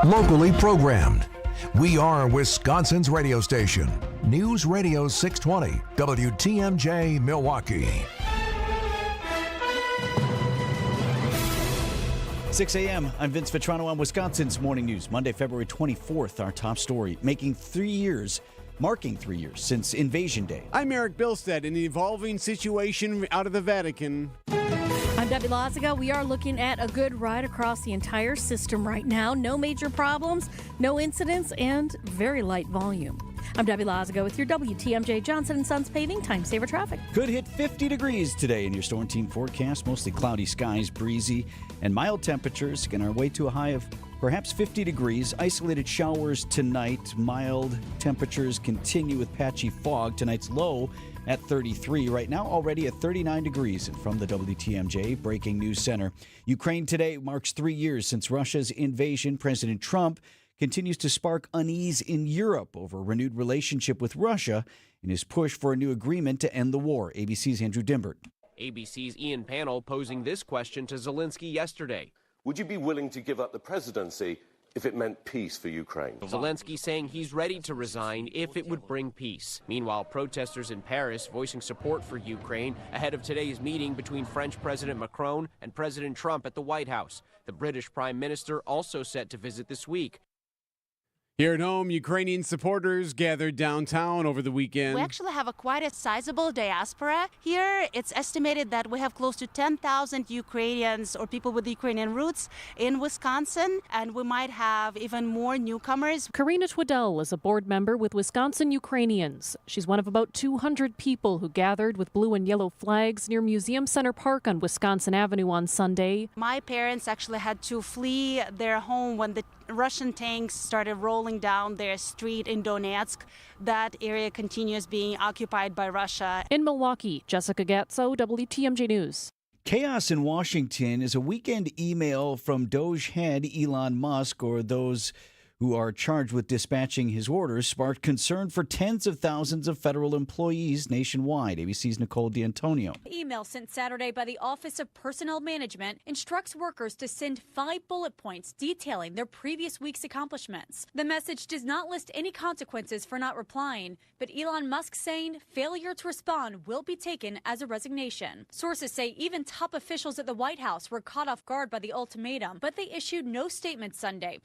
locally programmed. We are Wisconsin's radio station. News Radio 620, WTMJ Milwaukee. 6 a.m. I'm Vince Vitrano on Wisconsin's Morning News. Monday, February 24th, our top story, marking 3 years since Invasion Day. I'm Erik Bilstad. In the evolving situation out of the Vatican. I'm Debbie Lazaga. We are looking at a good ride across the entire system right now. No major problems, no incidents, and very light volume. I'm Debbie Lazaga with your WTMJ Johnson & Sons Paving Time Saver Traffic. Could hit 50 degrees today in your Storm Team forecast. Mostly cloudy skies, breezy, and mild temperatures. Getting our way to a high of perhaps 50 degrees. Isolated showers tonight. Mild temperatures continue with patchy fog. Tonight's low at 33. Right now, already at 39 degrees. And from the WTMJ Breaking News Center, Ukraine today marks 3 years since Russia's invasion. President Trump continues to spark unease in Europe over a renewed relationship with Russia in his push for a new agreement to end the war. ABC's Andrew Dimbert. ABC's Ian Pannell posing this question to Zelensky yesterday. Would you be willing to give up the presidency if it meant peace for Ukraine? Zelensky saying he's ready to resign if it would bring peace. Meanwhile, protesters in Paris voicing support for Ukraine ahead of today's meeting between French President Macron and President Trump at the White House. The British Prime Minister also set to visit this week. Here at home, Ukrainian supporters gathered downtown over the weekend. We actually have quite a sizable diaspora here. It's estimated that we have close to 10,000 Ukrainians or people with Ukrainian roots in Wisconsin, and we might have even more newcomers. Karina Twiddell is a board member with Wisconsin Ukrainians. She's one of about 200 people who gathered with blue and yellow flags near Museum Center Park on Wisconsin Avenue on Sunday. My parents actually had to flee their home when the Russian tanks started rolling down their street in Donetsk. That area continues being occupied by Russia. In Milwaukee, Jessica Gatso, WTMJ News. Chaos in Washington is a weekend email from Doge head Elon Musk, or those who are charged with dispatching his orders, sparked concern for tens of thousands of federal employees nationwide. ABC's Nicole D'Antonio. Email sent Saturday by the Office of Personnel Management instructs workers to send 5 bullet points detailing their previous week's accomplishments. The message does not list any consequences for not replying, but Elon Musk saying failure to respond will be taken as a resignation. Sources say even top officials at the White House were caught off guard by the ultimatum, but they issued no statement Sunday.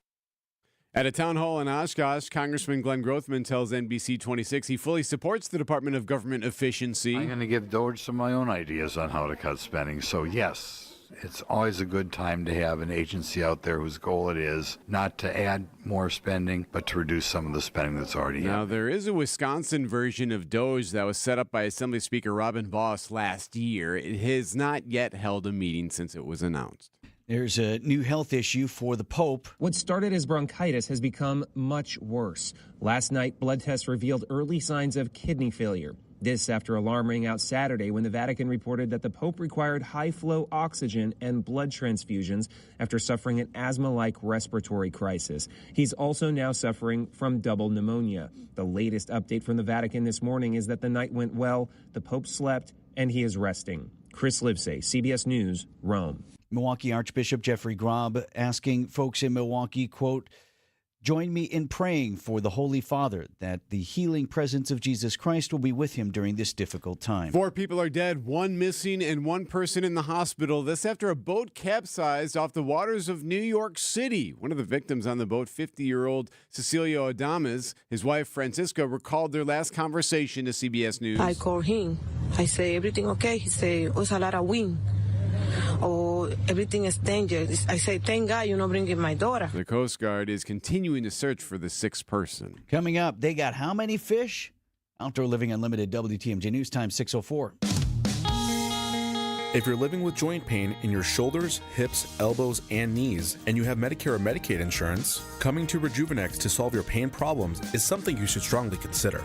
At a town hall in Oshkosh, Congressman Glenn Grothman tells NBC 26 he fully supports the Department of Government Efficiency. I'm going to give Doge some of my own ideas on how to cut spending. So, yes, it's always a good time to have an agency out there whose goal it is not to add more spending, but to reduce some of the spending that's already Now, happening. there is a Wisconsin version of Doge that was set up by Assembly Speaker Robin Voss last year. It has not yet held a meeting since it was announced. There's a new health issue for the Pope. What started as bronchitis has become much worse. Last night, blood tests revealed early signs of kidney failure. This after alarm rang out Saturday when the Vatican reported that the Pope required high-flow oxygen and blood transfusions after suffering an asthma-like respiratory crisis. He's also now suffering from double pneumonia. The latest update from the Vatican this morning is that the night went well, the Pope slept, and he is resting. Chris Livesay, CBS News, Rome. Milwaukee Archbishop Jeffrey Grobb asking folks in Milwaukee, quote, join me in praying for the Holy Father that the healing presence of Jesus Christ will be with him during this difficult time. 4 people are dead, 1 missing, and 1 person in the hospital. This after a boat capsized off the waters of New York City. One of the victims on the boat, 50-year-old Cecilio Adames, his wife Francisca, recalled their last conversation to CBS News. I called him. I say, everything okay? He said, oh, it's a lot of wind. Oh, everything is dangerous. I say, thank God you're not bringing my daughter. The Coast Guard is continuing to search for the 6th person. Coming up, they got how many fish? Outdoor Living Unlimited, WTMJ News Time 6:04. If you're living with joint pain in your shoulders, hips, elbows, and knees, and you have Medicare or Medicaid insurance, coming to Rejuvenex to solve your pain problems is something you should strongly consider.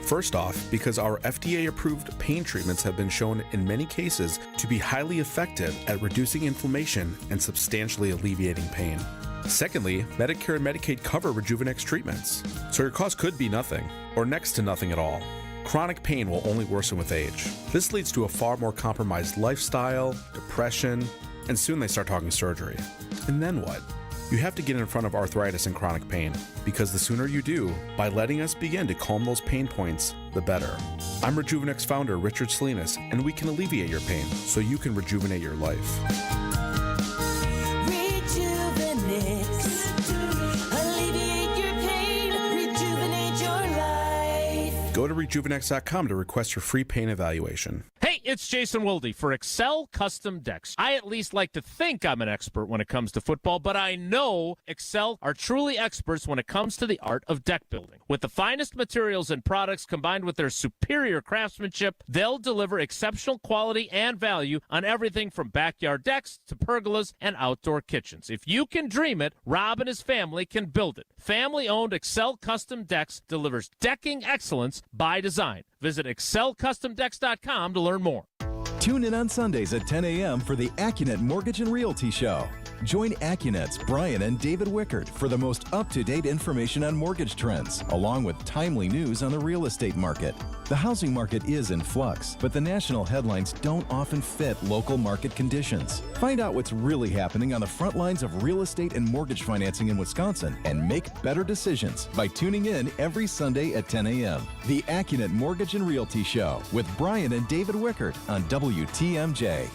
First off, because our FDA-approved pain treatments have been shown in many cases to be highly effective at reducing inflammation and substantially alleviating pain. Secondly, Medicare and Medicaid cover Rejuvenex treatments, so your cost could be nothing, or next to nothing at all. Chronic pain will only worsen with age. This leads to a far more compromised lifestyle, depression, and soon they start talking surgery. And then what? You have to get in front of arthritis and chronic pain, because the sooner you do, by letting us begin to calm those pain points, the better. I'm Rejuvenex founder Richard Salinas, and we can alleviate your pain so you can rejuvenate your life. Alleviate your pain, rejuvenate your life. Go to rejuvenex.com to request your free pain evaluation. Hey, it's Jason Wilde for Excel Custom Decks. I at least like to think I'm an expert when it comes to football, but I know Excel are truly experts when it comes to the art of deck building. With the finest materials and products combined with their superior craftsmanship, they'll deliver exceptional quality and value on everything from backyard decks to pergolas and outdoor kitchens. If you can dream it, Rob and his family can build it. Family-owned Excel Custom Decks delivers decking excellence by design. Visit excelcustomdecks.com to learn more. Tune in on Sundays at 10 a.m. for the AccuNet Mortgage and Realty Show. Join AccuNet's Brian and David Wickert for the most up-to-date information on mortgage trends, along with timely news on the real estate market. The housing market is in flux, but the national headlines don't often fit local market conditions. Find out what's really happening on the front lines of real estate and mortgage financing in Wisconsin and make better decisions by tuning in every Sunday at 10 a.m. The AccuNet Mortgage and Realty Show with Brian and David Wickert on WTMJ.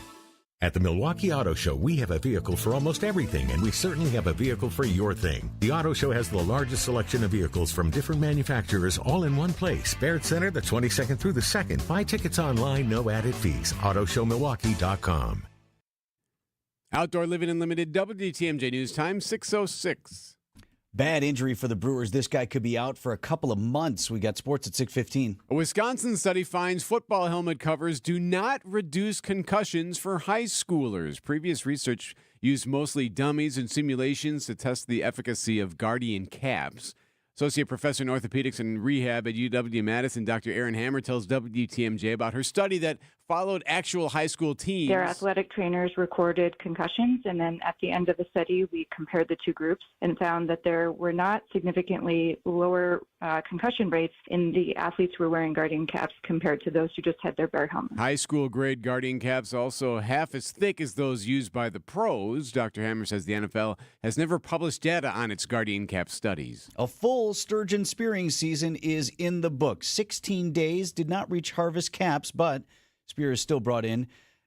At the Milwaukee Auto Show, we have a vehicle for almost everything, and we certainly have a vehicle for your thing. The Auto Show has the largest selection of vehicles from different manufacturers all in one place. Barrett Center, the 22nd through the 2nd. Buy tickets online, no added fees. AutoShowMilwaukee.com. Outdoor Living Unlimited, WTMJ News Time, 6:06. Bad injury for the Brewers. This guy could be out for a couple of months. We got sports at 6:15. A Wisconsin study finds football helmet covers do not reduce concussions for high schoolers. Previous research used mostly dummies and simulations to test the efficacy of Guardian caps. Associate Professor in Orthopedics and Rehab at UW-Madison, Dr. Erin Hammer, tells WTMJ about her study that followed actual high school teams. Their athletic trainers recorded concussions, and then at the end of the study, we compared the two groups and found that there were not significantly lower concussion rates in the athletes who were wearing Guardian caps compared to those who just had their bare helmets. High school grade Guardian caps also half as thick as those used by the pros. Dr. Hammer says the NFL has never published data on its Guardian cap studies. A full sturgeon spearing season is in the book. 16 days, did not reach harvest caps, but spearers still brought in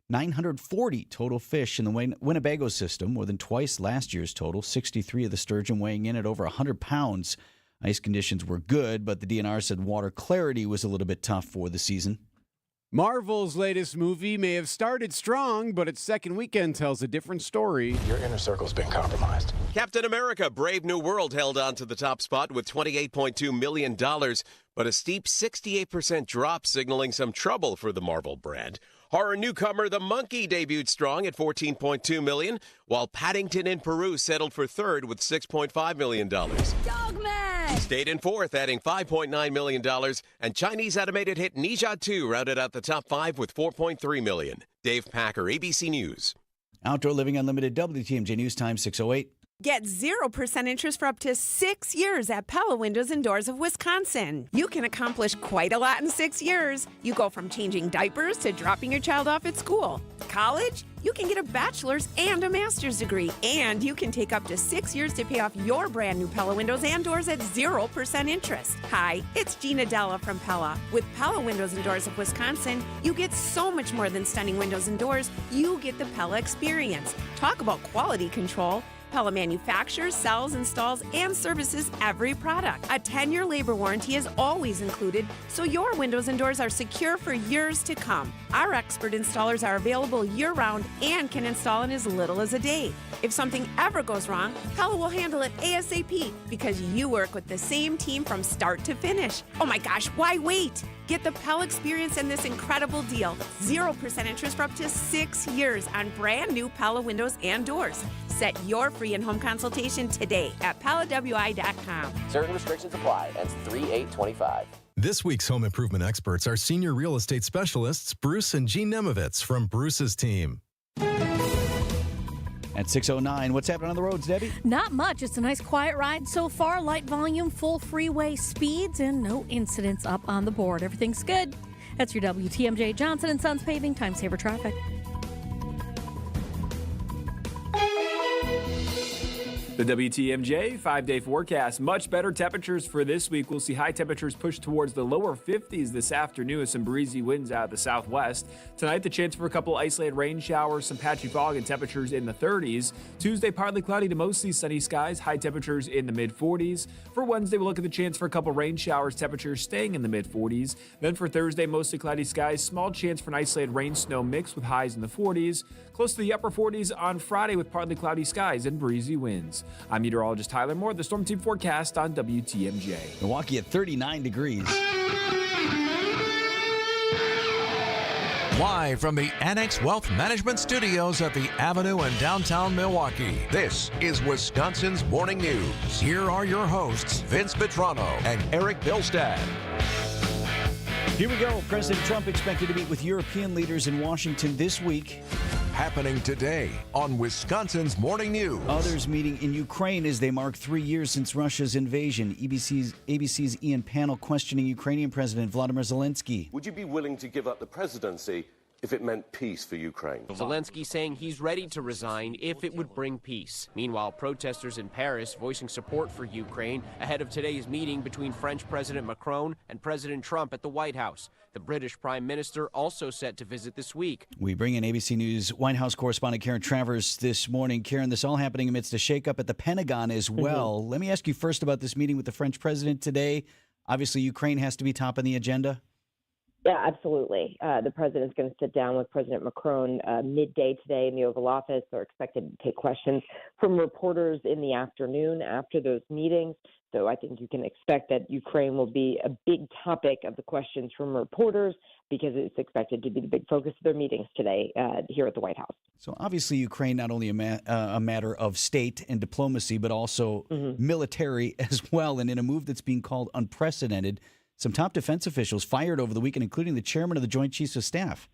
940 total fish in the Winnebago system, more than twice last year's total. 63 of the sturgeon weighing in at over 100 pounds. Ice conditions were good, but the DNR said water clarity was a little bit tough for the season. Marvel's latest movie may have started strong, but its second weekend tells a different story. Your inner circle's been compromised. Captain America: Brave New World held on to the top spot with $28.2 million, but a steep 68% drop signaling some trouble for the Marvel brand. Horror newcomer The Monkey debuted strong at $14.2 million, while Paddington in Peru settled for third with $6.5 million. Dogman! Stayed in fourth, adding $5.9 million, and Chinese animated hit Ninja 2 rounded out the top five with $4.3 million. Dave Packer, ABC News. Outdoor Living Unlimited, WTMJ News Time, 6:08. Get 0% interest for up to 6 years at Pella Windows and Doors of Wisconsin. You can accomplish quite a lot in 6 years. You go from changing diapers to dropping your child off at school. College? You can get a bachelor's and a master's degree. And you can take up to 6 years to pay off your brand new Pella Windows and Doors at 0% interest. Hi, it's Gina Della from Pella. With Pella Windows and Doors of Wisconsin, you get so much more than stunning windows and doors. You get the Pella experience. Talk about quality control. Pella manufactures, sells, installs, and services every product. A 10-year labor warranty is always included, so your windows and doors are secure for years to come. Our expert installers are available year-round and can install in as little as a day. If something ever goes wrong, Pella will handle it ASAP because you work with the same team from start to finish. Oh my gosh, why wait? Get the Pella experience and this incredible deal. 0% interest for up to 6 years on brand new Pella windows and doors. Set your free in-home consultation today at PellaWI.com. Certain restrictions apply. Ends 3/8/25. This week's home improvement experts are senior real estate specialists Bruce and Jean Nemovitz from Bruce's team. At 6:09, what's happening on the roads, Debbie? Not much. It's a nice quiet ride so far. Light volume, full freeway speeds, and no incidents up on the board. Everything's good. That's your WTMJ Johnson & Sons Paving Time Saver Traffic. The WTMJ 5-day forecast. Much better temperatures for this week. We'll see high temperatures push towards the lower 50s this afternoon with some breezy winds out of the southwest. Tonight, the chance for a couple isolated rain showers, some patchy fog, and temperatures in the 30s. Tuesday, partly cloudy to mostly sunny skies, high temperatures in the mid-40s. For Wednesday, we'll look at the chance for a couple rain showers, temperatures staying in the mid-40s. Then for Thursday, mostly cloudy skies, small chance for an isolated rain-snow mix with highs in the 40s. Close to the upper 40s on Friday with partly cloudy skies and breezy winds. I'm meteorologist Tyler Moore, the Storm Team forecast on WTMJ. Milwaukee at 39 degrees. Live from the Annex Wealth Management Studios at the Avenue in downtown Milwaukee, this is Wisconsin's Morning News. Here are your hosts, Vince Vitrano and Erik Bilstad. Here we go. President Trump expected to meet with European leaders in Washington this week. Happening today on Wisconsin's Morning News. Others meeting in Ukraine as they mark 3 years since Russia's invasion. ABC's Ian Pannell questioning Ukrainian President Vladimir Zelensky. Would you be willing to give up the presidency if it meant peace for Ukraine? Zelensky saying he's ready to resign if it would bring peace. Meanwhile, protesters in Paris voicing support for Ukraine ahead of today's meeting between French President Macron and President Trump at the White House. The British Prime Minister also set to visit this week. We bring in ABC News White House correspondent Karen Travers this morning. Karen, this all happening amidst a shakeup at the Pentagon as well. Let me ask you first about this meeting with the French president today. Obviously, Ukraine has to be top on the agenda. Yeah, absolutely. The president's going to sit down with President Macron midday today in the Oval Office. They're expected to take questions from reporters in the afternoon after those meetings. So I think you can expect that Ukraine will be a big topic of the questions from reporters because it's expected to be the big focus of their meetings today here at the White House. So obviously Ukraine, not only a matter of state and diplomacy, but also military as well. And in a move that's being called unprecedented, some top defense officials fired over the weekend, including the chairman of the Joint Chiefs of Staff.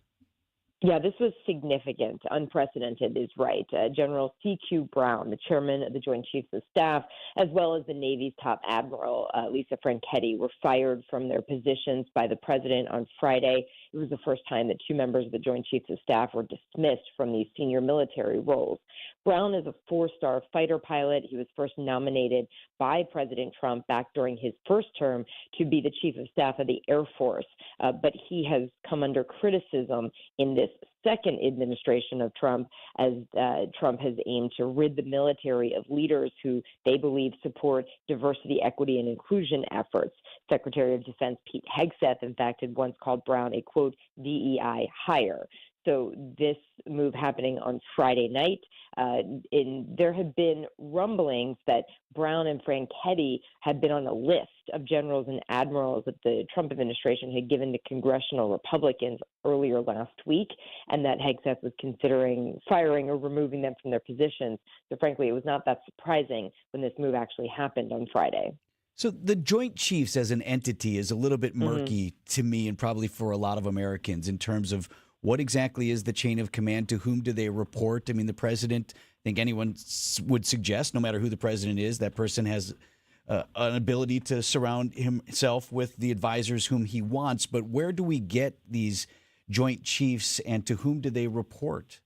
Yeah, this was significant. Unprecedented is right. General C.Q. Brown, the chairman of the Joint Chiefs of Staff, as well as the Navy's top admiral, Lisa Franchetti, were fired from their positions by the president on Friday. It was the first time that two members of the Joint Chiefs of Staff were dismissed from these senior military roles. Brown is a four-star fighter pilot. He was first nominated by President Trump back during his first term to be the chief of staff of the Air Force. But he has come under criticism in this second administration of Trump as Trump has aimed to rid the military of leaders who they believe support diversity, equity, and inclusion efforts. Secretary of Defense Pete Hegseth, in fact, had once called Brown a, quote, DEI hire. So this move happening on Friday night, there have been rumblings that Brown and Franchetti had been on a list of generals and admirals that the Trump administration had given to congressional Republicans earlier last week, and that Hegseth was considering firing or removing them from their positions. So frankly, it was not that surprising when this move actually happened on Friday. So the Joint Chiefs as an entity is a little bit murky to me and probably for a lot of Americans in terms of what exactly is the chain of command? To whom do they report? I mean, the president, I think anyone would suggest, no matter who the president is, that person has an ability to surround himself with the advisors whom he wants. But where do we get these Joint Chiefs and to whom do they report?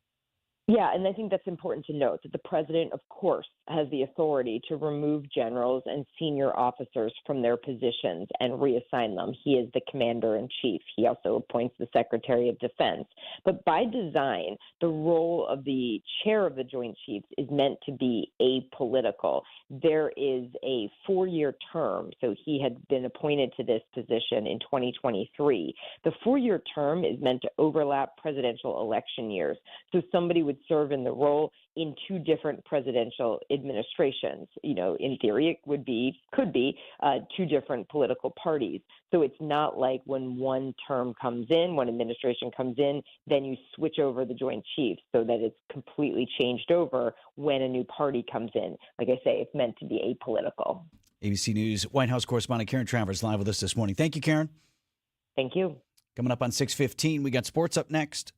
Yeah, and I think that's important to note that the president, of course, has the authority to remove generals and senior officers from their positions and reassign them. He is the commander-in-chief. He also appoints the Secretary of Defense. But by design, the role of the chair of the Joint Chiefs is meant to be apolitical. There is a 4-year term, so he had been appointed to this position in 2023. The 4-year term is meant to overlap presidential election years. So somebody would serve in the role in two different presidential administrations. You know, in theory, it could be two different political parties. So it's not like when one term comes in, one administration comes in, then you switch over the Joint Chiefs so that it's completely changed over when a new party comes in. Like I say, it's meant to be apolitical. ABC News White House correspondent Karen Travers live with us this morning. Thank you, Karen. Thank you. Coming up on 6:15, we got sports up next.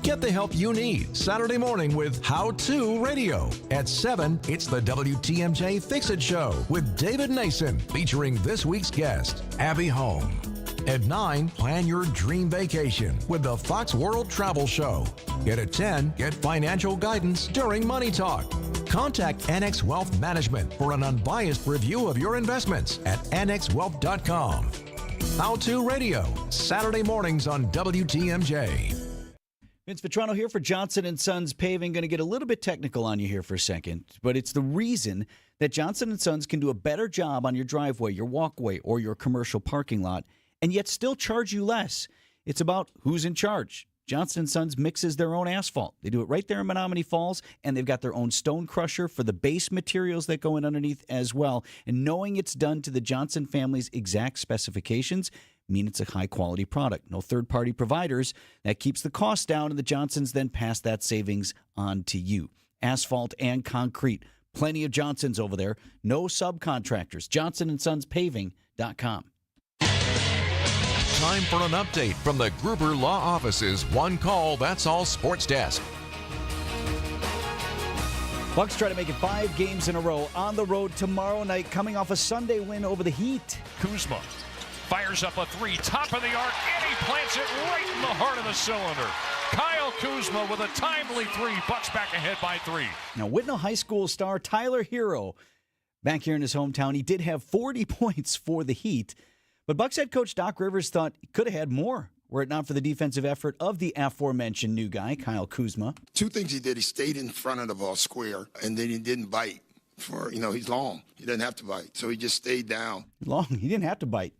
Get the help you need Saturday morning with How To Radio. At 7, it's the WTMJ Fix It Show with David Nason, featuring this week's guest, Abby Home. At 9, plan your dream vacation with the Fox World Travel Show. And at 10, get financial guidance during Money Talk. Contact Annex Wealth Management for an unbiased review of your investments at annexwealth.com. How To Radio, Saturday mornings on WTMJ. Vince Vitrano here for Johnson & Sons Paving. Going to get a little bit technical on you here for a second, but it's the reason that Johnson & Sons can do a better job on your driveway, your walkway, or your commercial parking lot, and yet still charge you less. It's about who's in charge. Johnson & Sons mixes their own asphalt. They do it right there in Menominee Falls, and they've got their own stone crusher for the base materials that go in underneath as well. And knowing it's done to the Johnson family's exact specifications mean it's a high-quality product. No third-party providers. That keeps the cost down, and the Johnsons then pass that savings on to you. Asphalt and concrete. Plenty of Johnsons over there. No subcontractors. JohnsonandSonsPaving.com. Time for an update from the Gruber Law Office's One Call, That's All Sports Desk. Bucks try to make it 5 games in a row on the road tomorrow night, coming off a Sunday win over the Heat. Kuzma fires up a 3, top of the arc, and he plants it right in the heart of the cylinder. Kyle Kuzma with a timely 3, Bucks back ahead by 3. Now, Whitnall High School star Tyler Hero, back here in his hometown, he did have 40 points for the Heat. But Bucks head coach Doc Rivers thought he could have had more were it not for the defensive effort of the aforementioned new guy, Kyle Kuzma. 2 things he did. He stayed in front of the ball square, and then he didn't bite. He's long. He doesn't have to bite. So he just stayed down. Long. He didn't have to bite.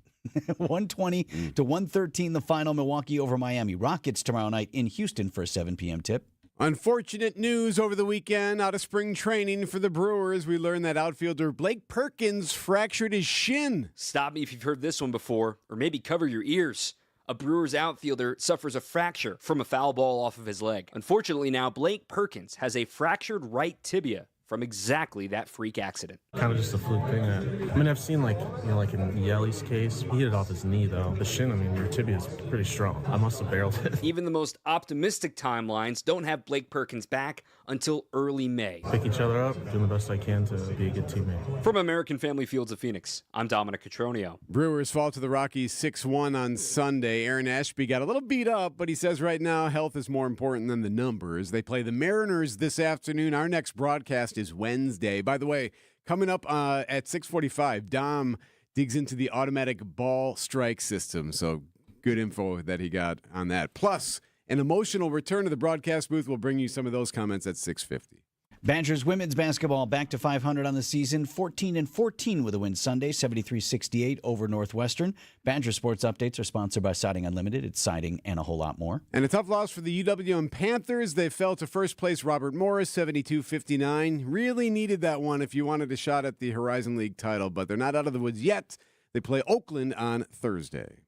120 to 113 the final. Milwaukee over Miami. Rockets tomorrow night in Houston for a 7 p.m. tip. Unfortunate news over the weekend out of spring training for the Brewers. We learned that outfielder Blake Perkins fractured his shin. Stop me if you've heard this one before, or maybe cover your ears. A Brewers outfielder suffers a fracture from a foul ball off of his leg. Unfortunately now, Blake Perkins has a fractured right tibia from exactly that freak accident. Kind of just a fluke thing. I've seen like in Yeli's case, he hit it off his knee though. The shin, your tibia is pretty strong. I must have barreled it. Even the most optimistic timelines don't have Blake Perkins back until early May. Pick each other up, doing the best I can to be a good teammate. From American Family Fields of Phoenix, I'm Dominic Cotroneo. Brewers fall to the Rockies 6-1 on Sunday. Aaron Ashby got a little beat up, but he says right now health is more important than the numbers. They play the Mariners this afternoon. Our next broadcast is Wednesday. By the way, coming up at 6:45, Dom digs into the automatic ball strike system. So good info that he got on that. Plus, an emotional return to the broadcast booth will bring you some of those comments at 6:50. Badgers women's basketball back to 500 on the season, 14-14 with a win Sunday, 73-68 over Northwestern. Badger sports updates are sponsored by Siding Unlimited. It's siding and a whole lot more. And a tough loss for the UWM Panthers. They fell to first place Robert Morris, 72-59. Really needed that one if you wanted a shot at the Horizon League title, but they're not out of the woods yet. They play Oakland on Thursday.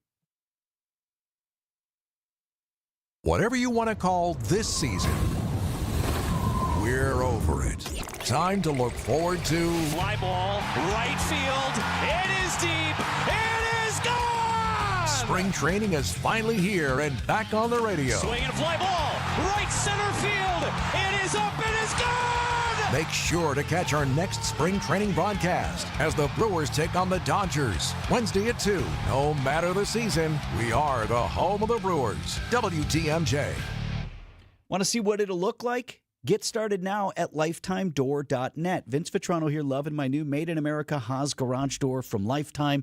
Whatever you want to call this season, we're over it. Time to look forward to Fly ball, right field. It is deep. It is gone! spring training is finally here and back on the radio. Swing and fly ball, right center field. It is up. It is gone! Make sure to catch our next spring training broadcast as the Brewers take on the Dodgers. Wednesday at 2. No matter the season, we are the home of the Brewers. WTMJ. Want to see what it'll look like? Get started now at lifetimedoor.net. Vince Vitrano here, loving my new Made in America Haas garage door from Lifetime.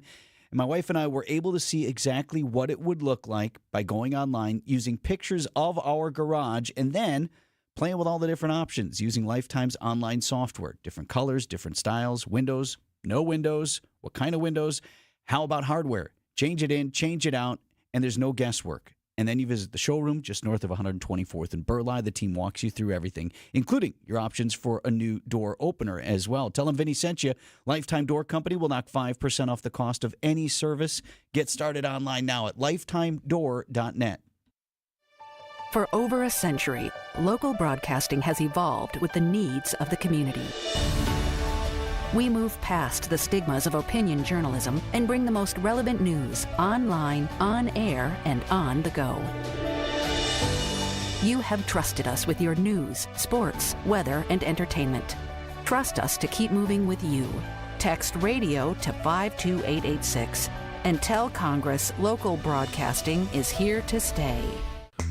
And my wife and I were able to see exactly what it would look like by going online, using pictures of our garage, and then playing with all the different options using Lifetime's online software. Different colors, different styles, windows, no windows, what kind of windows, how about hardware? Change it in, change it out, and there's no guesswork. And then you visit the showroom just north of 124th and Burleigh. The team walks you through everything, including your options for a new door opener as well. Tell them Vinny sent you. Lifetime Door Company will knock 5% off the cost of any service. Get started online now at lifetimedoor.net. For over a century, local broadcasting has evolved with the needs of the community. We move past the stigmas of opinion journalism and bring the most relevant news online, on air, and on the go. You have trusted us with your news, sports, weather, and entertainment. Trust us to keep moving with you. Text radio to 52886 and tell Congress local broadcasting is here to stay.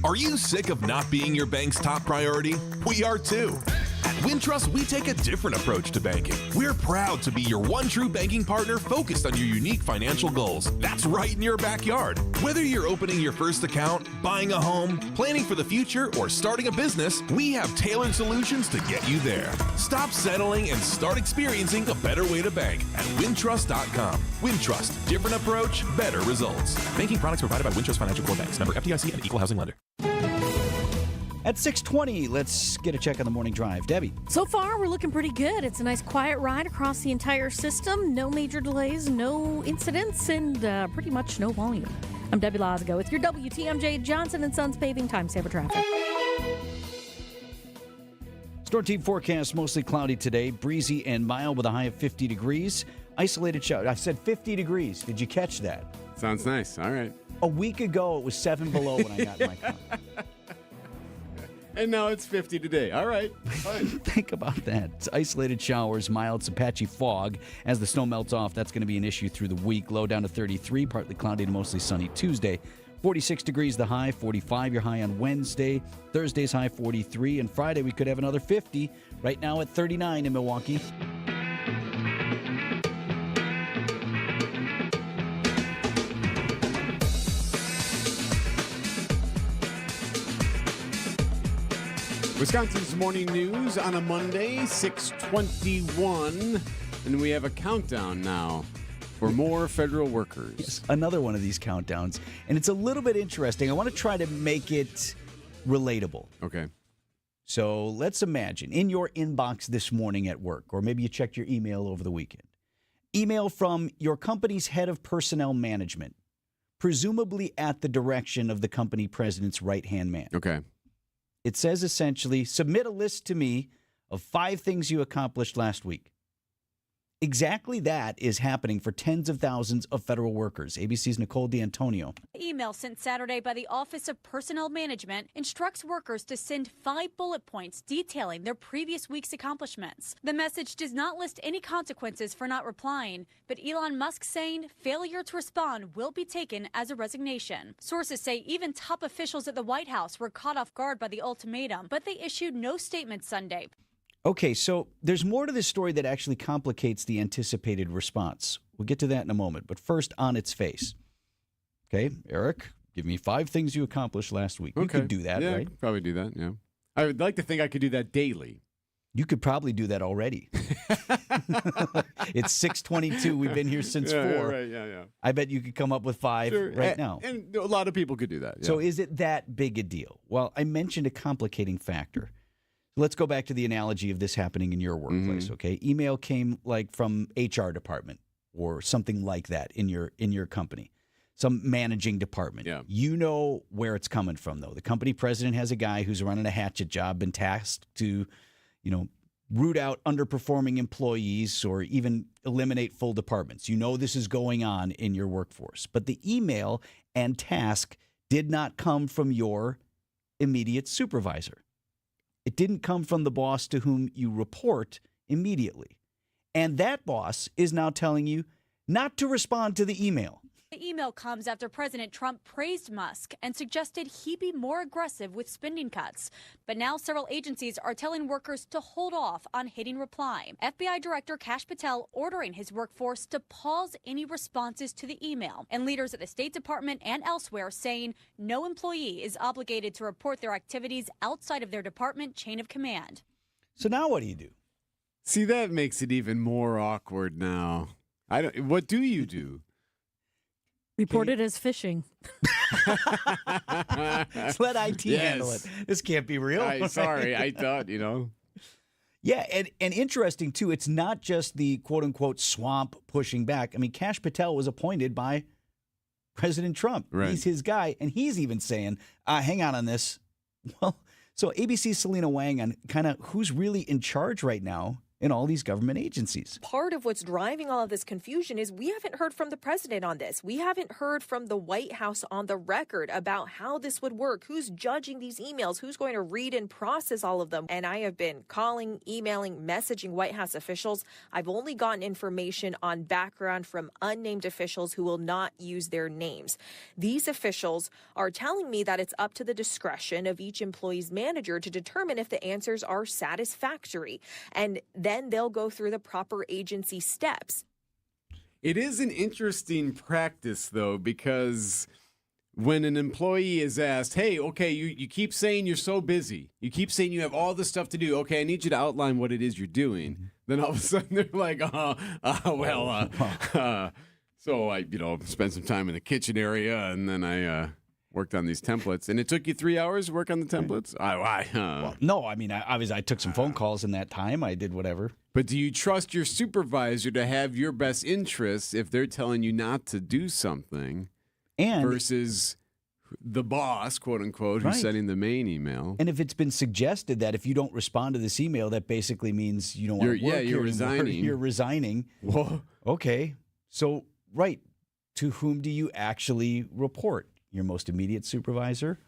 Are you sick of not being your bank's top priority? We are too. At Wintrust, we take a different approach to banking. We're proud to be your one true banking partner focused on your unique financial goals. That's right in your backyard. Whether you're opening your first account, buying a home, planning for the future, or starting a business, we have tailored solutions to get you there. Stop settling and start experiencing a better way to bank at wintrust.com. Wintrust, different approach, better results. Banking products provided by Wintrust Financial Corp Banks, member FDIC and equal housing lender. At 6:20, let's get a check on the morning drive. Debbie. So far, we're looking pretty good. It's a nice quiet ride across the entire system. No major delays, no incidents, and pretty much no volume. I'm Debbie Lazago with your WTMJ Johnson & Sons Paving Time Saver Traffic. Storm team forecast, mostly cloudy today, breezy and mild with a high of 50 degrees. Isolated shower. I said 50 degrees. Did you catch that? Sounds nice. All right. A week ago, it was 7 below when I got in my car. And now it's 50 today. All right. Fine. Think about that. It's isolated showers, mild, some patchy fog. As the snow melts off, that's going to be an issue through the week. Low down to 33, partly cloudy to mostly sunny Tuesday. 46 degrees the high, 45 your high on Wednesday. Thursday's high 43, and Friday we could have another 50. Right now at 39 in Milwaukee. Wisconsin's morning news on a Monday, 6:21, and we have a countdown now for more federal workers. Yes, another one of these countdowns, and it's a little bit interesting. I want to try to make it relatable. Okay. So let's imagine in your inbox this morning at work, or maybe you checked your email over the weekend. Email from your company's head of personnel management, presumably at the direction of the company president's right-hand man. Okay. It says essentially, submit a list to me of 5 things you accomplished last week. Exactly that is happening for tens of thousands of federal workers. ABC's Nicole D'Antonio. Email sent Saturday by the Office of Personnel Management instructs workers to send 5 bullet points detailing their previous week's accomplishments. The message does not list any consequences for not replying, but Elon Musk saying failure to respond will be taken as a resignation. Sources say even top officials at the White House were caught off guard by the ultimatum, but they issued no statement Sunday. Okay, so there's more to this story that actually complicates the anticipated response. We'll get to that in a moment, but first, on its face. Okay, Eric, give me 5 things you accomplished last week. You could do that, yeah, right? I could probably do that, yeah. I would like to think I could do that daily. You could probably do that already. It's 6:22. We've been here since 4. Yeah, right, yeah. I bet you could come up with 5 right now. And a lot of people could do that. Yeah. So is it that big a deal? Well, I mentioned a complicating factor. Let's go back to the analogy of this happening in your workplace, okay? Email came like from HR department or something like that in your company, some managing department. Yeah. You know where it's coming from, though. The company president has a guy who's running a hatchet job, been tasked to, root out underperforming employees or even eliminate full departments. You know this is going on in your workforce. But the email and task did not come from your immediate supervisor. It didn't come from the boss to whom you report immediately. And that boss is now telling you not to respond to the email. The email comes after President Trump praised Musk and suggested he be more aggressive with spending cuts. But now several agencies are telling workers to hold off on hitting reply. FBI Director Kash Patel ordering his workforce to pause any responses to the email. And leaders at the State Department and elsewhere saying no employee is obligated to report their activities outside of their department chain of command. So now what do you do? See, that makes it even more awkward now. What do you do? Report it as phishing. Let IT handle it. This can't be real. Sorry, I thought, Yeah, and interesting, too, it's not just the quote-unquote swamp pushing back. I mean, Kash Patel was appointed by President Trump. Right. He's his guy, and he's even saying, hang on this. Well, so ABC's Selena Wang on kind of who's really in charge right now in all these government agencies. Part of what's driving all of this confusion is we haven't heard from the president on this. We haven't heard from the White House on the record about how this would work, who's judging these emails, who's going to read and process all of them. And I have been calling, emailing, messaging White House officials. I've only gotten information on background from unnamed officials who will not use their names. These officials are telling me that it's up to the discretion of each employee's manager to determine if the answers are satisfactory. And then they'll go through the proper agency steps. It is an interesting practice, though, because when an employee is asked, hey, okay, you keep saying you're so busy. You keep saying you have all this stuff to do. Okay, I need you to outline what it is you're doing. Then all of a sudden they're like, so I, spent some time in the kitchen area, and then I worked on these templates. And it took you 3 hours to work on the templates? Well, no, I mean, I took some phone calls in that time. I did whatever. But do you trust your supervisor to have your best interests if they're telling you not to do something versus the boss, quote unquote, who's sending the main email? And if it's been suggested that if you don't respond to this email, that basically means you don't want to work here you're anymore. resigning. You're resigning. Whoa. Okay. So, to whom do you actually report? Your most immediate supervisor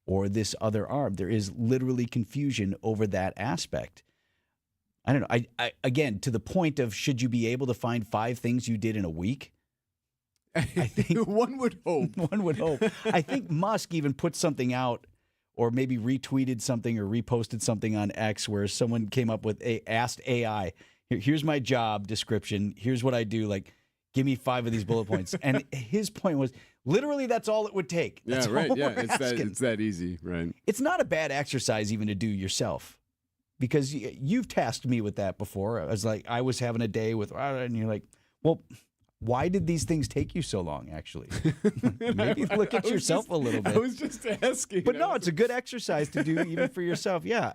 or this other arm? There is literally confusion over that aspect. I don't know. I again, to the point of should you be able to find 5 things you did in a week? I think one would hope. One would hope. I think Musk even put something out or maybe retweeted something or reposted something on X where someone came up with asked AI, here's my job description. Here's what I do. Like, give me 5 of these bullet points. And his point was literally that's all it would take. That's all Yeah, we're asking. it's that easy, right? It's not a bad exercise even to do yourself. Because you've tasked me with that before. I was having a day with, and you're like, well, why did these things take you so long, actually? Maybe look at yourself a little bit. I was just asking. But no, it's a good exercise to do even for yourself. Yeah.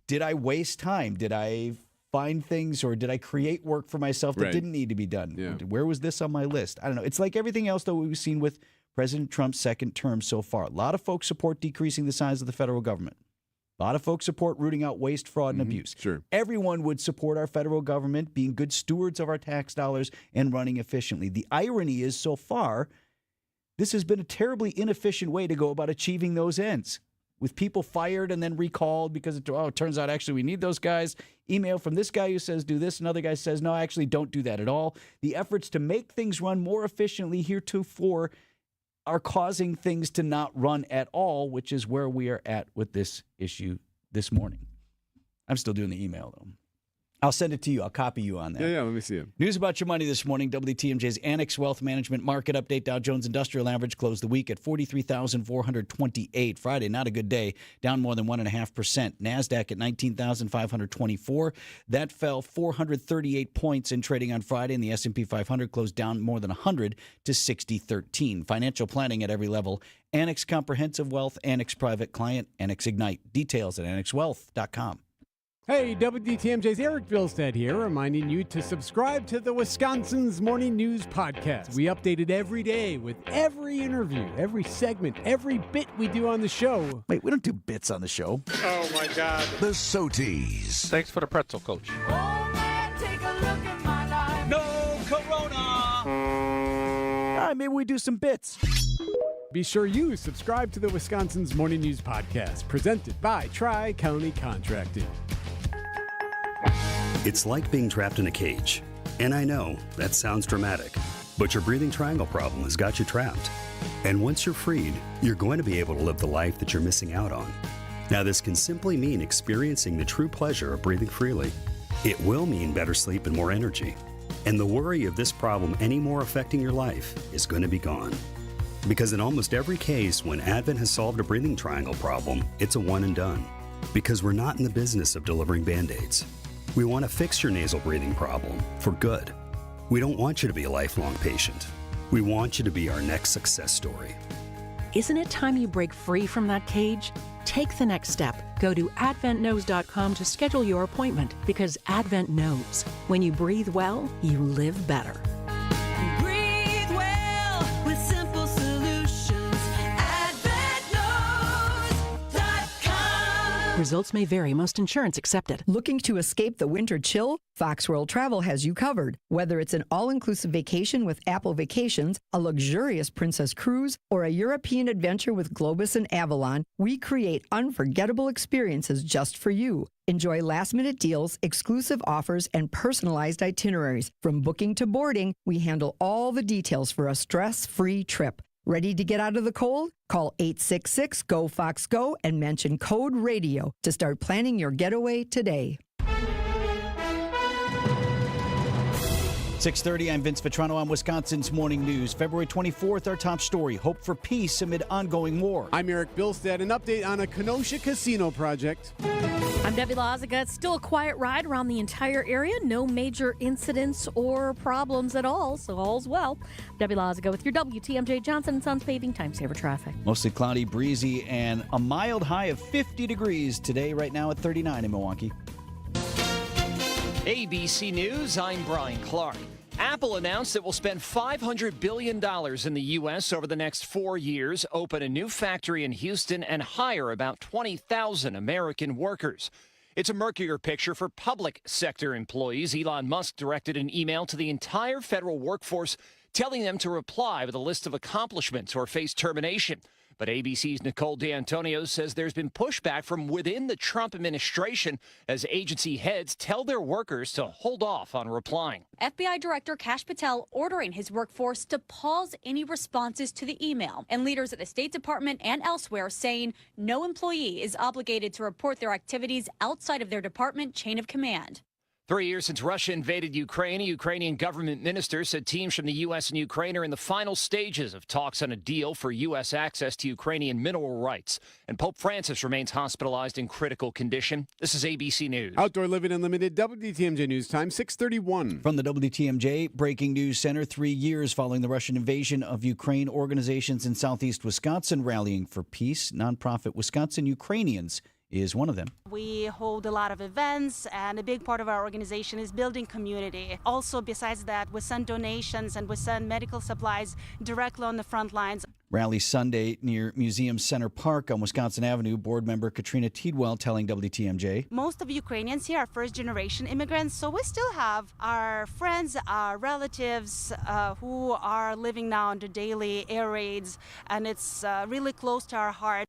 Did I waste time? Did I find things or did I create work for myself that didn't need to be done? Yeah. Where was this on my list? I don't know. It's like everything else that we've seen with President Trump's second term so far. A lot of folks support decreasing the size of the federal government. A lot of folks support rooting out waste, fraud, and abuse. Sure. Everyone would support our federal government being good stewards of our tax dollars and running efficiently. The irony is, so far, this has been a terribly inefficient way to go about achieving those ends. With people fired and then recalled because it turns out actually we need those guys. Email from this guy who says do this, another guy says no, actually don't do that at all. The efforts to make things run more efficiently heretofore are causing things to not run at all, which is where we are at with this issue this morning. I'm still doing the email, though. I'll send it to you. I'll copy you on that. Yeah, let me see it. News about your money this morning. WTMJ's Annex Wealth Management Market Update. Dow Jones Industrial Average closed the week at 43,428. Friday, not a good day. Down more than 1.5%. NASDAQ at 19,524. That fell 438 points in trading on Friday, and the S&P 500 closed down more than 100 to 6013. Financial planning at every level. Annex Comprehensive Wealth, Annex Private Client, Annex Ignite. Details at annexwealth.com. Hey, WTMJ's Erik Bilstad here, reminding you to subscribe to the Wisconsin's Morning News Podcast. We update it every day with every interview, every segment, every bit we do on the show. Wait, we don't do bits on the show. Oh, my God. The Soties. Thanks for the pretzel, Coach. No Corona! Maybe we do some bits. Be sure you subscribe to the Wisconsin's Morning News Podcast, presented by Tri-County Contracting. It's like being trapped in a cage. And I know, that sounds dramatic, but your breathing triangle problem has got you trapped. And once you're freed, you're going to be able to live the life that you're missing out on. Now, this can simply mean experiencing the true pleasure of breathing freely. It will mean better sleep and more energy. And the worry of this problem any more affecting your life is going to be gone. Because in almost every case, when Advent has solved a breathing triangle problem, it's a one and done. Because we're not in the business of delivering Band-Aids. We want to fix your nasal breathing problem for good. We don't want you to be a lifelong patient. We want you to be our next success story. Isn't it time you break free from that cage? Take the next step. Go to adventknows.com to schedule your appointment, because Advent knows when you breathe well, you live better. Breathe well with simple solutions. AdventKnows.com. Results may vary. Most insurance accepted. Looking to escape the winter chill? Fox World Travel has you covered. Whether it's an all-inclusive vacation with Apple Vacations, a luxurious Princess Cruise, or a European adventure with Globus and Avalon, we create unforgettable experiences just for you. Enjoy last-minute deals, exclusive offers, and personalized itineraries. From booking to boarding, we handle all the details for a stress-free trip. Ready to get out of the cold? Call 866-GO-FOX-GO and mention code RADIO to start planning your getaway today. 6:30, I'm Vince Vitrano on Wisconsin's Morning News. February 24th, our top story, hope for peace amid ongoing war. I'm Erik Bilstad. An update on a Kenosha casino project. I'm Debbie Lazaga. It's still a quiet ride around the entire area. No major incidents or problems at all, so all's well. Debbie Lazaga with your WTMJ Johnson & Sons paving time saver traffic. Mostly cloudy, breezy, and a mild high of 50 degrees today, right now at 39 in Milwaukee. ABC News, I'm Brian Clark. Apple announced it will spend $500 billion in the U.S. over the next 4 years, open a new factory in Houston, and hire about 20,000 American workers. It's a murkier picture for public sector employees. Elon Musk directed an email to the entire federal workforce telling them to reply with a list of accomplishments or face termination. But ABC's Nicole D'Antonio says there's been pushback from within the Trump administration as agency heads tell their workers to hold off on replying. FBI Director Kash Patel ordering his workforce to pause any responses to the email, and leaders at the State Department and elsewhere saying no employee is obligated to report their activities outside of their department chain of command. 3 years since Russia invaded Ukraine, a Ukrainian government minister said teams from the U.S. and Ukraine are in the final stages of talks on a deal for U.S. access to Ukrainian mineral rights. And Pope Francis remains hospitalized in critical condition. This is ABC News. Outdoor Living Unlimited, WTMJ News Time, 6:31. From the WTMJ Breaking News Center, 3 years following the Russian invasion of Ukraine, organizations in southeast Wisconsin rallying for peace. Nonprofit Wisconsin Ukrainians is one of them. We hold a lot of events, and a big part of our organization is building community. Also, besides that, we send donations and we send medical supplies directly on the front lines. Rally Sunday near Museum Center Park on Wisconsin Avenue. Board member Katrina Tidwell telling WTMJ. Most of Ukrainians here are first-generation immigrants, so we still have our friends, our relatives who are living now under daily air raids, and it's really close to our heart.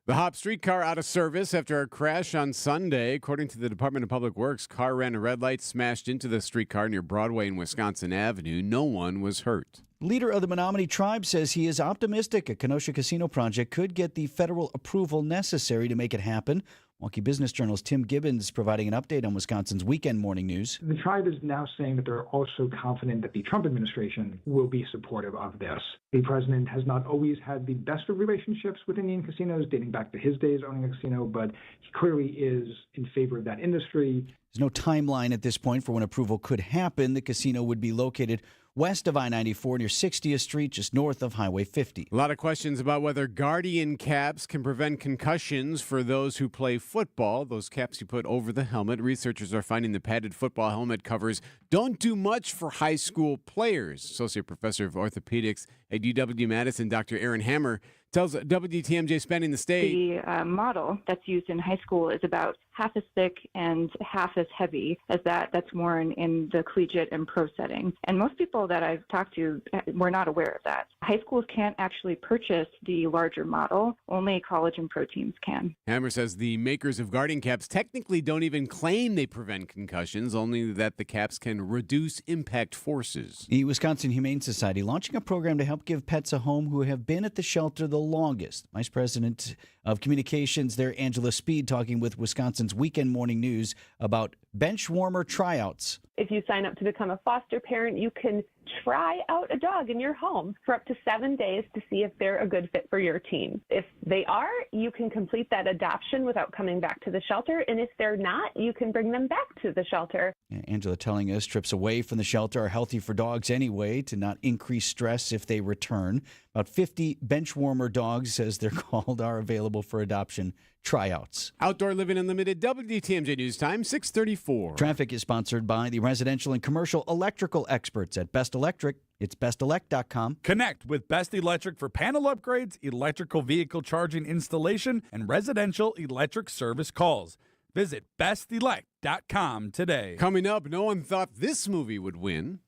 The Hop streetcar out of service after a crash on Sunday. According to the Department of Public Works, car ran a red light, smashed into the streetcar near Broadway and Wisconsin Avenue. No one was hurt. Leader of the Menominee Tribe says he is optimistic a Kenosha casino project could get the federal approval necessary to make it happen. Milwaukee Business Journal's Tim Gibbons providing an update on Wisconsin's weekend morning news. The tribe is now saying that they're also confident that the Trump administration will be supportive of this. The president has not always had the best of relationships with Indian casinos, dating back to his days owning a casino, but he clearly is in favor of that industry. There's no timeline at this point for when approval could happen. The casino would be located west of I-94 near 60th Street, just north of Highway 50. A lot of questions about whether Guardian caps can prevent concussions for those who play football. Those caps you put over the helmet. Researchers are finding the padded football helmet covers don't do much for high school players. Associate Professor of Orthopedics at UW-Madison, Dr. Aaron Hammer, tells WTMJ Spanning the State. The model that's used in high school is about half as thick and half as heavy as that's worn in the collegiate and pro setting. And most people that I've talked to were not aware of that. High schools can't actually purchase the larger model. Only college and pro teams can. Hammer says the makers of Guardian caps technically don't even claim they prevent concussions, only that the caps can reduce impact forces. The Wisconsin Humane Society launching a program to help give pets a home who have been at the shelter the longest. Vice President of Communications there, Angela Speed, talking with Wisconsin's Weekend Morning News about bench warmer tryouts. If you sign up to become a foster parent, you can try out a dog in your home for up to 7 days to see if they're a good fit for your team. If they are, you can complete that adoption without coming back to the shelter. And if they're not, you can bring them back to the shelter. Angela telling us trips away from the shelter are healthy for dogs anyway to not increase stress if they return. About 50 bench warmer dogs, as they're called, are available available for adoption tryouts. Outdoor Living Unlimited, WTMJ News Time, 6:34. Traffic is sponsored by the residential and commercial electrical experts at Best Electric. It's bestelect.com. Connect with Best Electric for panel upgrades, electrical vehicle charging installation, and residential electric service calls. Visit bestelect.com today. Coming up, no one thought this movie would win.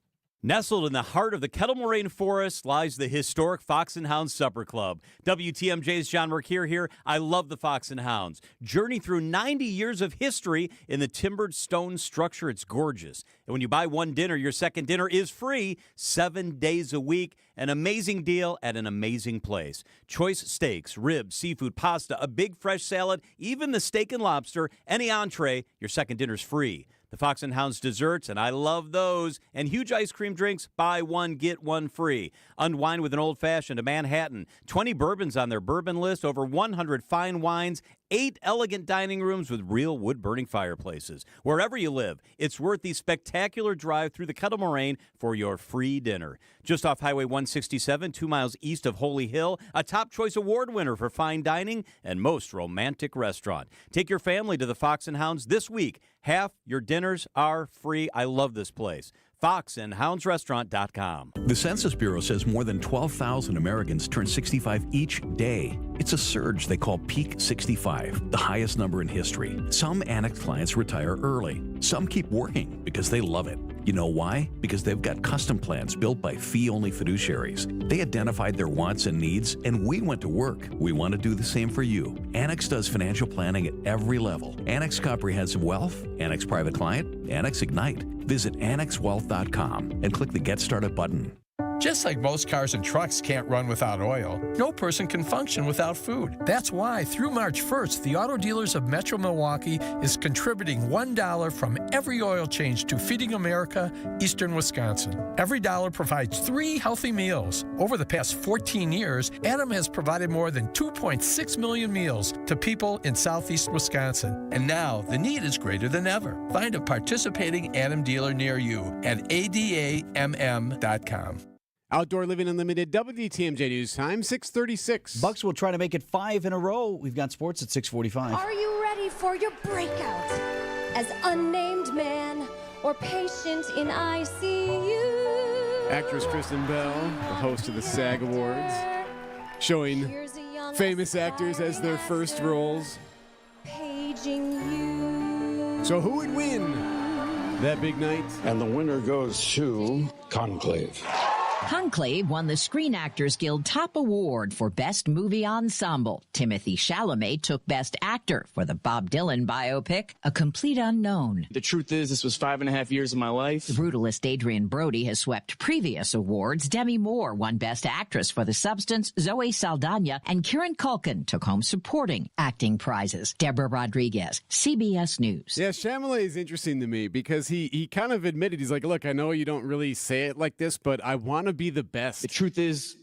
Nestled in the heart of the Kettle Moraine Forest lies the historic Fox and Hounds Supper Club. WTMJ's John Mercure here. I love the Fox and Hounds. Journey through 90 years of history in the timbered stone structure. It's gorgeous. And when you buy one dinner, your second dinner is free 7 days a week. An amazing deal at an amazing place. Choice steaks, ribs, seafood, pasta, a big fresh salad, even the steak and lobster, any entree, your second dinner's free. The Fox and Hounds desserts, and I love those, and huge ice cream drinks, buy one, get one free. Unwind with an old-fashioned, a Manhattan, 20 bourbons on their bourbon list, over 100 fine wines, 8 elegant dining rooms with real wood-burning fireplaces. Wherever you live, it's worth the spectacular drive through the Kettle Moraine for your free dinner. Just off Highway 167, 2 miles east of Holy Hill, a Top Choice Award winner for fine dining and most romantic restaurant. Take your family to the Fox and Hounds this week. Half your dinners are free. I love this place. foxandhoundsrestaurant.com. The Census Bureau says more than 12,000 Americans turn 65 each day. It's a surge they call Peak 65, the highest number in history. Some Annex clients retire early. Some keep working because they love it. You know why? Because they've got custom plans built by fee-only fiduciaries. They identified their wants and needs, and we went to work. We want to do the same for you. Annex does financial planning at every level. Annex Comprehensive Wealth, Annex Private Client, Annex Ignite. Visit AnnexWealth.com and click the Get Started button. Just like most cars and trucks can't run without oil, no person can function without food. That's why, through March 1st, the Auto Dealers of Metro Milwaukee is contributing $1 from every oil change to Feeding America, Eastern Wisconsin. Every dollar provides 3 healthy meals. Over the past 14 years, Adam has provided more than 2.6 million meals to people in southeast Wisconsin. And now, the need is greater than ever. Find a participating Adam dealer near you at adamm.com. Outdoor Living Unlimited, WTMJ News Time, 6:36. Bucks will try to make it 5 in a row. We've got sports at 6:45. Are you ready for your breakout as unnamed man or patient in ICU? Actress Kristen Bell, the host of the SAG Awards, showing famous actors as their first roles. Paging you. So who would win that big night? And the winner goes to Conclave. Conclave won the Screen Actors Guild Top Award for Best Movie Ensemble. Timothy Chalamet took Best Actor for the Bob Dylan biopic, A Complete Unknown. The truth is, this was 5.5 years of my life. The brutalist Adrian Brody has swept previous awards. Demi Moore won Best Actress for The Substance. Zoe Saldana and Kieran Culkin took home supporting acting prizes. Deborah Rodriguez, CBS News. Yeah, Chalamet is interesting to me because he kind of admitted, he's like, look, I know you don't really say it like this, but I want to be the best. The truth is,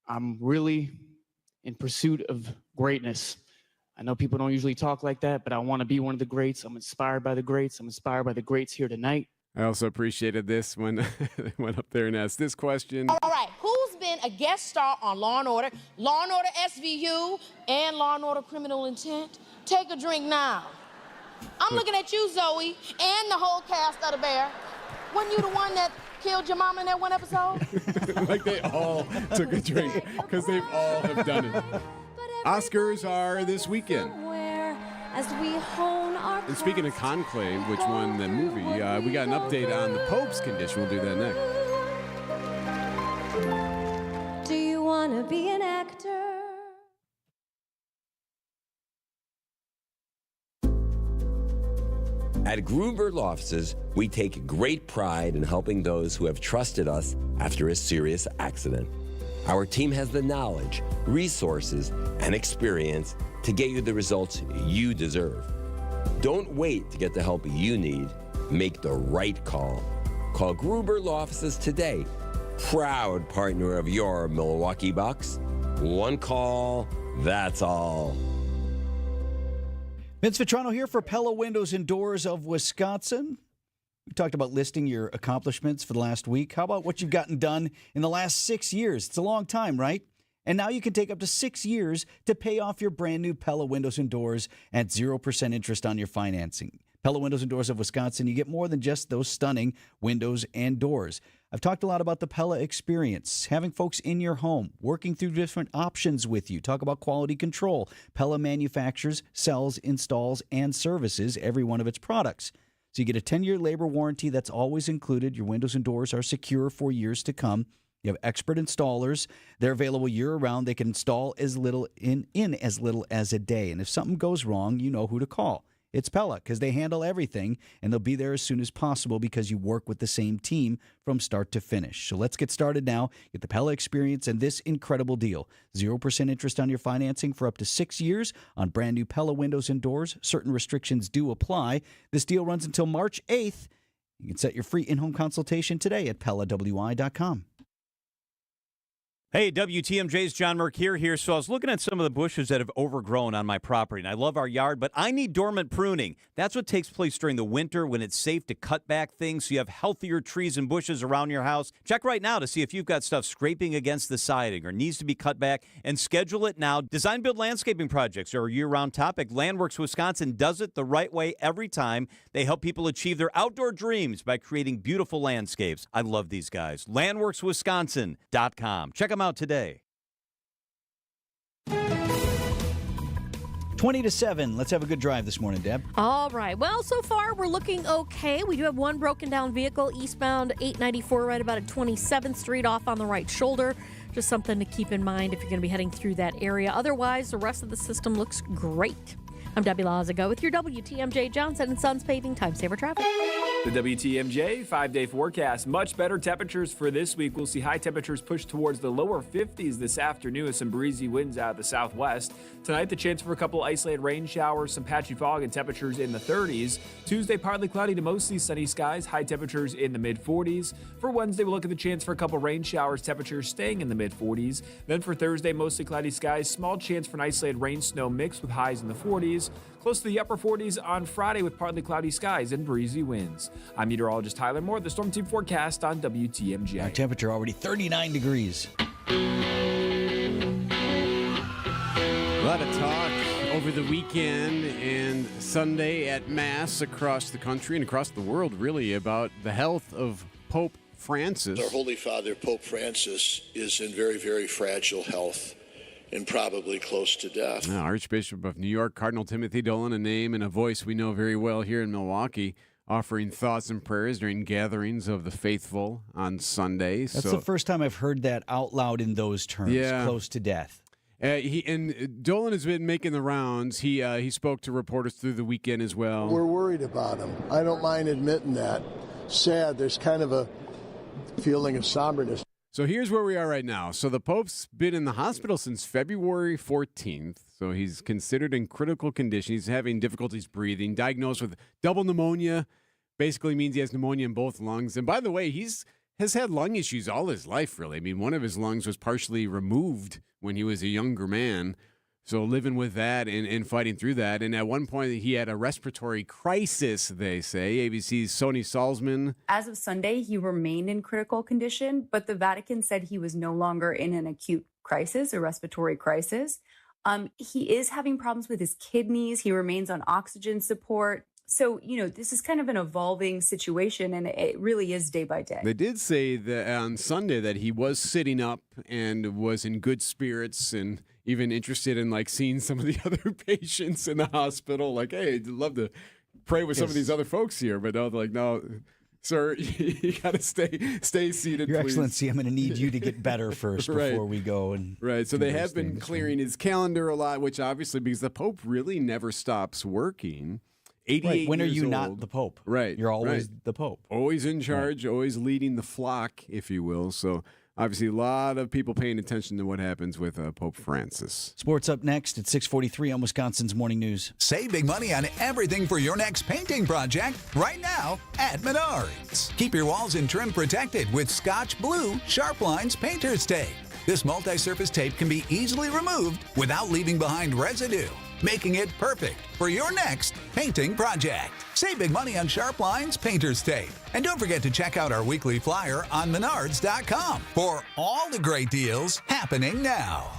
I'm really in pursuit of greatness. I know people don't usually talk like that, but I want to be one of the greats. I'm inspired by the greats. I'm inspired by the greats here tonight. I also appreciated this when they went up there and asked this question. All right, who's been a guest star on Law & Order, Law & Order SVU, and Law & Order Criminal Intent? Take a drink now. I'm looking at you, Zoe, and the whole cast of The Bear. Wasn't you the one that killed your mama in that one episode? Like they all took a drink because they've all have done it. Oscars are this weekend. As we hone our And speaking of Conclave, which won the movie, we got an update on the Pope's condition. We'll do that next. Do you want to be an actor? At Grunberg Law Offices, we take great pride in helping those who have trusted us after a serious accident. Our team has the knowledge, resources, and experience to get you the results you deserve. Don't wait to get the help you need. Make the right call. Call Grunberg Law Offices today. Proud partner of your Milwaukee Bucks. One call, that's all. Vince Vitrano here for Pella Windows and Doors of Wisconsin. We talked about listing your accomplishments for the last week. How about what you've gotten done in the last 6 years? It's a long time, right? And now you can take up to 6 years to pay off your brand new Pella windows and doors at 0% interest on your financing. Pella Windows and Doors of Wisconsin, you get more than just those stunning windows and doors. I've talked a lot about the Pella experience, having folks in your home, working through different options with you. Talk about quality control. Pella manufactures, sells, installs, and services every one of its products. So you get a 10-year labor warranty that's always included. Your windows and doors are secure for years to come. You have expert installers. They're available year-round. They can install as little in as little as a day. And if something goes wrong, you know who to call. It's Pella, because they handle everything, and they'll be there as soon as possible because you work with the same team from start to finish. So let's get started now. Get the Pella experience and this incredible deal. 0% interest on your financing for up to 6 years on brand new Pella windows and doors. Certain restrictions do apply. This deal runs until March 8th. You can set your free in-home consultation today at PellaWI.com. Hey, WTMJ's John Mercure here. So I was looking at some of the bushes that have overgrown on my property, and I love our yard, but I need dormant pruning. That's what takes place during the winter when it's safe to cut back things so you have healthier trees and bushes around your house. Check right now to see if you've got stuff scraping against the siding or needs to be cut back, and schedule it now. Design Build landscaping projects are a year-round topic. Landworks Wisconsin does it the right way every time. They help people achieve their outdoor dreams by creating beautiful landscapes. I love these guys. LandworksWisconsin.com. Check them out today. 20-7. Let's have a good drive this morning, Deb. All right. Well, so far we're looking okay. We do have one broken down vehicle eastbound 894 right about at 27th Street off on the right shoulder. Just something to keep in mind if you're going to be heading through that area. Otherwise, the rest of the system looks great. I'm Debbie Lazago with your WTMJ Johnson & Sons Paving Time Saver Traffic. The WTMJ 5-day forecast. Much better temperatures for this week. We'll see high temperatures push towards the lower 50s this afternoon with some breezy winds out of the southwest. Tonight, the chance for a couple isolated rain showers, some patchy fog, and temperatures in the 30s. Tuesday, partly cloudy to mostly sunny skies, high temperatures in the mid-40s. For Wednesday, we'll look at the chance for a couple rain showers, temperatures staying in the mid-40s. Then for Thursday, mostly cloudy skies, small chance for an isolated rain-snow mix with highs in the 40s. Close to the upper 40s on Friday with partly cloudy skies and breezy winds. I'm meteorologist Tyler Moore, the Storm Team forecast on WTMJ. Our temperature already 39 degrees. A lot of talk over the weekend and Sunday at Mass across the country and across the world, really, about the health of Pope Francis. Our Holy Father, Pope Francis, is in very, very fragile health and probably close to death. Archbishop of New York, Cardinal Timothy Dolan, a name and a voice we know very well here in Milwaukee, offering thoughts and prayers during gatherings of the faithful on Sunday. That's the first time I've heard that out loud in those terms, close to death. Dolan has been making the rounds. He spoke to reporters through the weekend as well. We're worried about him. I don't mind admitting that. Sad. There's kind of a feeling of somberness. So here's where we are right now. So the Pope's been in the hospital since February 14th. So he's considered in critical condition. He's having difficulties breathing, diagnosed with double pneumonia. Basically means he has pneumonia in both lungs. And by the way, has had lung issues all his life, really. I mean, one of his lungs was partially removed when he was a younger man. So living with that and fighting through that. And at one point, he had a respiratory crisis, they say. ABC's Sony Salzman. As of Sunday, he remained in critical condition, but the Vatican said he was no longer in an acute crisis, a respiratory crisis. He is having problems with his kidneys. He remains on oxygen support. So, this is kind of an evolving situation, and it really is day by day. They did say that on Sunday that he was sitting up and was in good spirits and even interested in seeing some of the other patients in the hospital. Like, hey, I'd love to pray with some of these other folks here. But no, they're like, no, sir, you got to stay seated, Your please. Excellency, I'm going to need you to get better first before we go. Right. So they have been clearing his calendar a lot, which obviously because the Pope really never stops working. 88 right. When are you old. Not the Pope? Right. You're always the Pope. Always in charge, always leading the flock, if you will. So obviously a lot of people paying attention to what happens with Pope Francis. Sports up next at 6:43 on Wisconsin's Morning News. Save big money on everything for your next painting project right now at Menards. Keep your walls and trim protected with Scotch Blue Sharp Lines Painter's Tape. This multi-surface tape can be easily removed without leaving behind residue. making it perfect for your next painting project. Save big money on Sharp Lines Painter's Tape. And don't forget to check out our weekly flyer on Menards.com for all the great deals happening now.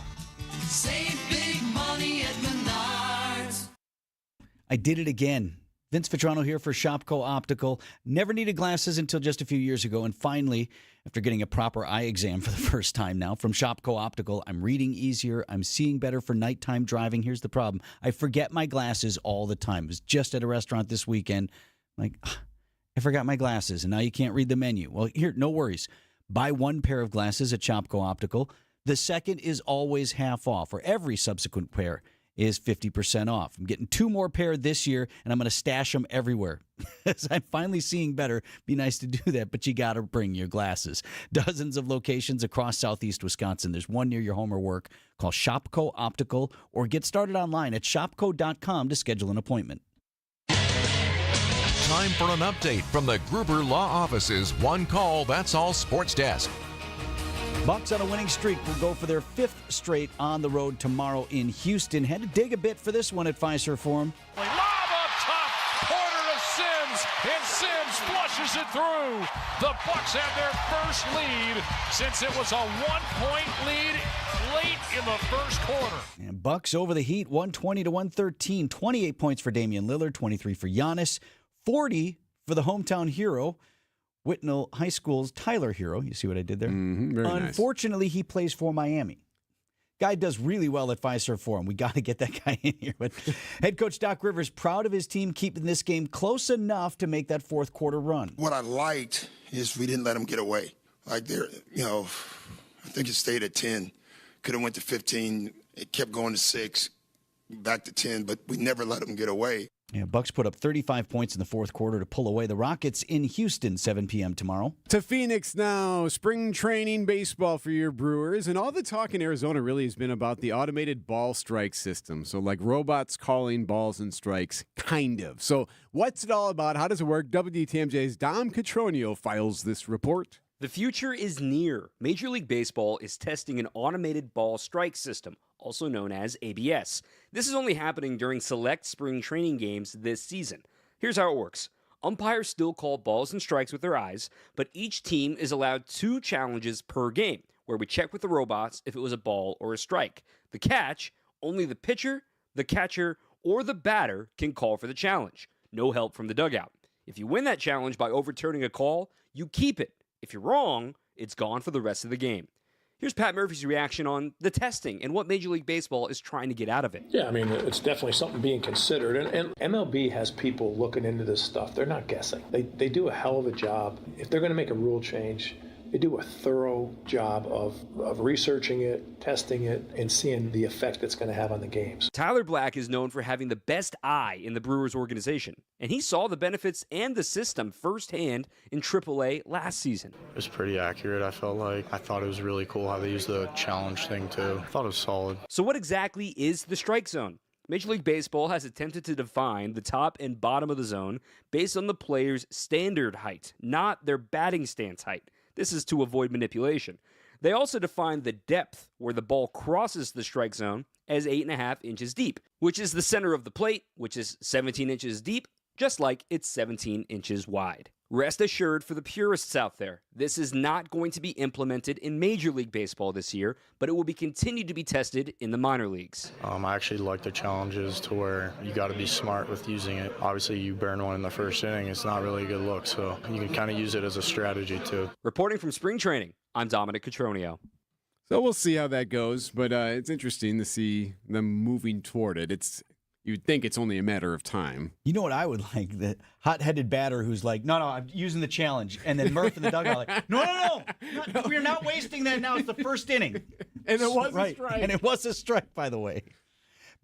Save big money at Menards. I did it again. Vince Vitrano here for Shopko Optical. Never needed glasses until just a few years ago. And finally, after getting a proper eye exam for the first time now from Shopko Optical, I'm reading easier. I'm seeing better for nighttime driving. Here's the problem. I forget my glasses all the time. I was just at a restaurant this weekend. Like, I forgot my glasses, and now you can't read the menu. Well, here, no worries. Buy one pair of glasses at Shopko Optical. The second is always half off, or every subsequent pair is 50% off. I'm getting 2 more pair this year, and I'm going to stash them everywhere. As I'm finally seeing better, be nice to do that, but you got to bring your glasses. Dozens of locations across southeast Wisconsin. There's one near your home or work. Call Shopko Optical or get started online at shopko.com to schedule an appointment. Time for an update from the Gruber Law Office's One Call, That's All Sports Desk. Bucks on a winning streak will go for their 5th straight on the road tomorrow in Houston. Had to dig a bit for this one at Fiserv Forum. Lob up top, corner to Sims, and Sims flushes it through. The Bucks have their first lead since it was a 1-point lead late in the first quarter. And Bucks over the Heat, 120-113. 28 points for Damian Lillard, 23 for Giannis, 40 for the hometown hero, Whitnall High School's Tyler Hero. You see what I did there? Very Unfortunately, he plays for Miami. Guy does really well at Fiserv Forum. We got to get that guy in here. But head coach Doc Rivers proud of his team keeping this game close enough to make that fourth quarter run. What I liked is we didn't let them get away. Like I think it stayed at 10. Could have went to 15. It kept going to 6, back to 10, but we never let them get away. Yeah, Bucks put up 35 points in the fourth quarter to pull away the Rockets in Houston, 7 p.m. tomorrow. To Phoenix now, spring training baseball for your Brewers. And all the talk in Arizona really has been about the automated ball strike system. So like robots calling balls and strikes, kind of. So what's it all about? How does it work? WTMJ's Dom Catronio files this report. The future is near. Major League Baseball is testing an automated ball strike system, also known as ABS. This is only happening during select spring training games this season. Here's how it works. Umpires still call balls and strikes with their eyes, but each team is allowed 2 challenges per game, where we check with the robots if it was a ball or a strike. The catch, only the pitcher, the catcher, or the batter can call for the challenge. No help from the dugout. If you win that challenge by overturning a call, you keep it. If you're wrong, it's gone for the rest of the game. Here's Pat Murphy's reaction on the testing and what Major League Baseball is trying to get out of it. Yeah, I mean, it's definitely something being considered. And MLB has people looking into this stuff. They're not guessing. They do a hell of a job. If they're going to make a rule change, they do a thorough job of researching it, testing it, and seeing the effect it's going to have on the games. Tyler Black is known for having the best eye in the Brewers organization, and he saw the benefits and the system firsthand in AAA last season. It was pretty accurate, I felt like. I thought it was really cool how they used the challenge thing, too. I thought it was solid. So what exactly is the strike zone? Major League Baseball has attempted to define the top and bottom of the zone based on the player's standard height, not their batting stance height. This is to avoid manipulation. They also define the depth where the ball crosses the strike zone as 8.5 inches deep, which is the center of the plate, which is 17 inches deep, just like it's 17 inches wide. Rest assured for the purists out there, this is not going to be implemented in Major League Baseball this year, but it will be continued to be tested in the minor leagues. I actually like the challenges to where you got to be smart with using it. Obviously, you burn one in the first inning, it's not really a good look, so you can kind of use it as a strategy too. Reporting from spring training, I'm Dominic Catronio. So we'll see how that goes, but it's interesting to see them moving toward it. You'd think it's only a matter of time. You know what I would like? The hot-headed batter who's like, no, I'm using the challenge. And then Murph in the dugout like, no. We're not wasting that now. It's the first inning. And it was a strike. And it was a strike, by the way.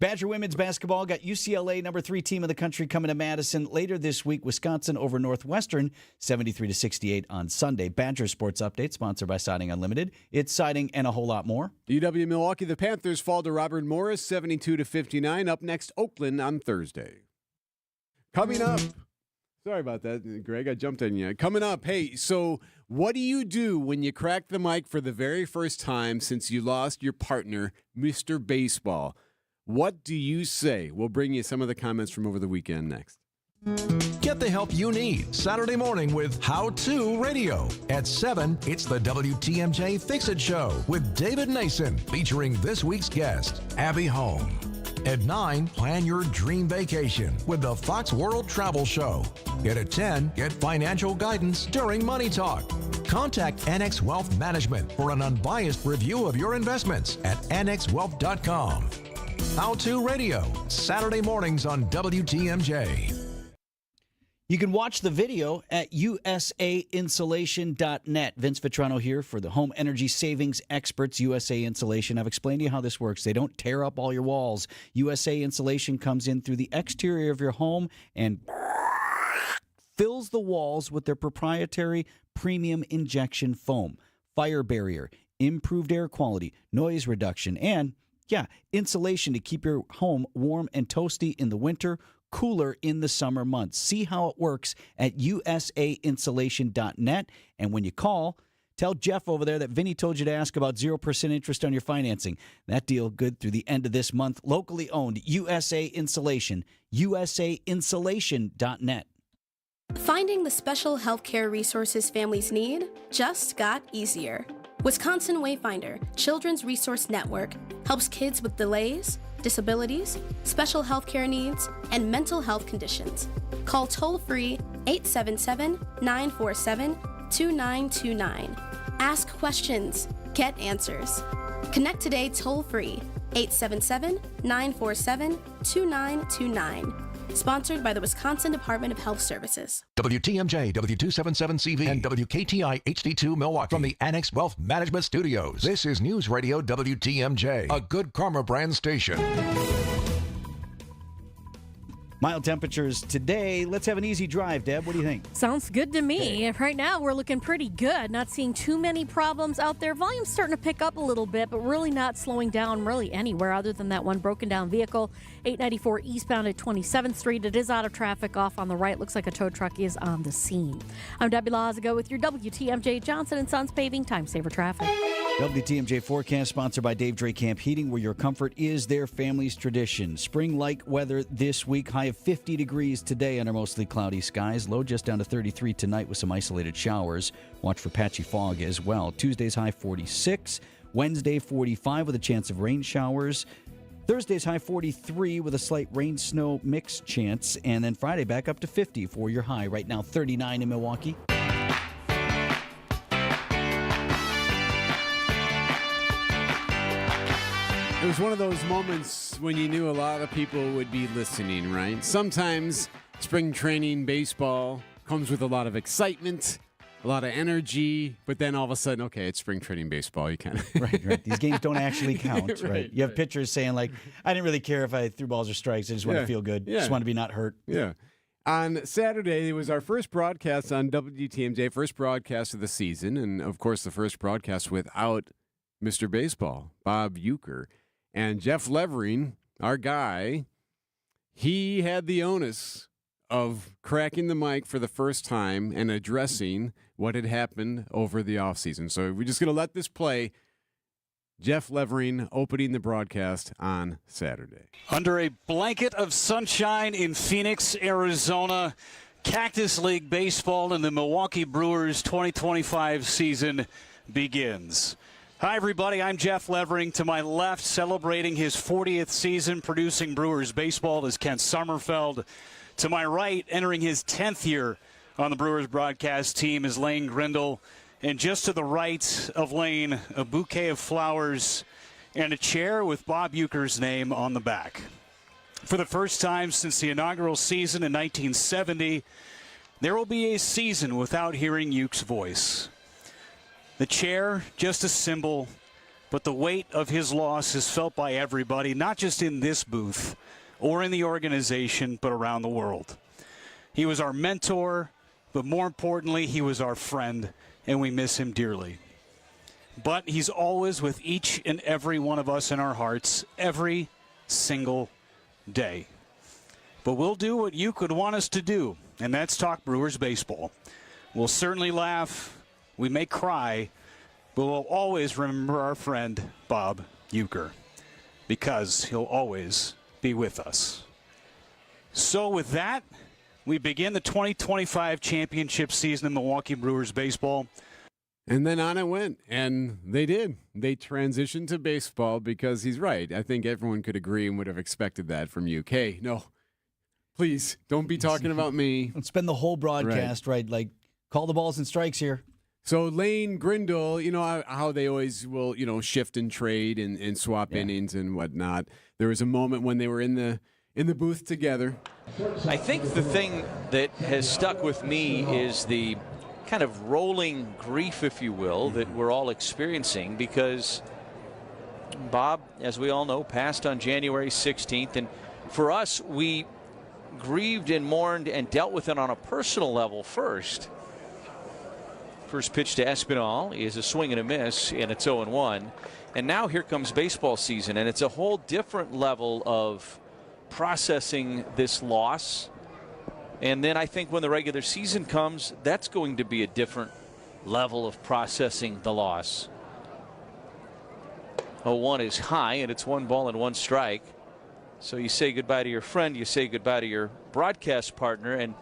Badger women's basketball got UCLA, number 3 team in the country, coming to Madison later this week. Wisconsin over Northwestern, 73-68 on Sunday. Badger Sports Update, sponsored by Siding Unlimited. It's siding and a whole lot more. UW Milwaukee, the Panthers fall to Robert Morris, 72-59. Up next, Oakland on Thursday. Coming up. Sorry about that, Greg. I jumped on you. Coming up, hey, so what do you do when you crack the mic for the very first time since you lost your partner, Mr. Baseball? What do you say? We'll bring you some of the comments from over the weekend next. Get the help you need Saturday morning with How To Radio. At 7, it's the WTMJ Fix-It Show with David Nason, featuring this week's guest, Abby Home. At 9, plan your dream vacation with the Fox World Travel Show. And at 10, get financial guidance during Money Talk. Contact Annex Wealth Management for an unbiased review of your investments at annexwealth.com. How To Radio, Saturday mornings on WTMJ. You can watch the video at usainsulation.net. Vince Vitrano here for the home energy savings experts, USA Insulation. I've explained to you how this works. They don't tear up all your walls. USA Insulation comes in through the exterior of your home and fills the walls with their proprietary premium injection foam, fire barrier, improved air quality, noise reduction, and, insulation to keep your home warm and toasty in the winter, cooler in the summer months. See how it works at usainsulation.net. And when you call, tell Jeff over there that Vinny told you to ask about 0% interest on your financing. That deal good through the end of this month. Locally owned USA Insulation, usainsulation.net. Finding the special healthcare resources families need just got easier. Wisconsin Wayfinder Children's Resource Network helps kids with delays, disabilities, special healthcare needs, and mental health conditions. Call toll-free 877-947-2929. Ask questions. Get answers. Connect today toll-free 877-947-2929. Sponsored by the Wisconsin Department of Health Services. WTMJ, W277CV, and WKTI HD2 Milwaukee from the Annex Wealth Management Studios. This is News Radio WTMJ, a Good Karma brand station. Mild temperatures today. Let's have an easy drive, Deb. What do you think? Sounds good to me. Right now, we're looking pretty good. Not seeing too many problems out there. Volume's starting to pick up a little bit, but really not slowing down really anywhere other than that one broken down vehicle. 894 eastbound at 27th Street. It is out of traffic off on the right. Looks like a tow truck is on the scene. I'm Debbie Lazago with your WTMJ Johnson & Sons Paving Time Saver Traffic. WTMJ forecast sponsored by Dave Drake Camp Heating, where your comfort is their family's tradition. Spring-like weather this week, high of 50 degrees today under mostly cloudy skies. Low just down to 33 tonight with some isolated showers. Watch for patchy fog as well. Tuesday's high 46, Wednesday 45 with a chance of rain showers. Thursday's high 43 with a slight rain-snow mix chance. And then Friday back up to 50 for your high. Right now 39 in Milwaukee. It was one of those moments when you knew a lot of people would be listening, right? Sometimes spring training baseball comes with a lot of excitement, a lot of energy, but then all of a sudden, okay, it's spring training baseball. You kind of right. These games don't actually count, right? You have pitchers saying like, I didn't really care if I threw balls or strikes. I just want to feel good. Just want to be not hurt. Yeah. On Saturday, it was our first broadcast on WTMJ, first broadcast of the season, and of course the first broadcast without Mr. Baseball, Bob Uecker. And Jeff Levering, our guy, he had the onus of cracking the mic for the first time and addressing what had happened over the offseason. So we're just going to let this play. Jeff Levering opening the broadcast on Saturday. Under a blanket of sunshine in Phoenix, Arizona, Cactus League Baseball and the Milwaukee Brewers 2025 season begins. Hi, everybody. I'm Jeff Levering. To my left, celebrating his 40th season producing Brewers baseball, is Kent Sommerfeld. To my right, entering his 10th year on the Brewers broadcast team, is Lane Grindle. And just to the right of Lane, a bouquet of flowers and a chair with Bob Uecker's name on the back. For the first time since the inaugural season in 1970, there will be a season without hearing Ueck's voice. The chair, just a symbol, but the weight of his loss is felt by everybody, not just in this booth or in the organization, but around the world. He was our mentor, but more importantly, he was our friend, and we miss him dearly. But he's always with each and every one of us in our hearts every single day. But we'll do what you could want us to do, and that's talk Brewers baseball. We'll certainly laugh. We may cry, but we'll always remember our friend, Bob Uecker. because he'll always be with us. So with that, we begin the 2025 championship season in Milwaukee Brewers baseball. And then on it went, and they did. They transitioned to baseball because he's right. I think everyone could agree and would have expected that from you. Okay, no, please don't be talking about me. Don't spend the whole broadcast, right? Like, call the balls and strikes here. So Lane Grindle, you know how they always will, shift and trade and swap innings and whatnot. There was a moment when they were in the booth together. I think the thing that has stuck with me is the kind of rolling grief, if you will, that we're all experiencing, because Bob, as we all know, passed on January 16th. And for us, we grieved and mourned and dealt with it on a personal level first. First pitch to Espinal is a swing and a miss, and it's 0-1. And now here comes baseball season, and it's a whole different level of processing this loss. And then I think when the regular season comes, that's going to be a different level of processing the loss. 0-1 is high, and it's 1 ball and 1 strike. So you say goodbye to your friend, you say goodbye to your broadcast partner, and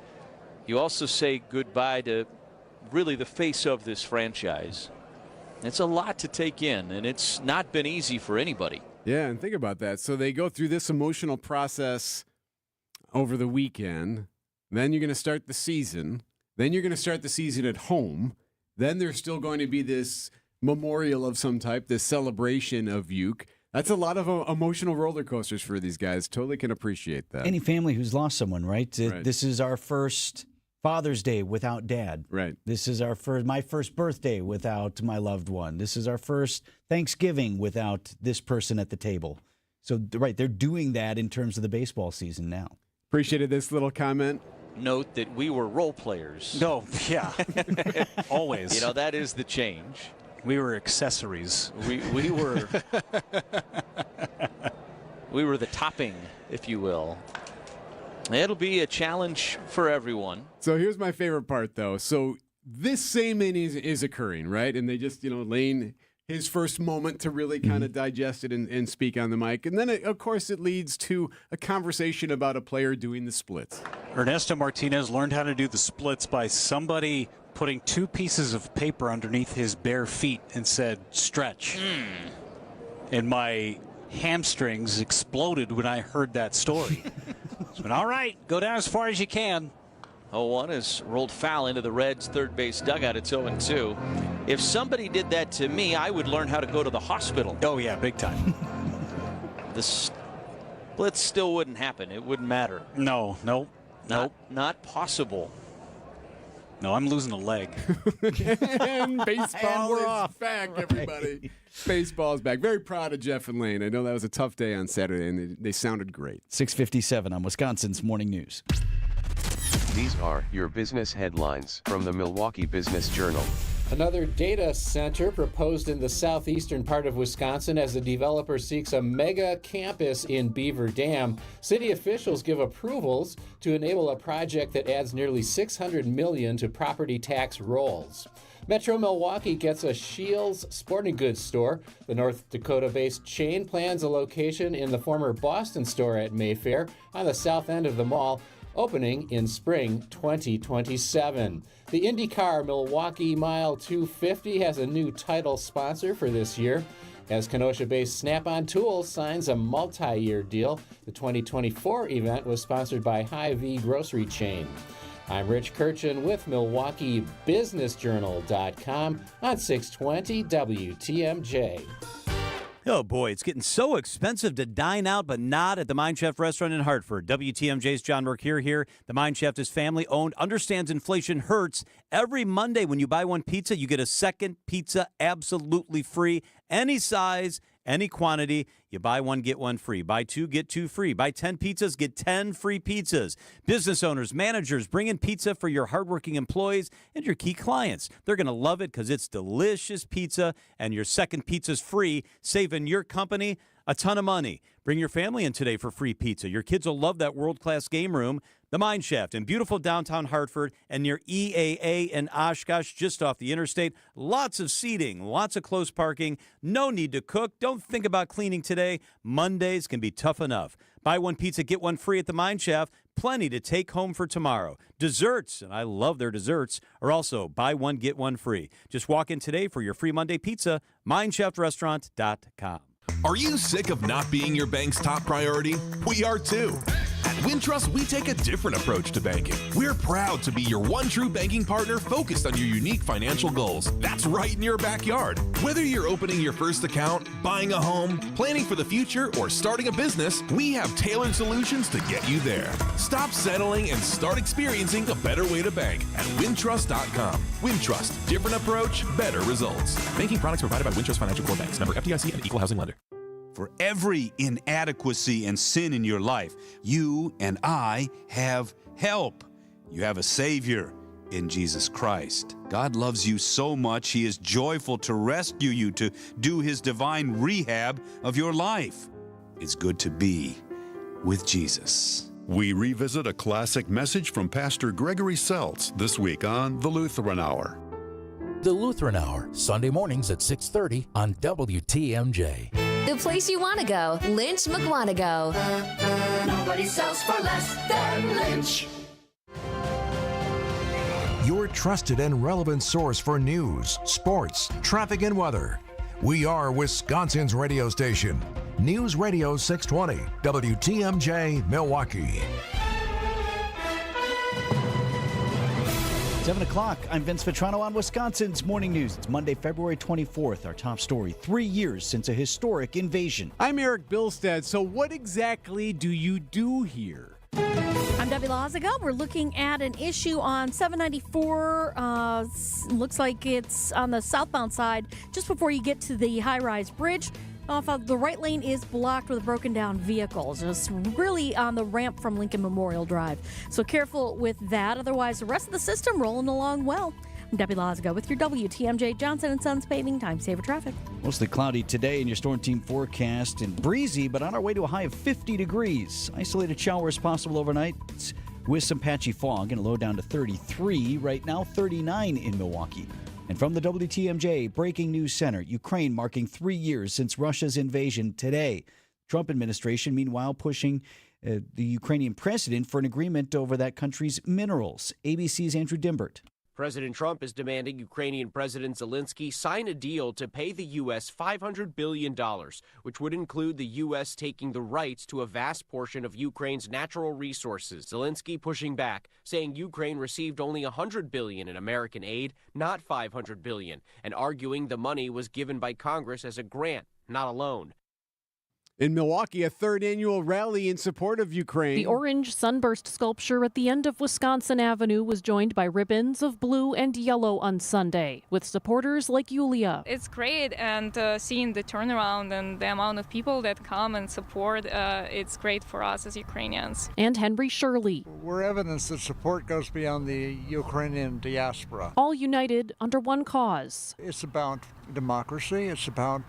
you also say goodbye to really the face of this franchise. It's a lot to take in, and it's not been easy for anybody. Yeah, and think about that. So they go through this emotional process over the weekend. Then you're going to start the season. Then you're going to start the season at home. Then there's still going to be this memorial of some type, this celebration of Uke. That's a lot of emotional roller coasters for these guys. Totally can appreciate that. Any family who's lost someone, right? This is our first Father's Day without Dad. Right. This is my first birthday without my loved one. This is our first Thanksgiving without this person at the table. So, right, they're doing that in terms of the baseball season now. Appreciated this little comment. Note that we were role players. No, yeah, always. That is the change. We were accessories. We were we were the topping, if you will. It'll be a challenge for everyone. So here's my favorite part, though. So this same inning is occurring, right? And they just, Lane, his first moment to really kind of digest it and speak on the mic. And then, of course, it leads to a conversation about a player doing the splits. Ernesto Martinez learned how to do the splits by somebody putting 2 pieces of paper underneath his bare feet and said, stretch. And my hamstrings exploded when I heard that story. But all right, go down as far as you can. 0-1 is rolled foul into the Reds' third base dugout. It's 0-2. If somebody did that to me, I would learn how to go to the hospital. Oh, yeah, big time. The splits still wouldn't happen. It wouldn't matter. No. Not possible. No, I'm losing a leg. And baseball is back, everybody. Baseball is back. Very proud of Jeff and Lane. I know that was a tough day on Saturday, and they sounded great. 6:57 on Wisconsin's Morning News. These are your business headlines from the Milwaukee Business Journal. Another data center proposed in the southeastern part of Wisconsin as the developer seeks a mega campus in Beaver Dam. City officials give approvals to enable a project that adds nearly $600 million to property tax rolls. Metro Milwaukee gets a Shields sporting goods store. The North Dakota-based chain plans a location in the former Boston store at Mayfair on the south end of the mall, opening in spring 2027. The IndyCar Milwaukee Mile 250 has a new title sponsor for this year. As Kenosha-based Snap-on Tools signs a multi-year deal, the 2024 event was sponsored by Hy-Vee grocery chain. I'm Rich Kirchen with MilwaukeeBusinessJournal.com on 620 WTMJ. Oh, boy, it's getting so expensive to dine out, but not at the Mind Chef restaurant in Hartford. WTMJ's John Mercure here. The Mind Chef is family-owned, understands inflation hurts. Every Monday when you buy one pizza, you get a second pizza absolutely free. Any size, any quantity. You buy one, get one free. Buy 2, get 2 free. Buy 10 pizzas, get 10 free pizzas. Business owners, managers, bring in pizza for your hardworking employees and your key clients. They're going to love it because it's delicious pizza, and your second pizza's free, saving your company a ton of money. Bring your family in today for free pizza. Your kids will love that world-class game room. The Mine Shaft in beautiful downtown Hartford and near EAA in Oshkosh, just off the interstate. Lots of seating, lots of close parking. No need to cook. Don't think about cleaning today. Mondays can be tough enough. Buy one pizza, get one free at the Mine Shaft. Plenty to take home for tomorrow. Desserts, and I love their desserts, are also buy one, get one free. Just walk in today for your free Monday pizza. MineShaftRestaurant.com. Are you sick of not being your bank's top priority? We are too. At Wintrust, we take a different approach to banking. We're proud to be your one true banking partner focused on your unique financial goals. That's right in your backyard. Whether you're opening your first account, buying a home, planning for the future, or starting a business, we have tailored solutions to get you there. Stop settling and start experiencing a better way to bank at Wintrust.com. Wintrust, different approach, better results. Banking products provided by Wintrust Financial Corp Banks, member FDIC and equal housing lender. For every inadequacy and sin in your life, you and I have help. You have a Savior in Jesus Christ. God loves you so much, He is joyful to rescue you, to do His divine rehab of your life. It's good to be with Jesus. We revisit a classic message from Pastor Gregory Seltz this week on The Lutheran Hour. The Lutheran Hour, Sunday mornings at 6:30 on WTMJ. The place you want to go, Lynch McWanago. Nobody sells for less than Lynch. Your trusted and relevant source for news, sports, traffic, and weather. We are Wisconsin's radio station. News Radio 620, WTMJ, Milwaukee. 7 o'clock, I'm Vince Vitrano on Wisconsin's Morning News. It's Monday, February 24th. Our top story, 3 years since a historic invasion. I'm Erik Bilstad. So what exactly do you do here? I'm Debbie Lazaga. We're looking at an issue on 794. Looks like it's on the southbound side, just before you get to the high-rise bridge. Off of the right lane is blocked with broken down vehicles. It's really on the ramp from Lincoln Memorial Drive. So careful with that. Otherwise, the rest of the system rolling along well. I'm Debbie Lazaga with your WTMJ Johnson & Sons Paving Time Saver Traffic. Mostly cloudy today in your storm team forecast and breezy, but on our way to a high of 50 degrees. Isolated showers possible overnight with some patchy fog and a low down to 33. Right now, 39 in Milwaukee. And from the WTMJ Breaking News Center, Ukraine marking 3 years since Russia's invasion today. Trump administration, meanwhile, pushing the Ukrainian president for an agreement over that country's minerals. ABC's Andrew Dimbert. President Trump is demanding Ukrainian President Zelensky sign a deal to pay the U.S. $500 billion, which would include the U.S. taking the rights to a vast portion of Ukraine's natural resources. Zelensky pushing back, saying Ukraine received only $100 billion in American aid, not $500 billion, and arguing the money was given by Congress as a grant, not a loan. In Milwaukee, a third annual rally in support of Ukraine. The orange sunburst sculpture at the end of Wisconsin Avenue was joined by ribbons of blue and yellow on Sunday, with supporters like Yulia. It's great, and seeing the turnaround and the amount of people that come and support, it's great for us as Ukrainians. And Henry Shirley. We're evidence that support goes beyond the Ukrainian diaspora. All united under one cause. It's about democracy, it's about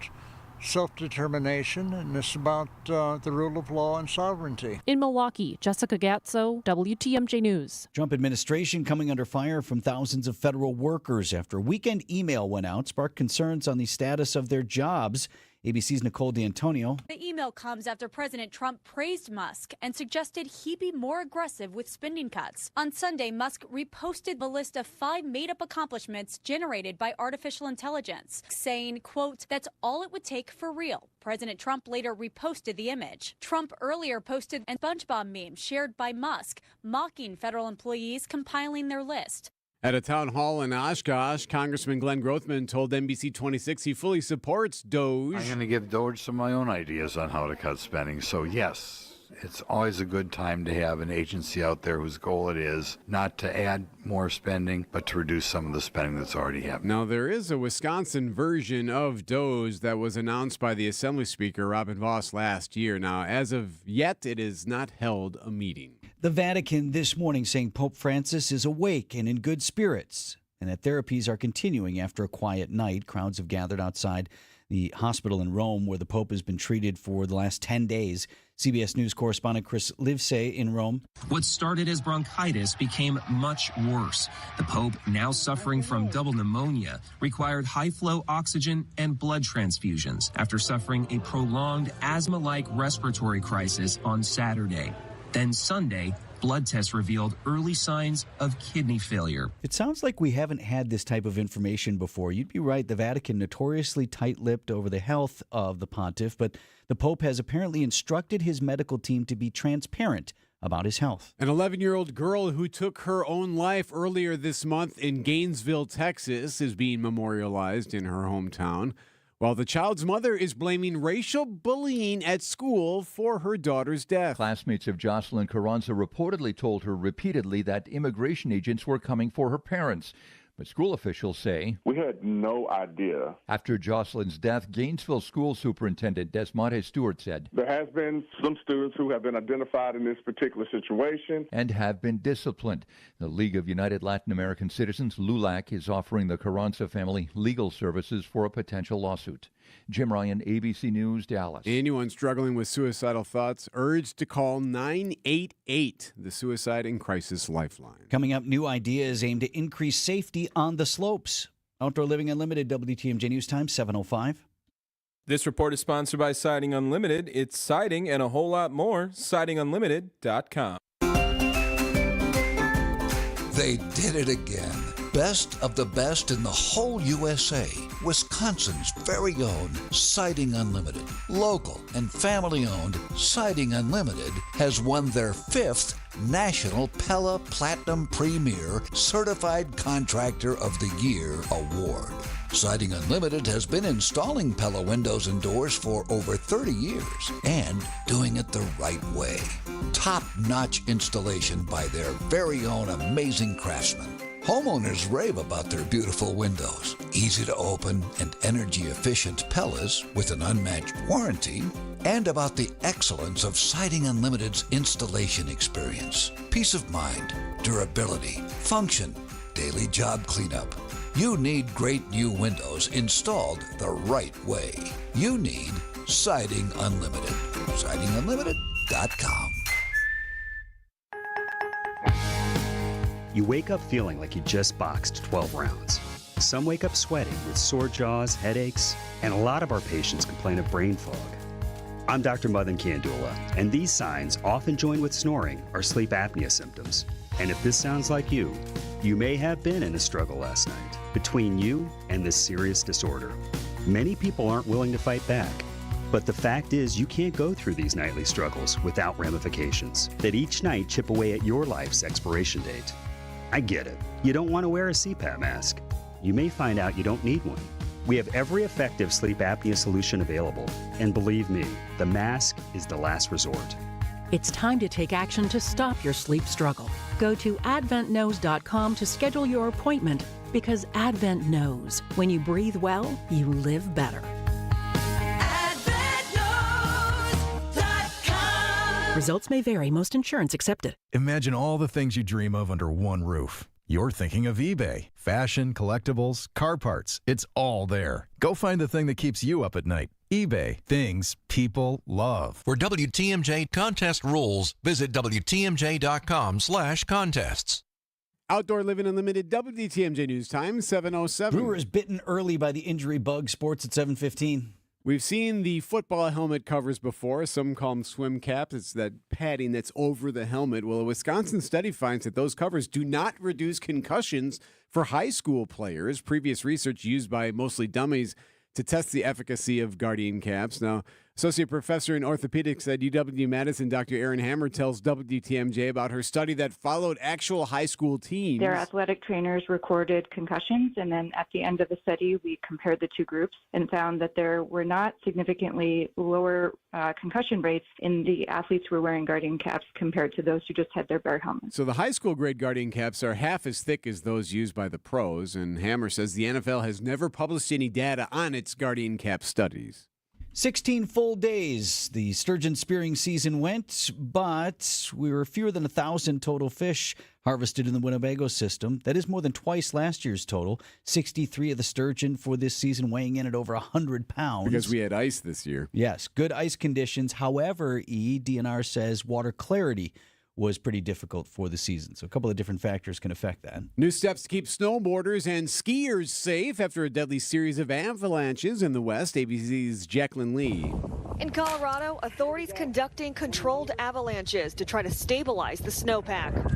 self-determination, and it's about the rule of law and sovereignty. In Milwaukee, Jessica Gatso, WTMJ News. Trump administration coming under fire from thousands of federal workers after a weekend email went out, sparked concerns on the status of their jobs. ABC's Nicole D'Antonio. The email comes after President Trump praised Musk and suggested he be more aggressive with spending cuts. On Sunday, Musk reposted the list of 5 made-up accomplishments generated by artificial intelligence, saying, quote, "That's all it would take for real." President Trump later reposted the image. Trump earlier posted a SpongeBob meme shared by Musk, mocking federal employees compiling their list. At a town hall in Oshkosh, Congressman Glenn Grothman told NBC 26 he fully supports DOGE. I'm going to give DOGE some of my own ideas on how to cut spending. So, yes, it's always a good time to have an agency out there whose goal it is not to add more spending, but to reduce some of the spending that's already happening. Now, there is a Wisconsin version of DOGE that was announced by the Assembly Speaker, Robin Vos, last year. Now, as of yet, it has not held a meeting. The Vatican this morning saying Pope Francis is awake and in good spirits and that therapies are continuing after a quiet night. Crowds have gathered outside the hospital in Rome where the Pope has been treated for the last 10 days. CBS News correspondent Chris Livesay in Rome. What started as bronchitis became much worse. The Pope, now suffering from double pneumonia, required high-flow oxygen and blood transfusions after suffering a prolonged asthma-like respiratory crisis on Saturday. Then Sunday, blood tests revealed early signs of kidney failure. It sounds like we haven't had this type of information before. You'd be right. The Vatican notoriously tight-lipped over the health of the pontiff, but the Pope has apparently instructed his medical team to be transparent about his health. An 11-year-old girl who took her own life earlier this month in Gainesville, Texas, is being memorialized in her hometown, while the child's mother is blaming racial bullying at school for her daughter's death. Classmates of Jocelyn Carranza reportedly told her repeatedly that immigration agents were coming for her parents. But school officials say, "We had no idea." After Jocelyn's death, Gainesville School Superintendent Desmonte Stewart said, "There has been some students who have been identified in this particular situation and have been disciplined." The League of United Latin American Citizens, LULAC, is offering the Carranza family legal services for a potential lawsuit. Jim Ryan, ABC News, Dallas. Anyone struggling with suicidal thoughts urged to call 988, the Suicide and Crisis Lifeline. Coming up, new ideas aimed to increase safety on the slopes. Outdoor Living Unlimited, WTMJ News Time, 7:05. This report is sponsored by Siding Unlimited. It's siding and a whole lot more. SidingUnlimited.com. They did it again. Best of the best in the whole USA. Wisconsin's very own Siding Unlimited. Local and family-owned Siding Unlimited has won their 5th National Pella Platinum Premier Certified Contractor of the Year award. Siding Unlimited has been installing Pella windows and doors for over 30 years and doing it the right way. Top-notch installation by their very own amazing craftsmen. Homeowners rave about their beautiful windows, easy to open and energy-efficient Pellas with an unmatched warranty, and about the excellence of Siding Unlimited's installation experience. Peace of mind, durability, function, daily job cleanup. You need great new windows installed the right way. You need Siding Unlimited. SidingUnlimited.com. You wake up feeling like you just boxed 12 rounds. Some wake up sweating with sore jaws, headaches, and a lot of our patients complain of brain fog. I'm Dr. Madan Kandula, and these signs, often joined with snoring, are sleep apnea symptoms. And if this sounds like you may have been in a struggle last night between you and this serious disorder. Many people aren't willing to fight back. But the fact is, you can't go through these nightly struggles without ramifications that each night chip away at your life's expiration date. I get it. You don't want to wear a CPAP mask. You may find out you don't need one. We have every effective sleep apnea solution available. And believe me, the mask is the last resort. It's time to take action to stop your sleep struggle. Go to adventknows.com to schedule your appointment because Advent knows when you breathe well, you live better. Results may vary. Most insurance accepted. Imagine all the things you dream of under one roof. You're thinking of eBay. Fashion, collectibles, car parts. It's all there. Go find the thing that keeps you up at night. eBay. Things people love. For WTMJ contest rules, visit WTMJ.com/contests. Outdoor Living Unlimited, WTMJ News Time, 7:07. Brewers bitten early by the injury bug. Sports at 7:15. We've seen the football helmet covers before. Some call them swim caps. It's that padding that's over the helmet. Well, a Wisconsin study finds that those covers do not reduce concussions for high school players. Previous research used by mostly dummies to test the efficacy of Guardian caps. Now, Associate Professor in Orthopedics at UW-Madison, Dr. Erin Hammer, tells WTMJ about her study that followed actual high school teams. Their athletic trainers recorded concussions, and then at the end of the study, we compared the two groups and found that there were not significantly lower concussion rates in the athletes who were wearing Guardian caps compared to those who just had their bare helmets. So the high school grade Guardian caps are half as thick as those used by the pros, and Hammer says the NFL has never published any data on its Guardian cap studies. 16 full days the sturgeon spearing season went, but we were fewer than 1,000 total fish harvested in the Winnebago system. That is more than twice last year's total. 63 of the sturgeon for this season weighing in at over 100 pounds. Because we had ice this year. Yes, good ice conditions. However, DNR says water clarity was pretty difficult for the season. So a couple of different factors can affect that. New steps to keep snowboarders and skiers safe after a deadly series of avalanches in the West. ABC's Jacqueline Lee. In Colorado, authorities conducting controlled avalanches to try to stabilize the snowpack.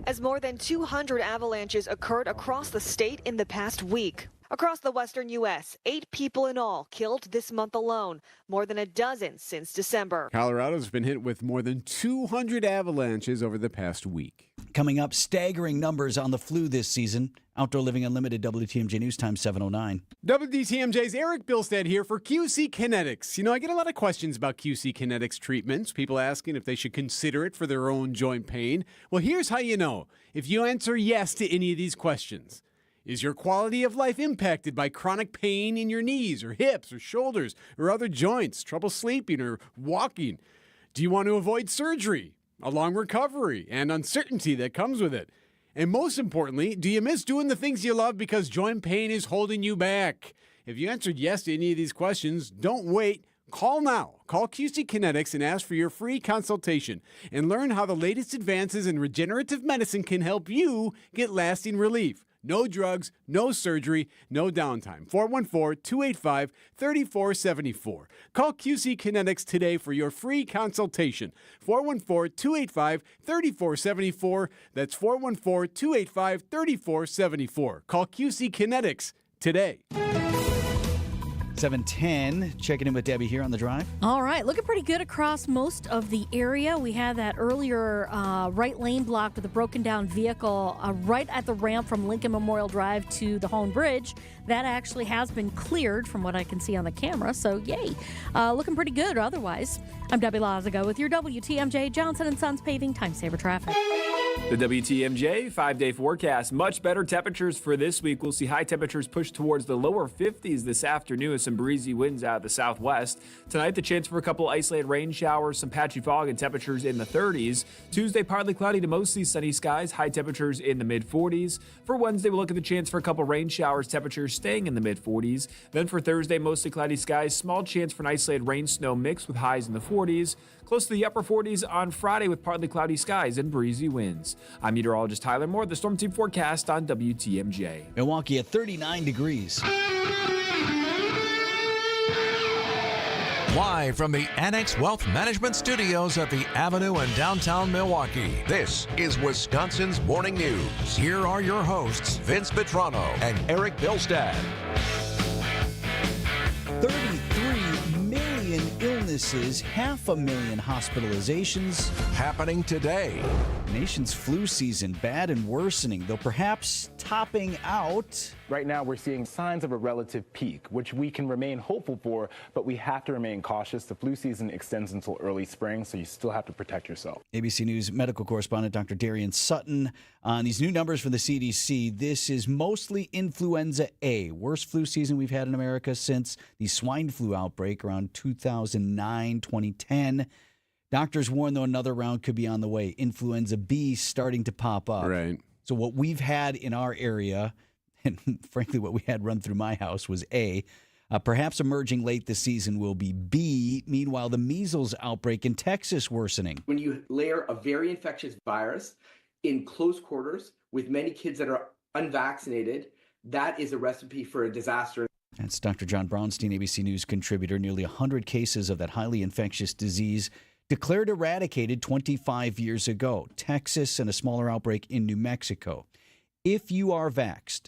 As more than 200 avalanches occurred across the state in the past week. Across the western U.S., 8 people in all killed this month alone, more than a dozen since December. Colorado's been hit with more than 200 avalanches over the past week. Coming up, staggering numbers on the flu this season. Outdoor Living Unlimited, WTMJ News Time 7:09. WTMJ's Erik Bilstad here for QC Kinetics. You know, I get a lot of questions about QC Kinetics treatments, people asking if they should consider it for their own joint pain. Well, here's how you know. If you answer yes to any of these questions. Is your quality of life impacted by chronic pain in your knees or hips or shoulders or other joints, trouble sleeping or walking? Do you want to avoid surgery, a long recovery, and uncertainty that comes with it? And most importantly, do you miss doing the things you love because joint pain is holding you back? If you answered yes to any of these questions, don't wait. Call now. Call QC Kinetics and ask for your free consultation and learn how the latest advances in regenerative medicine can help you get lasting relief. No drugs, no surgery, no downtime. 414-285-3474. Call QC Kinetics today for your free consultation. 414-285-3474. That's 414-285-3474. Call QC Kinetics today. 7:10, checking in with Debbie here on the drive. All right, looking pretty good across most of the area. We had that earlier right lane blocked with a broken down vehicle right at the ramp from Lincoln Memorial Drive to the Hone Bridge. That actually has been cleared from what I can see on the camera, so yay. Looking pretty good otherwise. I'm Debbie Lazago with your WTMJ Johnson & Sons Paving Time Saver Traffic. The WTMJ 5-day forecast. Much better temperatures for this week. We'll see high temperatures push towards the lower 50s this afternoon with some breezy winds out of the southwest. Tonight, the chance for a couple isolated rain showers, some patchy fog, and temperatures in the 30s. Tuesday, partly cloudy to mostly sunny skies, high temperatures in the mid-40s. For Wednesday, we'll look at the chance for a couple rain showers, temperatures staying in the mid-40s. Then for Thursday, mostly cloudy skies, small chance for an isolated rain-snow mix with highs in the 40s. Close to the upper 40s on Friday with partly cloudy skies and breezy winds. I'm meteorologist Tyler Moore, the Storm Team forecast on WTMJ. Milwaukee at 39 degrees. Live from the Annex Wealth Management Studios at the Avenue in downtown Milwaukee, this is Wisconsin's Morning News. Here are your hosts, Vince Vitrano and Erik Bilstad. 33 million illnesses, 500,000 hospitalizations. Happening today. Nation's flu season, bad and worsening, though perhaps topping out. Right now, we're seeing signs of a relative peak, which we can remain hopeful for, but we have to remain cautious. The flu season extends until early spring, so you still have to protect yourself. ABC News medical correspondent Dr. Darian Sutton on these new numbers from the CDC. This is mostly influenza A, worst flu season we've had in America since the swine flu outbreak around 2009, 2010. Doctors warn, though, another round could be on the way. Influenza B starting to pop up. Right. So what we've had in our area, and frankly what we had run through my house, was A. Perhaps emerging late this season will be B. Meanwhile, the measles outbreak in Texas worsening. When you layer a very infectious virus in close quarters with many kids that are unvaccinated, that is a recipe for a disaster. That's Dr. John Brownstein, ABC News contributor. Nearly 100 cases of that highly infectious disease declared eradicated 25 years ago. Texas and a smaller outbreak in New Mexico. If you are vaxxed,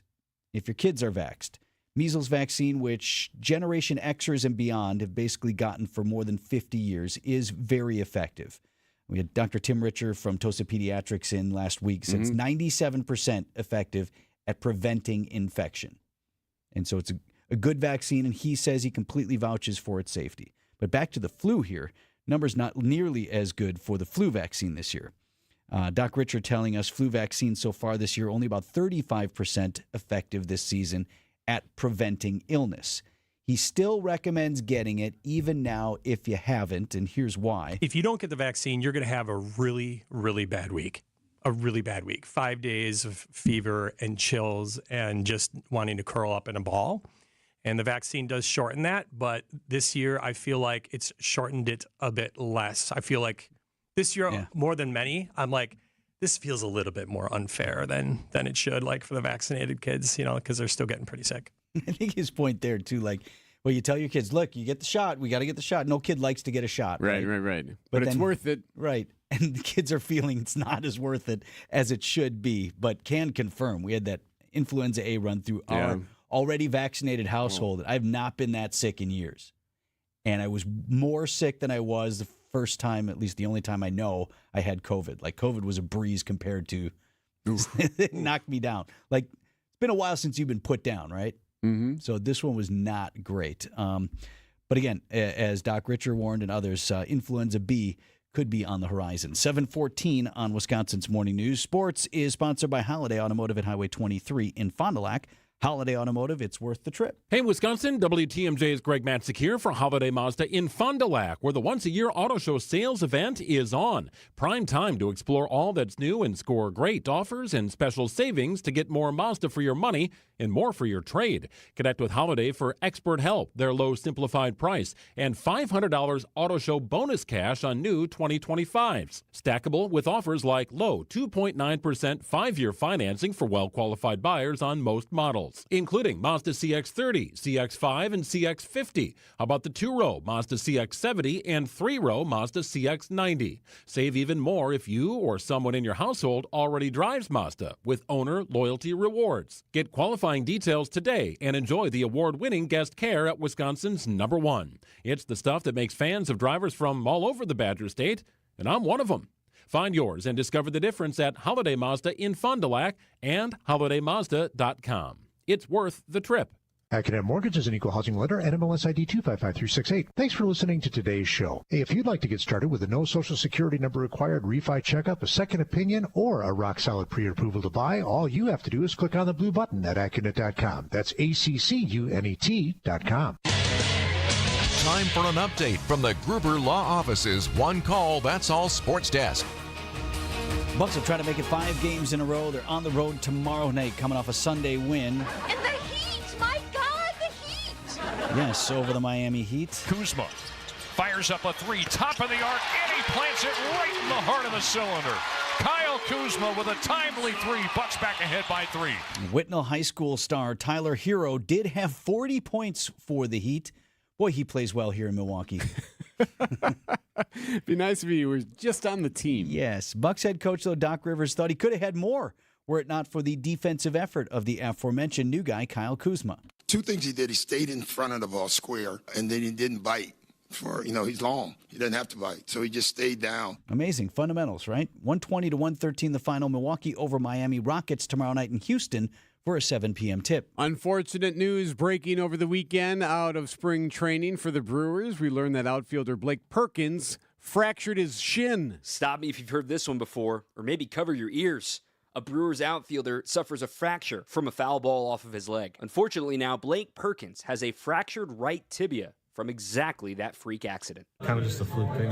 if your kids are vaxxed, measles vaccine, which Generation Xers and beyond have basically gotten for more than 50 years, is very effective. We had Dr. Tim Richer from Tosa Pediatrics in last week. Said it's 97% effective at preventing infection. And so it's a good vaccine, and he says he completely vouches for its safety. But back to the flu here. Numbers not nearly as good for the flu vaccine this year. Doc Richer telling us flu vaccine so far this year only about 35% effective this season at preventing illness. He still recommends getting it even now if you haven't, and here's why. If you don't get the vaccine, you're going to have a really, really bad week. A really bad week. 5 days of fever and chills and just wanting to curl up in a ball. And the vaccine does shorten that, but this year I feel like it's shortened it a bit less. I feel like this year, more than many, I'm like, this feels a little bit more unfair than it should, like for the vaccinated kids, because they're still getting pretty sick. I think his point there, too, like, well, you tell your kids, look, you get the shot. We got to get the shot. No kid likes to get a shot. Right. But it's worth it. Right. And the kids are feeling it's not as worth it as it should be, but can confirm. We had that influenza A run through our already vaccinated household. I've not been that sick in years. And I was more sick than I was the first time, at least the only time I know I had COVID. Like, COVID was a breeze compared to it knocked me down. Like, it's been a while since you've been put down, right? Mm-hmm. So this one was not great. But again, as Doc Richer warned and others, influenza B could be on the horizon. 7:14 on Wisconsin's Morning News. Sports is sponsored by Holiday Automotive at Highway 23 in Fond du Lac. Holiday Automotive, it's worth the trip. Hey, Wisconsin, WTMJ's Greg Matzik here for Holiday Mazda in Fond du Lac, where the once-a-year auto show sales event is on. Prime time to explore all that's new and score great offers and special savings to get more Mazda for your money and more for your trade. Connect with Holiday for expert help, their low simplified price, and $500 auto show bonus cash on new 2025s. Stackable with offers like low 2.9% 5-year financing for well-qualified buyers on most models, including Mazda CX-30, CX-5, and CX-50. How about the 2-row Mazda CX-70 and 3-row Mazda CX-90? Save even more if you or someone in your household already drives Mazda with owner loyalty rewards. Get qualifying details today and enjoy the award-winning guest care at Wisconsin's #1. It's the stuff that makes fans of drivers from all over the Badger State, and I'm one of them. Find yours and discover the difference at Holiday Mazda in Fond du Lac and holidaymazda.com. It's worth the trip. Academic Mortgage is an equal housing lender, NMLS ID 255368. Thanks for listening to today's show. Hey, if you'd like to get started with a no social security number required refi checkup, a second opinion, or a rock-solid pre-approval to buy, all you have to do is click on the blue button at accunet.com. That's ACCUNET.com. Time for an update from the Gruber Law Office's One Call, That's All Sports Desk. Bucks will try to make it 5 games in a row. They're on the road tomorrow night, coming off a Sunday win. And the Heat! My God, the Heat! Yes, over the Miami Heat. Kuzma fires up a 3, top of the arc, and he plants it right in the heart of the cylinder. Kyle Kuzma with a timely 3, Bucks back ahead by 3. Whitnall High School star Tyler Hero did have 40 points for the Heat. Boy, he plays well here in Milwaukee. Be nice if he was just on the team. Yes. Bucks head coach, though, Doc Rivers, thought he could have had more were it not for the defensive effort of the aforementioned new guy, Kyle Kuzma. 2 things he did. He stayed in front of the ball square, and then he didn't bite. He's long. He doesn't have to bite, so he just stayed down. Amazing fundamentals, right? 120-113 the final. Milwaukee over Miami. Rockets tomorrow night in Houston for a 7 p.m. tip. Unfortunate news breaking over the weekend out of spring training for the Brewers. We learned that outfielder Blake Perkins fractured his shin. Stop me if you've heard this one before, or maybe cover your ears. A Brewers outfielder suffers a fracture from a foul ball off of his leg. Unfortunately now, Blake Perkins has a fractured right tibia from exactly that freak accident. Kind of just a fluke thing.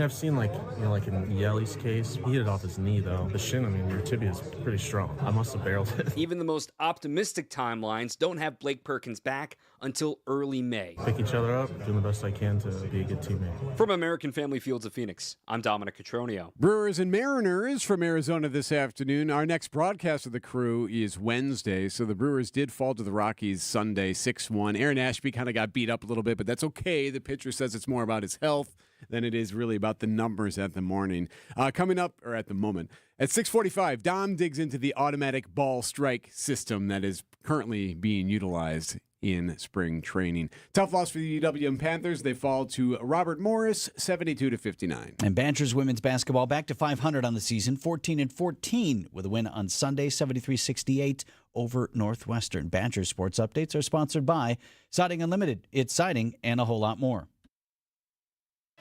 I've seen like in Yeli's case, he hit it off his knee though. The shin, your tibia is pretty strong. I must have barreled it. Even the most optimistic timelines don't have Blake Perkins back until early May. Pick each other up, doing the best I can to be a good teammate. From American Family Fields of Phoenix, I'm Dominic Cotroneo. Brewers and Mariners from Arizona this afternoon. Our next broadcast of the Crew is Wednesday, so the Brewers did fall to the Rockies Sunday 6-1. Aaron Ashby kind of got beat up a little bit, but that's okay. The pitcher says it's more about his health than it is really about the numbers at the moment. At 6:45, Dom digs into the automatic ball strike system that is currently being utilized in spring training. Tough loss for the UWM Panthers. They fall to Robert Morris, 72-59. And Badgers women's basketball back to 500 on the season, 14-14 with a win on Sunday, 73-68 over Northwestern. Badgers sports updates are sponsored by Siding Unlimited. It's siding and a whole lot more.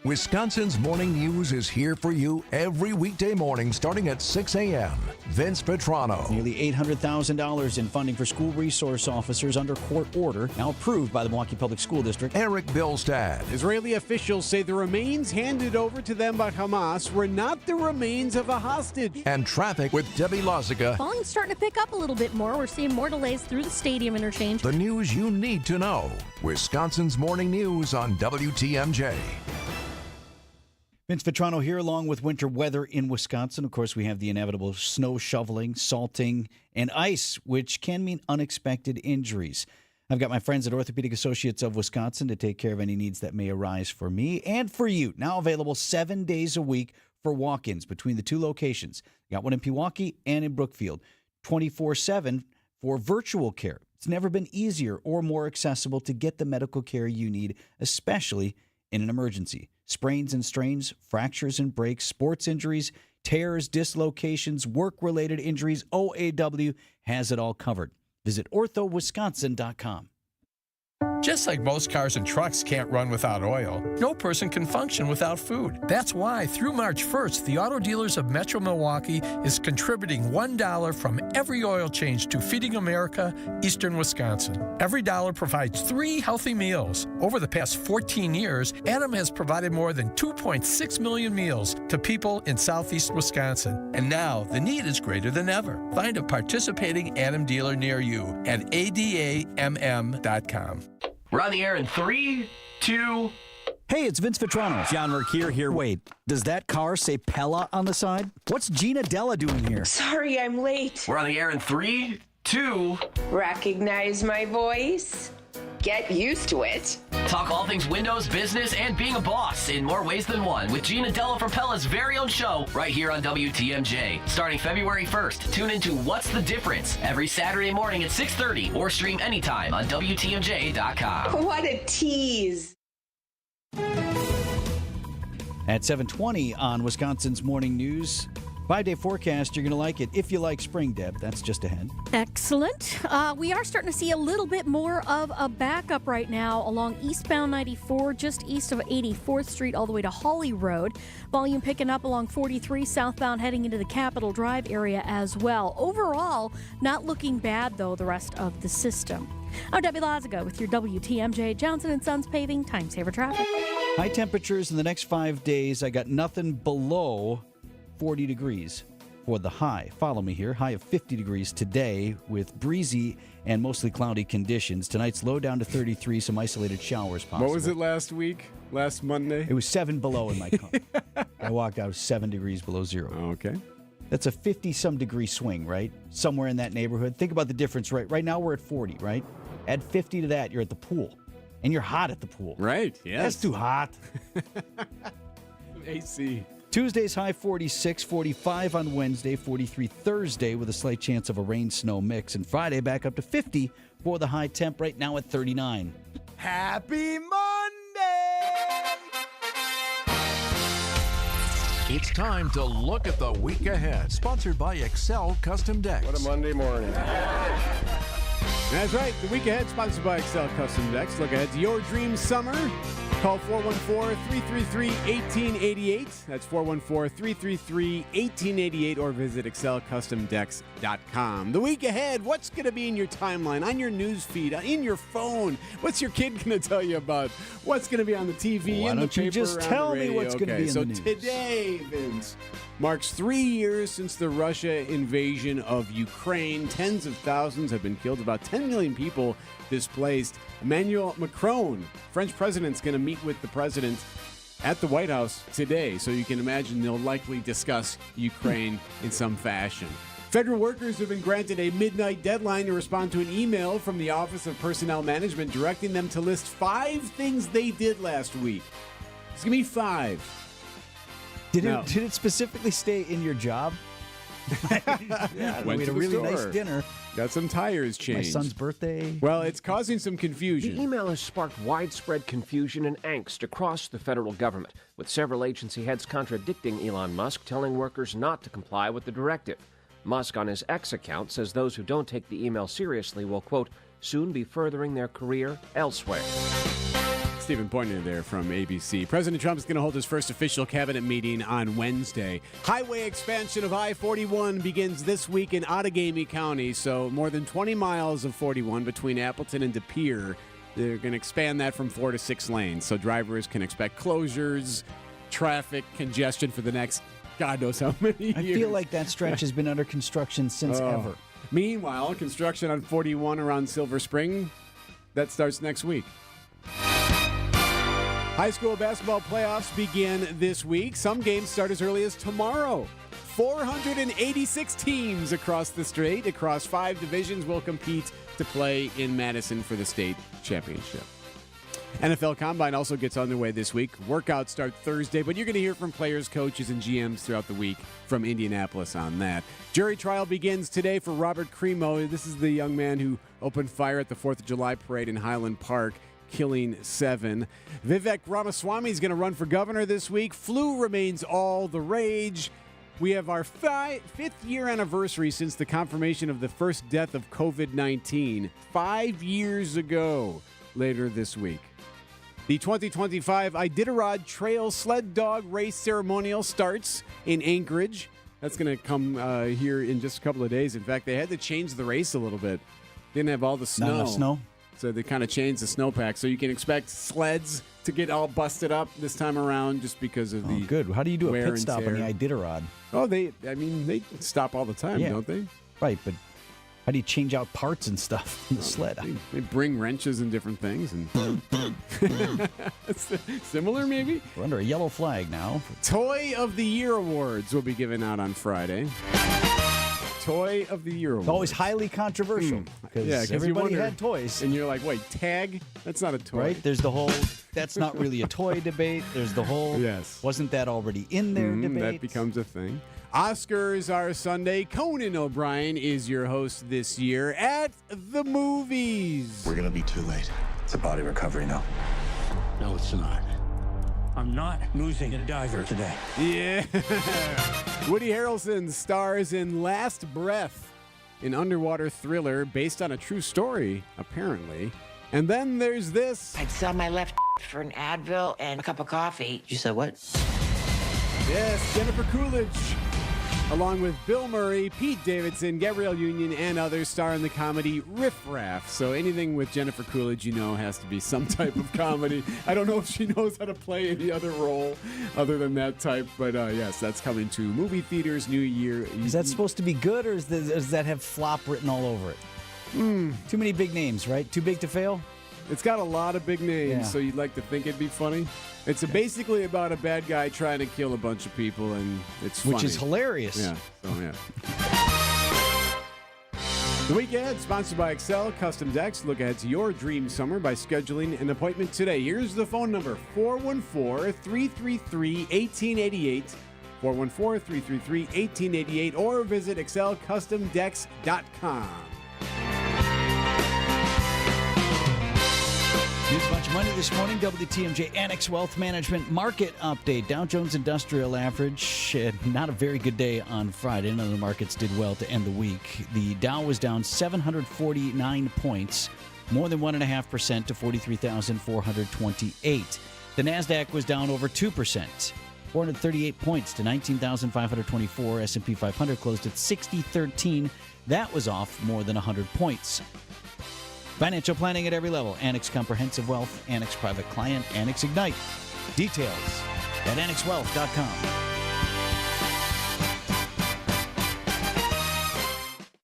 Wisconsin's Morning News is here for you every weekday morning starting at 6 a.m. Vince Vitrano. Nearly $800,000 in funding for school resource officers under court order, now approved by the Milwaukee Public School District. Erik Bilstad. Israeli officials say the remains handed over to them by Hamas were not the remains of a hostage. And traffic with Debbie Lozica. Volume's starting to pick up a little bit more. We're seeing more delays through the stadium interchange. The news you need to know. Wisconsin's Morning News on WTMJ. Vince Vitrano here along with winter weather in Wisconsin. Of course, we have the inevitable snow shoveling, salting, and ice, which can mean unexpected injuries. I've got my friends at Orthopedic Associates of Wisconsin to take care of any needs that may arise for me and for you. Now available 7 days a week for walk-ins between the two locations. Got one in Pewaukee and in Brookfield. 24/7 for virtual care. It's never been easier or more accessible to get the medical care you need, especially in an emergency. Sprains and strains, fractures and breaks, sports injuries, tears, dislocations, work-related injuries, OAW has it all covered. Visit orthowisconsin.com. Just like most cars and trucks can't run without oil, no person can function without food. That's why through March 1st, the Auto Dealers of Metro Milwaukee is contributing $1 from every oil change to Feeding America, Eastern Wisconsin. Every dollar provides 3 healthy meals. Over the past 14 years, Adam has provided more than 2.6 million meals to people in southeast Wisconsin. And now the need is greater than ever. Find a participating Adam dealer near you at adamm.com. We're on the air in 3, 2... Hey, it's Vince Vitrano. John Mercure here. Wait, does that car say Pella on the side? What's Gina Della doing here? Sorry, I'm late. We're on the air in 3, 2... Recognize my voice? Get used to it. Talk all things Windows, business, and being a boss in more ways than one with Gina Della for Pella's very own show right here on WTMJ. Starting February 1st, tune into What's the Difference every Saturday morning at 6:30 or stream anytime on WTMJ.com. What a tease. At 7:20 on Wisconsin's Morning News. 5-day forecast, you're going to like it. If you like spring, Deb, that's just ahead. Excellent. We are starting to see a little bit more of a backup right now along eastbound 94, just east of 84th Street, all the way to Hawley Road. Volume picking up along 43 southbound, heading into the Capitol Drive area as well. Overall, not looking bad, though, the rest of the system. I'm Debbie Lazaga with your WTMJ Johnson & Sons Paving Time Saver Traffic. High temperatures in the next 5 days. I got nothing below 40 degrees for the high. Follow me here. High of 50 degrees today with breezy and mostly cloudy conditions. Tonight's low down to 33, some isolated showers possible. What was it last week? Last Monday? It was 7 below in my car. I walked out 7 degrees below zero. Okay. That's a 50-some degree swing, right? Somewhere in that neighborhood. Think about the difference, right? Right now we're at 40, right? Add 50 to that, you're at the pool. And you're hot at the pool. Right, yes. That's too hot. AC. Tuesday's high 46, 45 on Wednesday, 43 Thursday with a slight chance of a rain-snow mix. And Friday back up to 50 for the high temp, right now at 39. Happy Monday! It's time to look at the week ahead. Sponsored by Excel Custom Decks. What a Monday morning. That's right. The week ahead, sponsored by Excel Custom Decks. Look ahead to your dream summer. Call 414-333-1888. That's 414-333-1888 or visit excelcustomdecks.com. The week ahead, what's going to be in your timeline, on your news feed, in your phone? What's your kid going to tell you about? What's going to be on the TV, Why in the don't you paper, just on tell the me radio? what's going to be in the news? So today, Vince, marks 3 years since the Russia invasion of Ukraine. Tens of thousands have been killed, about 10 million people displaced. Emmanuel Macron, French president's going to meet with the president at the White House today, so you can imagine they'll likely discuss Ukraine in some fashion. Federal workers have been granted a midnight deadline to respond to an email from the Office of Personnel Management directing them to list 5 things they did last week. It's going to be 5. Did it specifically stay in your job? Yeah, we had a really nice dinner. Got some tires changed. My son's birthday. Well, it's causing some confusion. The email has sparked widespread confusion and angst across the federal government, with several agency heads contradicting Elon Musk, telling workers not to comply with the directive. Musk, on his X account, says those who don't take the email seriously will, quote, soon be furthering their career elsewhere. Stephen Pointer there from ABC. President Trump is going to hold his first official cabinet meeting on Wednesday. Highway expansion of I-41 begins this week in Outagamie County, so more than 20 miles of 41 between Appleton and De Pere. They're going to expand that from 4 to 6 lanes, so drivers can expect closures, traffic congestion for the next God knows how many years. I feel like that stretch has been under construction since ever. Meanwhile, construction on 41 around Silver Spring, that starts next week. High school basketball playoffs begin this week. Some games start as early as tomorrow. 486 teams across the state, across 5 divisions, will compete to play in Madison for the state championship. NFL Combine also gets underway this week. Workouts start Thursday, but you're going to hear from players, coaches, and GMs throughout the week from Indianapolis on that. Jury trial begins today for Robert Cremo. This is the young man who opened fire at the 4th of July parade in Highland Park, killing 7. Vivek Ramaswamy is going to run for governor this week. Flu remains all the rage. We have our 5th year anniversary since the confirmation of the first death of COVID-19 5 years ago later this week. The 2025 Iditarod Trail Sled Dog Race Ceremonial starts in Anchorage. That's going to come here in just a couple of days. In fact, they had to change the race a little bit. Didn't have all the snow. Not enough snow? So they kind of changed the snowpack. So you can expect sleds to get all busted up this time around just because of the good. How do you do a wear pit and stop tear. on the Iditarod? Oh, they stop all the time, don't they? Right, but how do you change out parts and stuff in the sled? They bring wrenches and different things. And similar, maybe? We're under a yellow flag now. Toy of the Year awards will be given out on Friday. Toy of the Year awards. Always highly controversial because everybody had toys. And you're like, wait, tag? That's not a toy. Right? There's the whole, that's not really a toy debate. There's the whole, wasn't that already in there debate. That becomes a thing. Oscars are Sunday. Conan O'Brien is your host this year at the movies. We're going to be too late. It's a body recovery now. No, it's not. I'm not losing a diver today. Yeah. Woody Harrelson stars in Last Breath, an underwater thriller based on a true story, apparently. And then there's this. I'd sell my left for an Advil and a cup of coffee. You said what? Yes, Jennifer Coolidge, along with Bill Murray, Pete Davidson, Gabrielle Union, and others, star in the comedy Riff Raff. So anything with Jennifer Coolidge, has to be some type of comedy. I don't know if she knows how to play any other role other than that type, but yes, that's coming to movie theaters New Year. Is that supposed to be good, or does that have flop written all over it? Too many big names, right? Too big to fail? It's got a lot of big names, so you'd like to think it'd be funny. It's basically about a bad guy trying to kill a bunch of people, and it's funny. Which is hilarious. Yeah, The Week Ahead, sponsored by Excel Custom Decks. Look ahead to your dream summer by scheduling an appointment today. Here's the phone number, 414-333-1888, 414-333-1888, or visit excelcustomdecks.com. News bunch of money this morning. WTMJ Annex Wealth Management Market Update. Dow Jones Industrial Average, not a very good day on Friday. None of the markets did well to end the week. The Dow was down 749 points, more than 1.5% to 43,428. The NASDAQ was down over 2%, 438 points to 19,524. S&P 500 closed at 6013. That was off more than 100 points. Financial planning at every level. Annex Comprehensive Wealth, Annex Private Client, Annex Ignite. Details at annexwealth.com.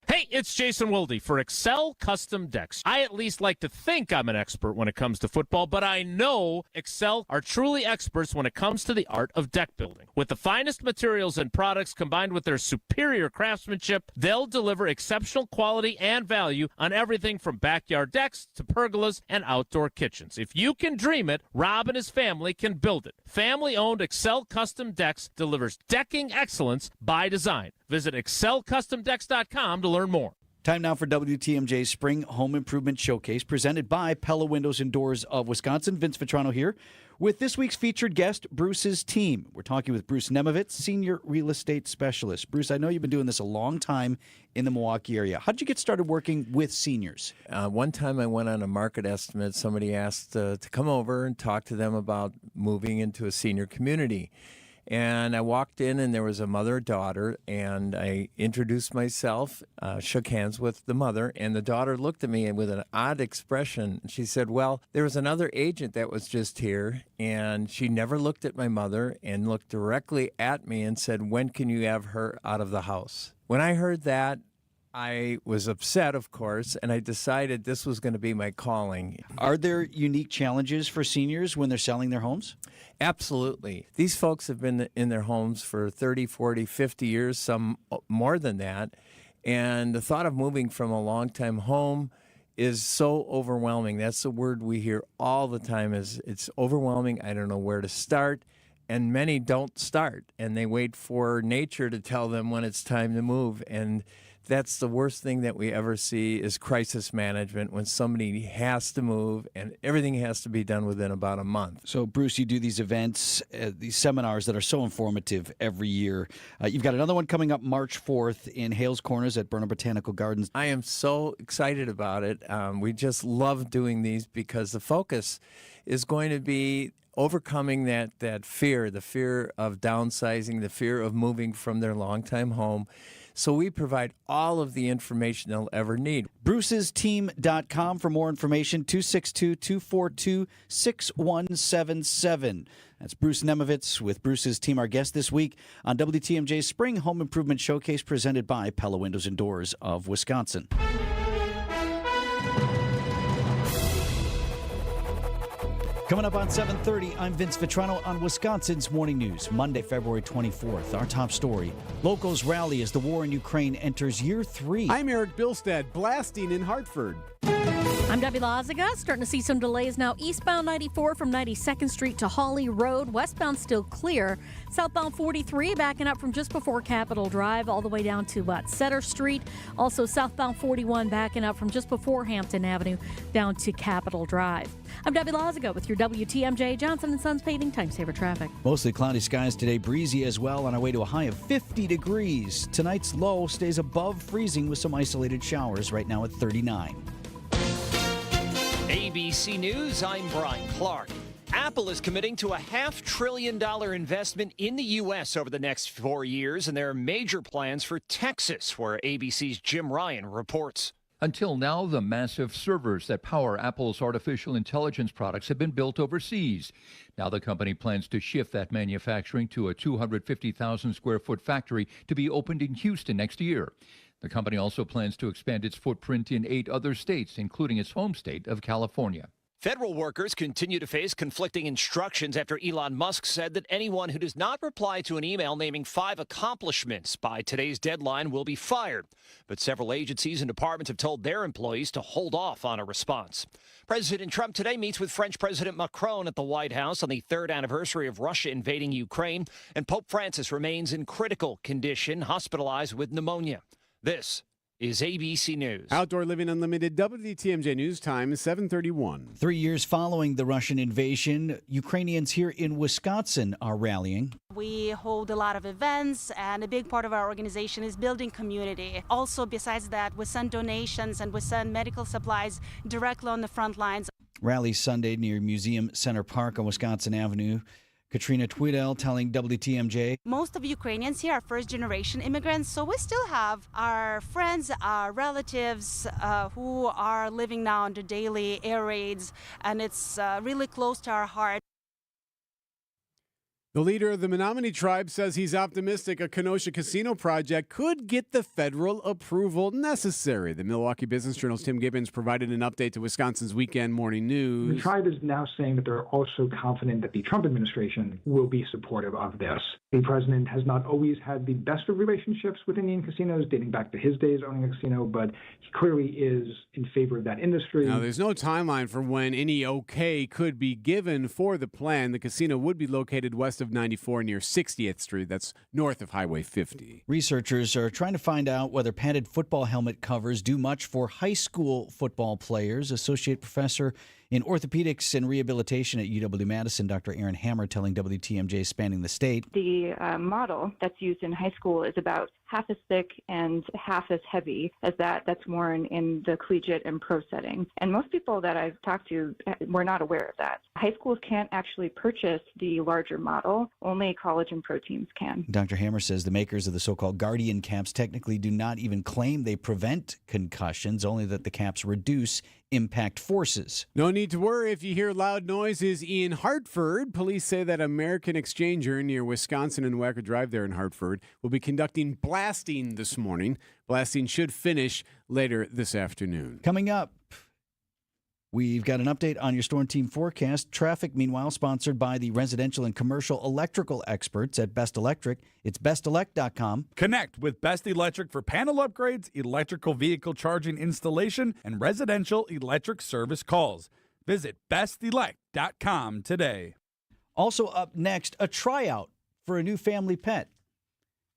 Hey, it's Jason Wilde for Excel Custom Decks. I at least like to think I'm an expert when it comes to football, but I know Excel are truly experts when it comes to the art of deck building. With the finest materials and products combined with their superior craftsmanship, they'll deliver exceptional quality and value on everything from backyard decks to pergolas and outdoor kitchens. If you can dream it, Rob and his family can build it. Family-owned Excel Custom Decks delivers decking excellence by design. Visit excelcustomdecks.com to learn more. Time now for WTMJ's Spring Home Improvement Showcase, presented by Pella Windows and Doors of Wisconsin. Vince Vitrano here with this week's featured guest, Bruce's team. We're talking with Bruce Nemovitz, Senior Real Estate Specialist. Bruce, I know you've been doing this a long time in the Milwaukee area. How did you get started working with seniors? One time I went on a market estimate. Somebody asked to come over and talk to them about moving into a senior community. And I walked in, and there was a mother-daughter, and I introduced myself, shook hands with the mother, and the daughter looked at me with an odd expression. She said, well, there was another agent that was just here, and she never looked at my mother and looked directly at me and said, when can you have her out of the house? When I heard that, I was upset, of course, and I decided this was going to be my calling. Are there unique challenges for seniors when they're selling their homes? Absolutely. These folks have been in their homes for 30, 40, 50 years, some more than that. And the thought of moving from a long-time home is so overwhelming. That's the word we hear all the time, is it's overwhelming. I don't know where to start. And many don't start, and they wait for nature to tell them when it's time to move. And that's the worst thing that we ever see is crisis management, when somebody has to move and everything has to be done within about a month. So, Bruce, you do these events, these seminars that are so informative every year. You've got another one coming up March 4th in Hales Corners at Burnham Botanical Gardens. I am so excited about it. We just love doing these because the focus is going to be overcoming that fear, the fear of downsizing, the fear of moving from their longtime home. So we provide all of the information they'll ever need. Bruce'sTeam.com for more information, 262-242-6177. That's Bruce Nemovitz with Bruce's Team, our guest this week on WTMJ's Spring Home Improvement Showcase, presented by Pella Windows and Doors of Wisconsin. Coming up on 7:30, I'm Vince Vitrano on Wisconsin's Morning News, Monday, February 24th. Our top story, locals rally as the war in Ukraine enters year 3. I'm Erik Bilstad, blasting in Hartford. I'm Debbie Lazaga. Starting to see some delays now. Eastbound 94 from 92nd Street to Hawley Road. Westbound still clear. Southbound 43 backing up from just before Capitol Drive all the way down to Sutter Street. Also southbound 41 backing up from just before Hampton Avenue down to Capitol Drive. I'm Debbie Lazaga with your WTMJ Johnson & Sons Paving Time Saver Traffic. Mostly cloudy skies today, breezy as well, on our way to a high of 50 degrees. Tonight's low stays above freezing with some isolated showers, right now at 39. ABC News, I'm Brian Clark. Apple is committing to a $500 billion investment in the U.S. over the next 4 years, and there are major plans for Texas, where ABC's Jim Ryan reports. Until now, the massive servers that power Apple's artificial intelligence products have been built overseas. Now the company plans to shift that manufacturing to a 250,000 square foot factory to be opened in Houston next year. The company also plans to expand its footprint in 8 other states, including its home state of California. Federal workers continue to face conflicting instructions after Elon Musk said that anyone who does not reply to an email naming 5 accomplishments by today's deadline will be fired. But several agencies and departments have told their employees to hold off on a response. President Trump today meets with French President Macron at the White House on the 3rd anniversary of Russia invading Ukraine, and Pope Francis remains in critical condition, hospitalized with pneumonia. This is ABC News. Outdoor Living Unlimited, WTMJ News Time is 7:31. 3 years following the Russian invasion, Ukrainians here in Wisconsin are rallying. We hold a lot of events, and a big part of our organization is building community. Also, besides that, we send donations and we send medical supplies directly on the front lines. Rally Sunday near Museum Center Park on Wisconsin Avenue. Katrina Tweedell telling WTMJ. Most of Ukrainians here are first-generation immigrants, so we still have our friends, our relatives who are living now under daily air raids, and it's really close to our heart. The leader of the Menominee tribe says he's optimistic a Kenosha casino project could get the federal approval necessary. The Milwaukee Business Journal's Tim Gibbons provided an update to Wisconsin's Weekend Morning News. The tribe is now saying that they're also confident that the Trump administration will be supportive of this. The president has not always had the best of relationships with Indian casinos, dating back to his days owning a casino, but he clearly is in favor of that industry. Now, there's no timeline for when any okay could be given for the plan. The casino would be located west of of 94 near 60th Street. That's north of Highway 50. Researchers are trying to find out whether padded football helmet covers do much for high school football players. Associate Professor in Orthopedics and Rehabilitation at UW-Madison, Dr. Aaron Hammer, telling WTMJ Spanning the State. The model that's used in high school is about half as thick and half as heavy as that's worn in the collegiate and pro setting. And most people that I've talked to were not aware of that. High schools can't actually purchase the larger model. Only college and pro teams can. Dr. Hammer says the makers of the so-called Guardian caps technically do not even claim they prevent concussions, only that the caps reduce impact forces. No need to worry if you hear loud noises in Hartford. Police say that American Exchanger near Wisconsin and Wacker Drive there in Hartford will be conducting blasting this morning. Blasting should finish later this afternoon. Coming up, we've got an update on your Storm Team forecast. Traffic, meanwhile, sponsored by the residential and commercial electrical experts at Best Electric. It's bestelect.com. Connect with Best Electric for panel upgrades, electrical vehicle charging installation, and residential electric service calls. Visit bestelect.com today. Also up next, a tryout for a new family pet.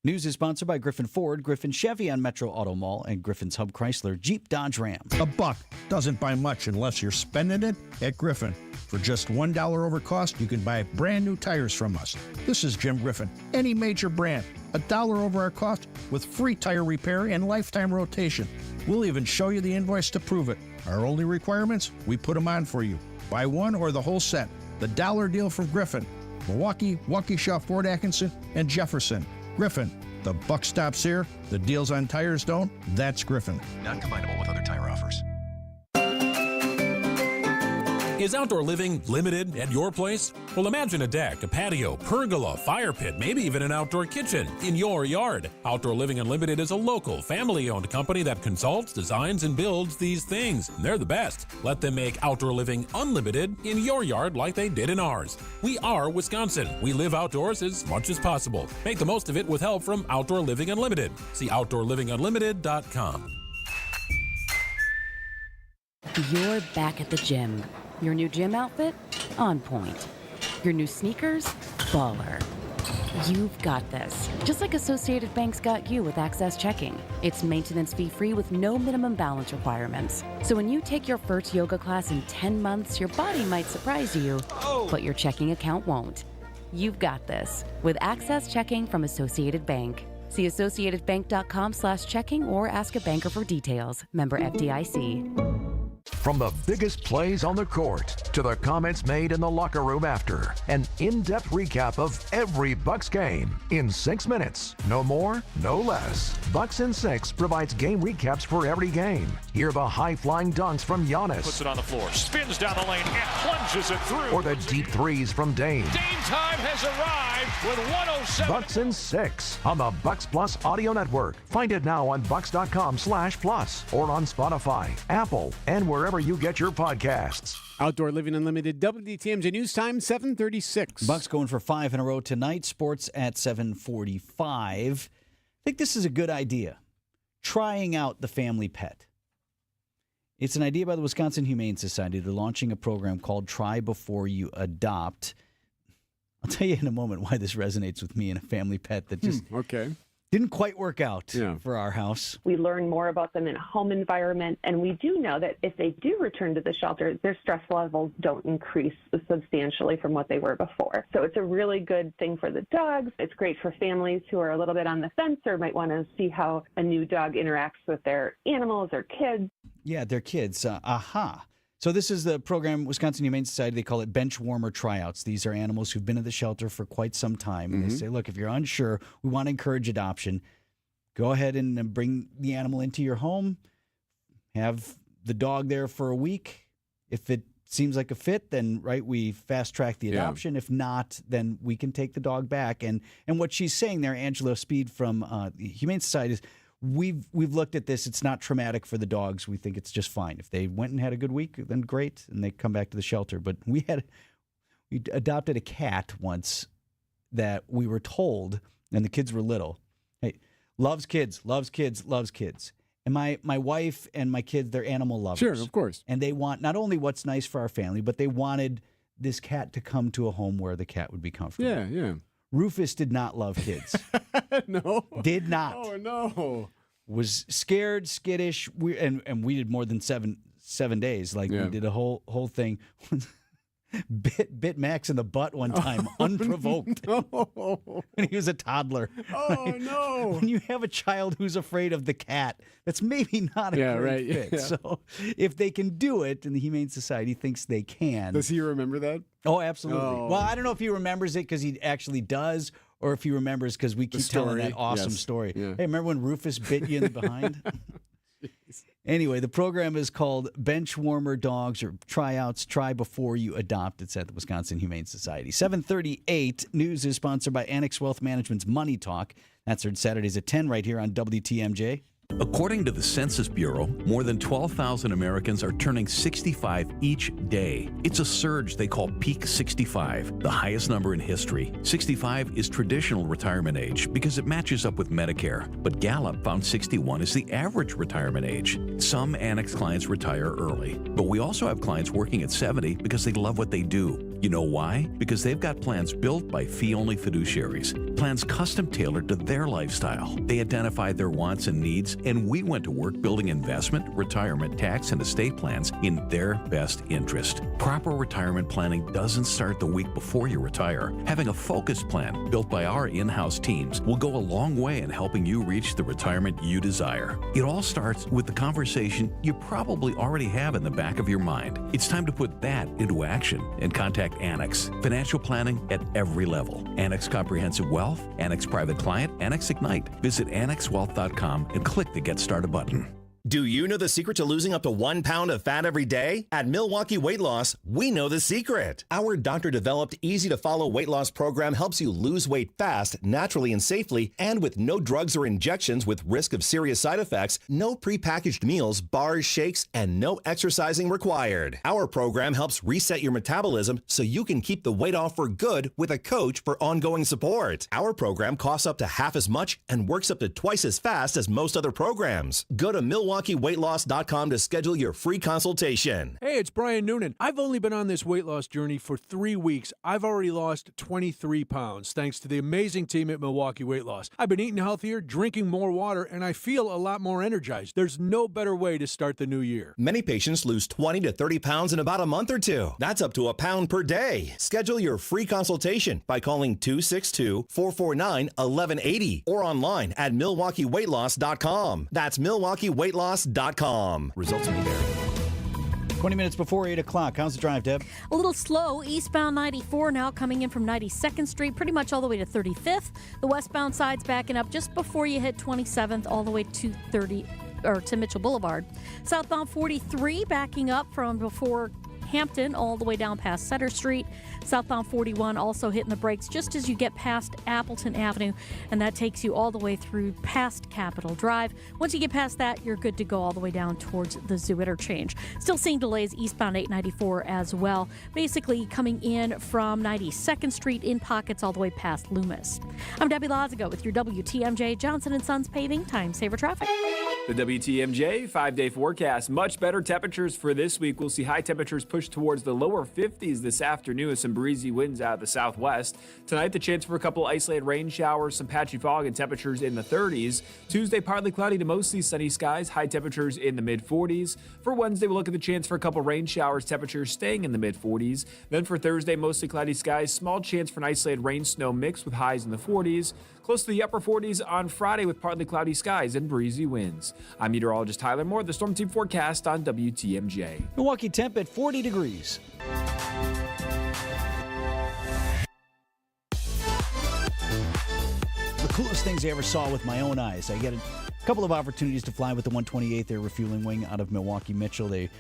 News is sponsored by Griffin Ford, Griffin Chevy on Metro Auto Mall, and Griffin's Hub Chrysler Jeep Dodge Ram. A buck doesn't buy much unless you're spending it at Griffin. For just $1 over cost, you can buy brand new tires from us. This is Jim Griffin. Any major brand, $1 over our cost with free tire repair and lifetime rotation. We'll even show you the invoice to prove it. Our only requirements, we put them on for you. Buy one or the whole set. The dollar deal from Griffin. Milwaukee, Waukesha, Fort Atkinson, and Jefferson. Griffin, the buck stops here, the deals on tires don't. That's Griffin. Not combinable with other tire offers. Is outdoor living limited at your place? Well, imagine a deck, a patio, pergola, fire pit, maybe even an outdoor kitchen in your yard. Outdoor Living Unlimited is a local, family-owned company that consults, designs, and builds these things. And they're the best. Let them make Outdoor Living Unlimited in your yard like they did in ours. We are Wisconsin. We live outdoors as much as possible. Make the most of it with help from Outdoor Living Unlimited. See OutdoorLivingUnlimited.com. You're back at the gym. Your new gym outfit? On point. Your new sneakers? Baller. You've got this. Just like Associated Bank's got you with Access Checking. It's maintenance fee-free with no minimum balance requirements. So when you take your first yoga class in 10 months, your body might surprise you, but your checking account won't. You've got this with Access Checking from Associated Bank. See associatedbank.com/checking or ask a banker for details. Member FDIC. From the biggest plays on the court to the comments made in the locker room after, an in-depth recap of every Bucks game in 6 minutes. No more, no less. Bucks in 6 provides game recaps for every game. Hear the high-flying dunks from Giannis. Puts it on the floor, spins down the lane, and plunges it through. Or the deep threes from Dame. Dame time has arrived with 107. Bucks in 6 on the Bucks Plus Audio Network. Find it now on bucks.com/plus or on Spotify, Apple, and wherever you get your podcasts. Outdoor Living Unlimited, WTMJ News Time, 7:36. Bucks going for 5 in a row tonight. Sports at 7:45. I think this is a good idea. Trying out the family pet. It's an idea by the Wisconsin Humane Society. They're launching a program called Try Before You Adopt. I'll tell you in a moment why this resonates with me and a family pet that just didn't quite work out for our house. We learn more about them in a home environment, and we do know that if they do return to the shelter, their stress levels don't increase substantially from what they were before. So it's a really good thing for the dogs. It's great for families who are a little bit on the fence or might want to see how a new dog interacts with their animals or kids. Yeah, their kids. So this is the program, Wisconsin Humane Society. They call it bench warmer tryouts. These are animals who've been in the shelter for quite some time. And they say, look, if you're unsure, we want to encourage adoption. Go ahead and bring the animal into your home. Have the dog there for a week. If it seems like a fit, then, we fast-track the adoption. If not, then we can take the dog back. And what she's saying there, Angela Speed from the Humane Society, is we've looked at this. It's not traumatic for the dogs. We think it's just fine. If they went and had a good week, then great, and they come back to the shelter. But we adopted a cat once that we were told, and the kids were little, hey, loves kids. And my wife and my kids, they're animal lovers. Sure, of course. And they want not only what's nice for our family, but they wanted this cat to come to a home where the cat would be comfortable. Yeah. Rufus did not love kids. No. Did not. Oh, no. Was scared, skittish. And we did more than seven days. Like, we did a whole thing. Bit Max in the butt one time, unprovoked. No. When he was a toddler. Oh, no. When you have a child who's afraid of the cat, that's maybe not a great fit. Yeah. So if they can do it, and the Humane Society thinks they can. Does he remember that? Oh, absolutely. Oh. Well, I don't know if he remembers it because he actually does, or if he remembers because we keep telling that awesome story. Yeah. Hey, remember when Rufus bit you in the behind? Anyway, the program is called Bench Warmer Dogs, or Tryouts. Try before you adopt. It's at the Wisconsin Humane Society. 7:38 news is sponsored by Annex Wealth Management's Money Talk. That's heard Saturdays at 10 right here on WTMJ. According to the Census Bureau, more than 12,000 Americans are turning 65 each day. It's a surge they call Peak 65, the highest number in history. 65 is traditional retirement age because it matches up with Medicare, but Gallup found 61 is the average retirement age. Some Annex clients retire early, but we also have clients working at 70 because they love what they do. You know why? Because they've got plans built by fee-only fiduciaries, plans custom-tailored to their lifestyle. They identify their wants and needs, and we went to work building investment, retirement, tax, and estate plans in their best interest. Proper retirement planning doesn't start the week before you retire. Having a focused plan built by our in-house teams will go a long way in helping you reach the retirement you desire. It all starts with the conversation you probably already have in the back of your mind. It's time to put that into action and contact Annex. Financial planning at every level. Annex Comprehensive Wealth, Annex Private Client, Annex Ignite. Visit annexwealth.com and click the Get Started button. Do you know the secret to losing up to 1 pound of fat every day? At Milwaukee Weight Loss, we know the secret. Our doctor-developed, easy-to-follow weight loss program helps you lose weight fast, naturally and safely, and with no drugs or injections with risk of serious side effects, no prepackaged meals, bars, shakes, and no exercising required. Our program helps reset your metabolism so you can keep the weight off for good with a coach for ongoing support. Our program costs up to half as much and works up to twice as fast as most other programs. Go to MilwaukeeWeightLoss.com to schedule your free consultation. Hey, it's Brian Noonan. I've only been on this weight loss journey for 3 weeks. I've already lost 23 pounds thanks to the amazing team at Milwaukee Weight Loss. I've been eating healthier, drinking more water, and I feel a lot more energized. There's no better way to start the new year. Many patients lose 20 to 30 pounds in about a month or two. That's up to a pound per day. Schedule your free consultation by calling 262-449-1180 or online at MilwaukeeWeightLoss.com. That's MilwaukeeWeightLoss.com. Results may vary. 20 minutes before 8 o'clock. How's the drive, Deb? A little slow. Eastbound 94 now coming in from 92nd Street, pretty much all the way to 35th. The westbound side's backing up just before you hit 27th, all the way to to Mitchell Boulevard. Southbound 43 backing up from before Hampton all the way down past Sutter Street. Southbound 41 also hitting the brakes just as you get past Appleton Avenue, and that takes you all the way through past Capitol Drive. Once you get past that, you're good to go all the way down towards the Zoo Interchange. Still seeing delays eastbound 894 as well, basically coming in from 92nd Street in pockets all the way past Loomis. I'm Debbie Lazago with your WTMJ Johnson & Sons Paving Time Saver Traffic. The WTMJ 5-day forecast. Much better temperatures for this week. We'll see high temperatures push towards the lower 50s this afternoon with some breezy winds out of the southwest. Tonight, the chance for a couple isolated rain showers, some patchy fog, and temperatures in the 30s. Tuesday, partly cloudy to mostly sunny skies, high temperatures in the mid-40s. For Wednesday, we'll look at the chance for a couple rain showers, temperatures staying in the mid-40s. Then for Thursday, mostly cloudy skies, small chance for an isolated rain-snow mix with highs in the 40s. Close to the upper 40s on Friday with partly cloudy skies and breezy winds. I'm meteorologist Tyler Moore, the Storm Team forecast on WTMJ. Milwaukee temp at 40 degrees. The coolest things I ever saw with my own eyes. I get a couple of opportunities to fly with the 128th Air Refueling Wing out of Milwaukee Mitchell. They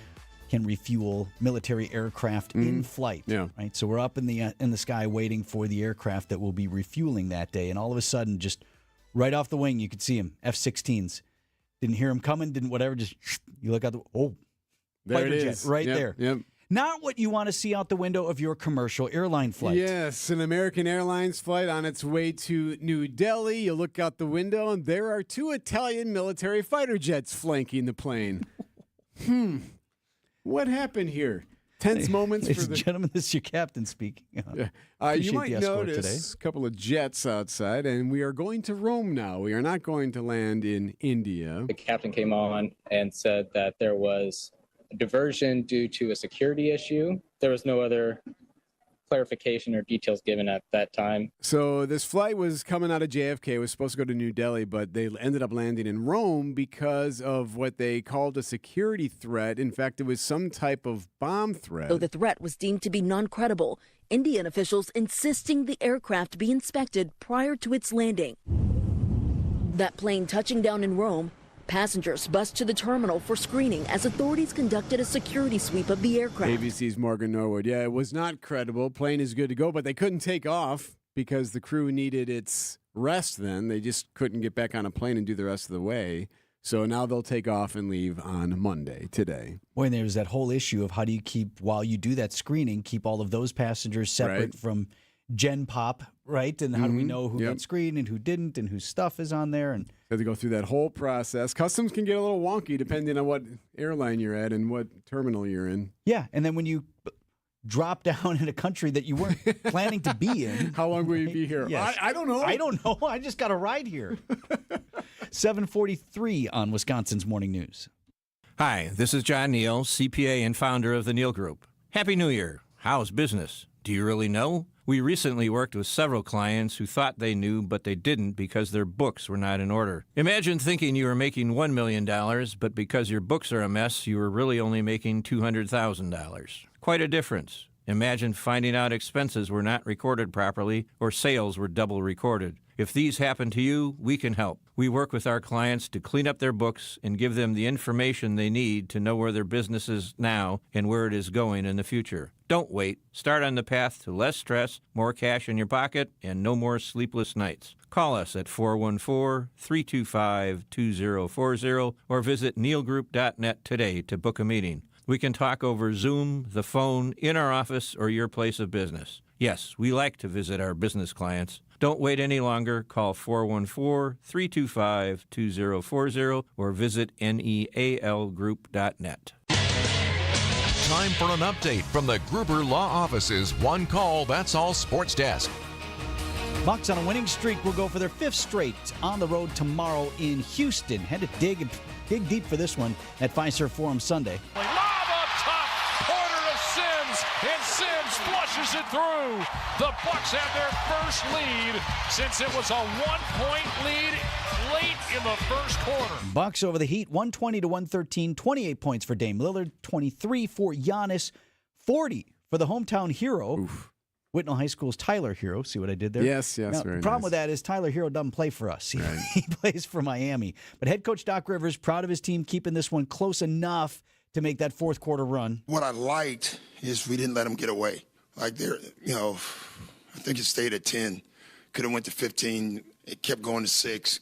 can refuel military aircraft in flight. Yeah. Right. So we're up in the sky waiting for the aircraft that will be refueling that day, and all of a sudden, just right off the wing, you could see them. F-16s. Didn't hear them coming. Didn't whatever. Just you look out the there fighter it jet is. right Yep, there. Yep. Not what you want to see out the window of your commercial airline flight. Yes, an American Airlines flight on its way to New Delhi. You look out the window, and there are 2 Italian military fighter jets flanking the plane. What happened here? Tense moments Ladies for the and gentlemen, this is your captain speaking. You Appreciate might the escort notice a couple of jets outside, and we are going to Rome now. We are not going to land in India. The captain came on and said that there was a diversion due to a security issue. There was no other clarification or details given at that time. So this flight was coming out of JFK. It was supposed to go to New Delhi, but they ended up landing in Rome because of what they called a security threat. In fact, it was some type of bomb threat. Though the threat was deemed to be non-credible, Indian officials insisting the aircraft be inspected prior to its landing. That plane touching down in Rome, passengers bussed to the terminal for screening as authorities conducted a security sweep of the aircraft. ABC's Morgan Norwood. Yeah, it was not credible. Plane is good to go, but they couldn't take off because the crew needed its rest then. They just couldn't get back on a plane and do the rest of the way. So now they'll take off and leave on Monday, today. Boy, and there's that whole issue of how do you keep, while you do that screening, keep all of those passengers separate from Gen Pop, right? And how do we know who got screened and who didn't and whose stuff is on there? And have to go through that whole process. Customs can get a little wonky depending on what airline you're at and what terminal you're in. Yeah, and then when you drop down in a country that you weren't planning to be in. How long will you be here? Yes. I don't know. I don't know. I just got a ride here. 7:43 on Wisconsin's Morning News. Hi, this is John Neal, CPA and founder of the Neal Group. Happy New Year. How's business? Do you really know? We recently worked with several clients who thought they knew, but they didn't because their books were not in order. Imagine thinking you were making $1 million, but because your books are a mess, you were really only making $200,000. Quite a difference. Imagine finding out expenses were not recorded properly or sales were double recorded. If these happen to you, we can help. We work with our clients to clean up their books and give them the information they need to know where their business is now and where it is going in the future. Don't wait. Start on the path to less stress, more cash in your pocket, and no more sleepless nights. Call us at 414-325-2040 or visit neilgroup.net today to book a meeting. We can talk over Zoom, the phone, in our office, or your place of business. Yes, we like to visit our business clients. Don't wait any longer. Call 414-325-2040 or visit nealgroup.net. Time for an update from the Gruber Law Office's One Call, That's All Sports Desk. Bucks on a winning streak will go for their 5th straight on the road tomorrow in Houston. Had to dig deep for this one at Fiserv Forum Sunday. And Sims flushes it through. The Bucks have their first lead since it was a 1-point lead late in the first quarter. Bucks over the Heat, 120-113, 28 points for Dame Lillard, 23 for Giannis, 40 for the hometown hero. Oof. Whitnell High School's Tyler Hero. See what I did there? Yes, now, very the problem nice. with that is Tyler Hero doesn't play for us. He plays for Miami. But head coach Doc Rivers, proud of his team, keeping this one close enough to make that fourth quarter run. What I liked is we didn't let them get away. Like I think it stayed at 10. Could have went to 15. It kept going to 6,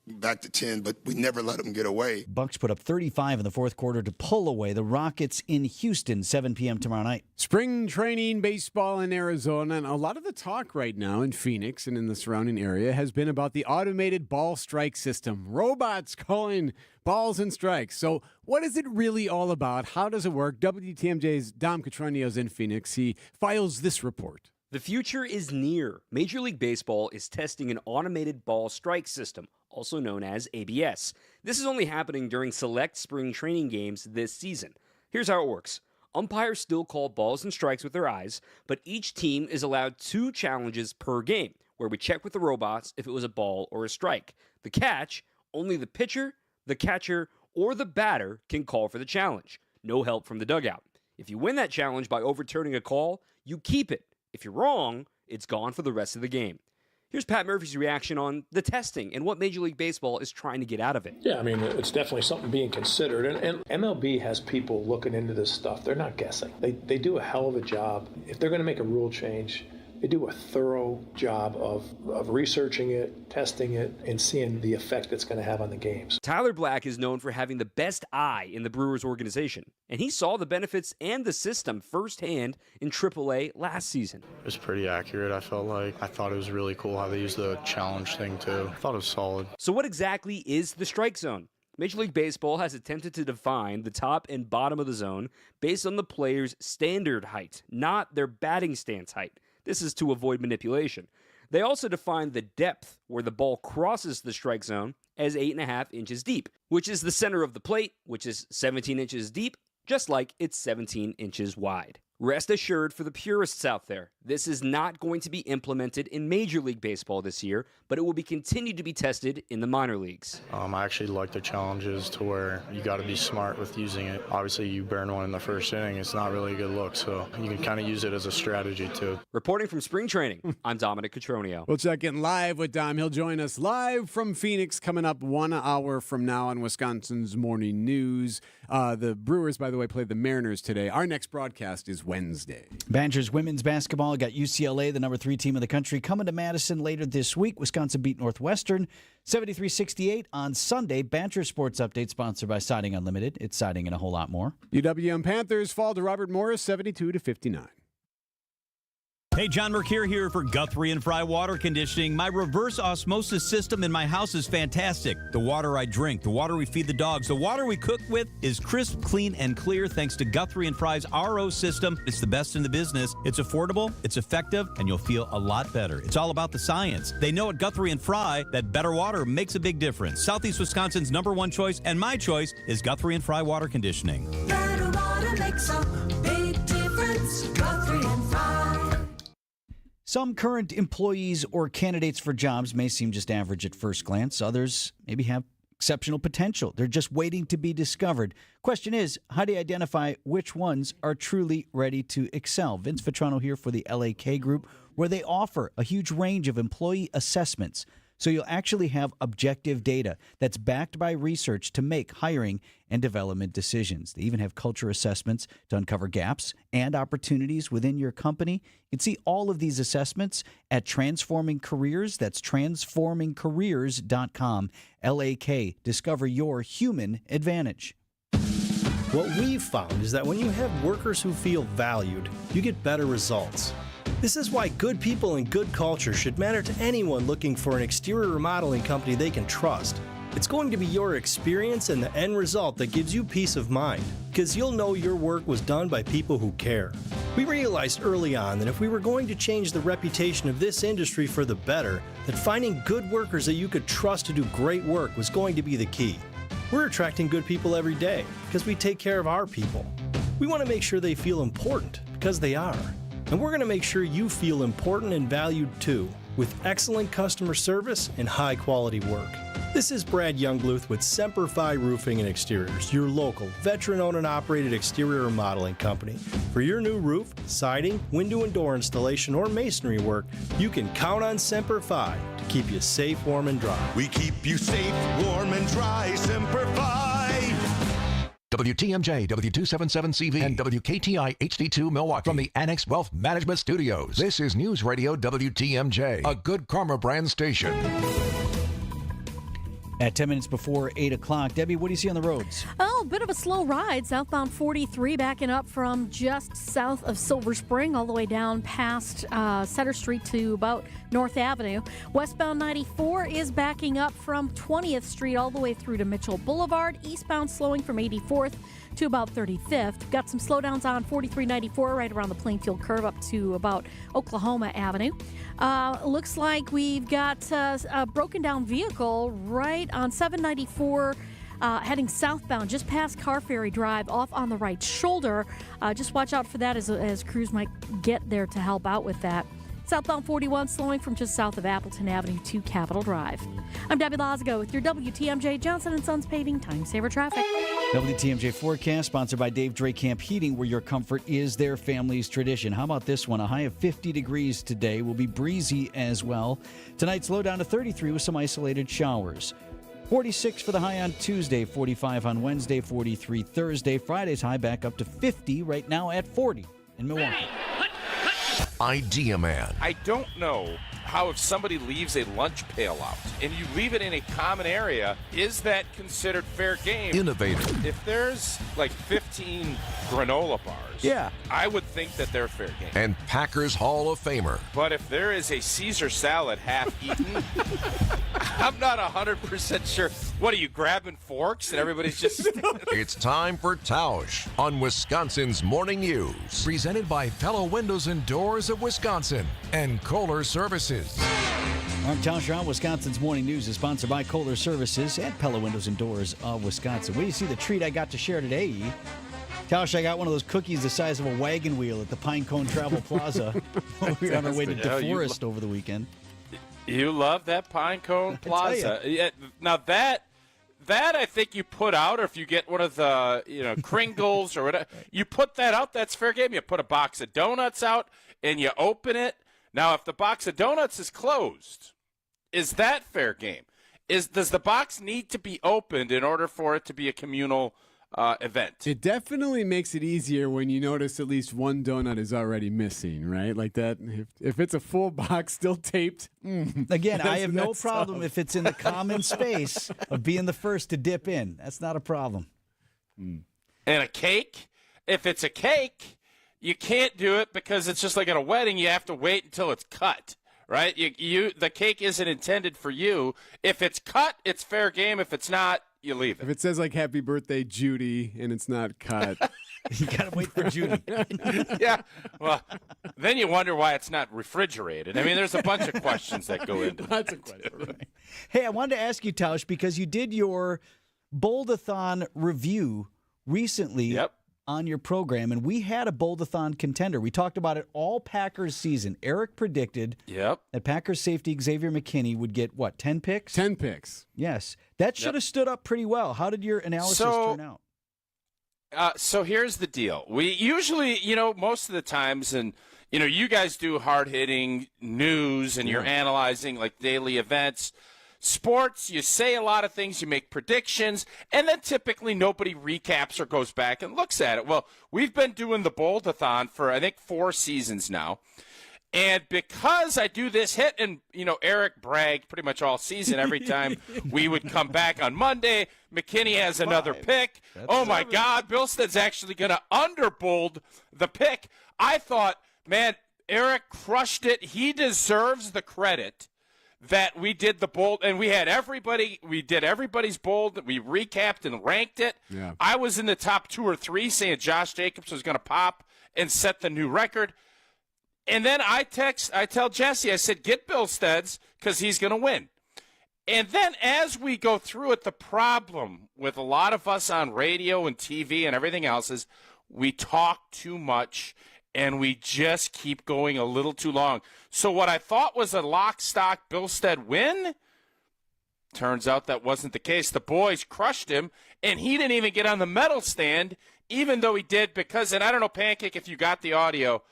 back to 10, but we never let them get away. Bucks put up 35 in the fourth quarter to pull away the Rockets in Houston, 7 p.m. tomorrow night. Spring training baseball in Arizona, and a lot of the talk right now in Phoenix and in the surrounding area has been about the automated ball strike system. Robots calling balls and strikes. So what is it really all about? How does it work? WTMJ's Dom Catronio's in Phoenix. He files this report. The future is near. Major League Baseball is testing an automated ball strike system, also known as ABS. This is only happening during select spring training games this season. Here's how it works. Umpires still call balls and strikes with their eyes, but each team is allowed 2 challenges per game, where we check with the robots if it was a ball or a strike. The catch, only the pitcher, the catcher, or the batter can call for the challenge. No help from the dugout. If you win that challenge by overturning a call, you keep it. If you're wrong, it's gone for the rest of the game. Here's Pat Murphy's reaction on the testing and what Major League Baseball is trying to get out of it. Yeah, I mean, it's definitely something being considered. And MLB has people looking into this stuff. They're not guessing. They do a hell of a job. If they're going to make a rule change, they do a thorough job of researching it, testing it, and seeing the effect it's going to have on the games. Tyler Black is known for having the best eye in the Brewers organization, and he saw the benefits and the system firsthand in AAA last season. It was pretty accurate, I felt like. I thought it was really cool how they used the challenge thing, too. I thought it was solid. So what exactly is the strike zone? Major League Baseball has attempted to define the top and bottom of the zone based on the player's standard height, not their batting stance height. This is to avoid manipulation. They also define the depth where the ball crosses the strike zone as 8.5 inches deep, which is the center of the plate, which is 17 inches deep, just like it's 17 inches wide. Rest assured for the purists out there, this is not going to be implemented in Major League Baseball this year, but it will be continued to be tested in the minor leagues. I actually like the challenges to where you got to be smart with using it. Obviously, you burn one in the first inning, it's not really a good look, so you can kind of use it as a strategy too. Reporting from spring training, I'm Dominic Cotroneo. We'll check in live with Dom. He'll join us live from Phoenix coming up 1 hour from now on Wisconsin's Morning News. The Brewers, by the way, played the Mariners today. Our next broadcast is Wednesday. Badgers women's basketball got UCLA, the number 3 team in the country, coming to Madison later this week. Wisconsin beat Northwestern 73-68 on Sunday. Badger Sports Update sponsored by Siding Unlimited. It's siding and a whole lot more. UWM Panthers fall to Robert Morris 72-59. Hey, John Mercure here for Guthrie and Fry Water Conditioning. My reverse osmosis system in my house is fantastic. The water I drink, the water we feed the dogs, the water we cook with is crisp, clean, and clear thanks to Guthrie and Fry's RO system. It's the best in the business. It's affordable, it's effective, and you'll feel a lot better. It's all about the science. They know at Guthrie and Fry that better water makes a big difference. Southeast Wisconsin's #1 choice and my choice is Guthrie and Fry Water Conditioning. Better water makes a big difference. Guthrie and Fry. Some current employees or candidates for jobs may seem just average at first glance. Others maybe have exceptional potential. They're just waiting to be discovered. Question is, how do you identify which ones are truly ready to excel? Vince Vitrano here for the LAK Group, where they offer a huge range of employee assessments. So you'll actually have objective data that's backed by research to make hiring and development decisions. They even have culture assessments to uncover gaps and opportunities within your company. You can see all of these assessments at Transforming Careers. That's transformingcareers.com. LAK, discover your human advantage. What we've found is that when you have workers who feel valued, you get better results. This is why good people and good culture should matter to anyone looking for an exterior remodeling company they can trust. It's going to be your experience and the end result that gives you peace of mind, because you'll know your work was done by people who care. We realized early on that if we were going to change the reputation of this industry for the better, that finding good workers that you could trust to do great work was going to be the key. We're attracting good people every day because we take care of our people. We want to make sure they feel important, because they are. And we're going to make sure you feel important and valued too, with excellent customer service and high quality work. This is Brad Youngbluth with Semper Fi Roofing and Exteriors, your local, veteran-owned and operated exterior remodeling company. For your new roof, siding, window and door installation, or masonry work, you can count on Semper Fi to keep you safe, warm, and dry. We keep you safe, warm, and dry, Semper Fi. WTMJ, W277CV, and WKTI HD2 Milwaukee from the Annex Wealth Management Studios. This is News Radio WTMJ, a Good Karma brand station. At 10 minutes before 8 o'clock, Debbie, what do you see on the roads? Oh, a bit of a slow ride. Southbound 43 backing up from just south of Silver Spring all the way down past Center Street to about North Avenue. Westbound 94 is backing up from 20th Street all the way through to Mitchell Boulevard. Eastbound slowing from 84th to about 35th. Got some slowdowns on 4394 right around the Plainfield curve up to about Oklahoma Avenue. Looks like we've got a broken down vehicle right on 794 heading southbound just past Car Ferry Drive off on the right shoulder. Just watch out for that as crews might get there to help out with that. Southbound 41 slowing from just south of Appleton Avenue to Capitol Drive. I'm Debbie Lazago with your WTMJ Johnson & Sons Paving Time Saver Traffic. WTMJ forecast sponsored by Dave Drake Camp Heating, where your comfort is their family's tradition. How about this one? A high of 50 degrees today. Will be breezy as well. Tonight, slow down to 33 with some isolated showers. 46 for the high on Tuesday, 45 on Wednesday, 43 Thursday. Friday's high back up to 50 right now at 40 in Milwaukee. Idea Man. I don't know how if somebody leaves a lunch pail out and you leave it in a common area, is that considered fair game? Innovative. If there's like 15 granola bars, yeah, I would think that they're fair game. And Packers Hall of Famer. But if there is a Caesar salad half eaten, I'm not 100% sure. What are you grabbing forks and everybody's just? It's time for Tausch on Wisconsin's Morning News. Presented by Pella Windows and Doors of Wisconsin and Kohler Services. Mark Tausch on Wisconsin's Morning News is sponsored by Kohler Services and Pella Windows and Doors of Wisconsin. Where do you see the treat I got to share today? Tausch, I got one of those cookies the size of a wagon wheel at the Pinecone Travel Plaza. We were on our way to DeForest over the weekend. You love that Pinecone Plaza. Yeah, now that I think you put out, or if you get one of the Kringles or whatever, you put that out. That's fair game. You put a box of donuts out and you open it. Now, if the box of donuts is closed, is that fair game? Does the box need to be opened in order for it to be a communal event? It definitely makes it easier when you notice at least one donut is already missing, right? Like that. If it's a full box still taped. Again, I have no problem if it's in the common space of being the first to dip in. That's not a problem. And a cake? If it's a cake, you can't do it because it's just like at a wedding. You have to wait until it's cut, right? The cake isn't intended for you. If it's cut, it's fair game. If it's not, you leave it. If it says like "Happy Birthday, Judy" and it's not cut, you gotta wait for Judy. Yeah, well, then you wonder why it's not refrigerated. I mean, there's a bunch of questions that go into lots of questions. Right. Hey, I wanted to ask you, Tausch, because you did your Bold-a-thon review recently. On your program, and we had a Bold-a-thon contender. We talked about it all Packers season. Erik predicted that Packers safety Xavier McKinney would get, 10 picks? 10 picks. Yes. That should have stood up pretty well. How did your analysis turn out? So here's the deal. We usually, most of the times, and, you guys do hard-hitting news, and you're analyzing, like, daily events. Sports, you say a lot of things, you make predictions, and then typically nobody recaps or goes back and looks at it. Well, we've been doing the Bold-a-thon for, I think, 4 seasons now. And because I do this hit, and, Erik bragged pretty much all season every time we would come back on Monday, McKinney has another pick. My God, Bilstad's actually going to underbold the pick. I thought, man, Erik crushed it. He deserves the credit that we did the bold, and we did everybody's bold. We recapped and ranked it. Yeah. I was in the top 2 or 3 saying Josh Jacobs was going to pop and set the new record. And then I tell Jesse, I said, get Bilstad's because he's going to win. And then as we go through it, the problem with a lot of us on radio and TV and everything else is we talk too much and we just keep going a little too long. So what I thought was a lock, stock, Bilstad win, turns out that wasn't the case. The boys crushed him, and he didn't even get on the medal stand, even though he did because, and I don't know, Pancake, if you got the audio,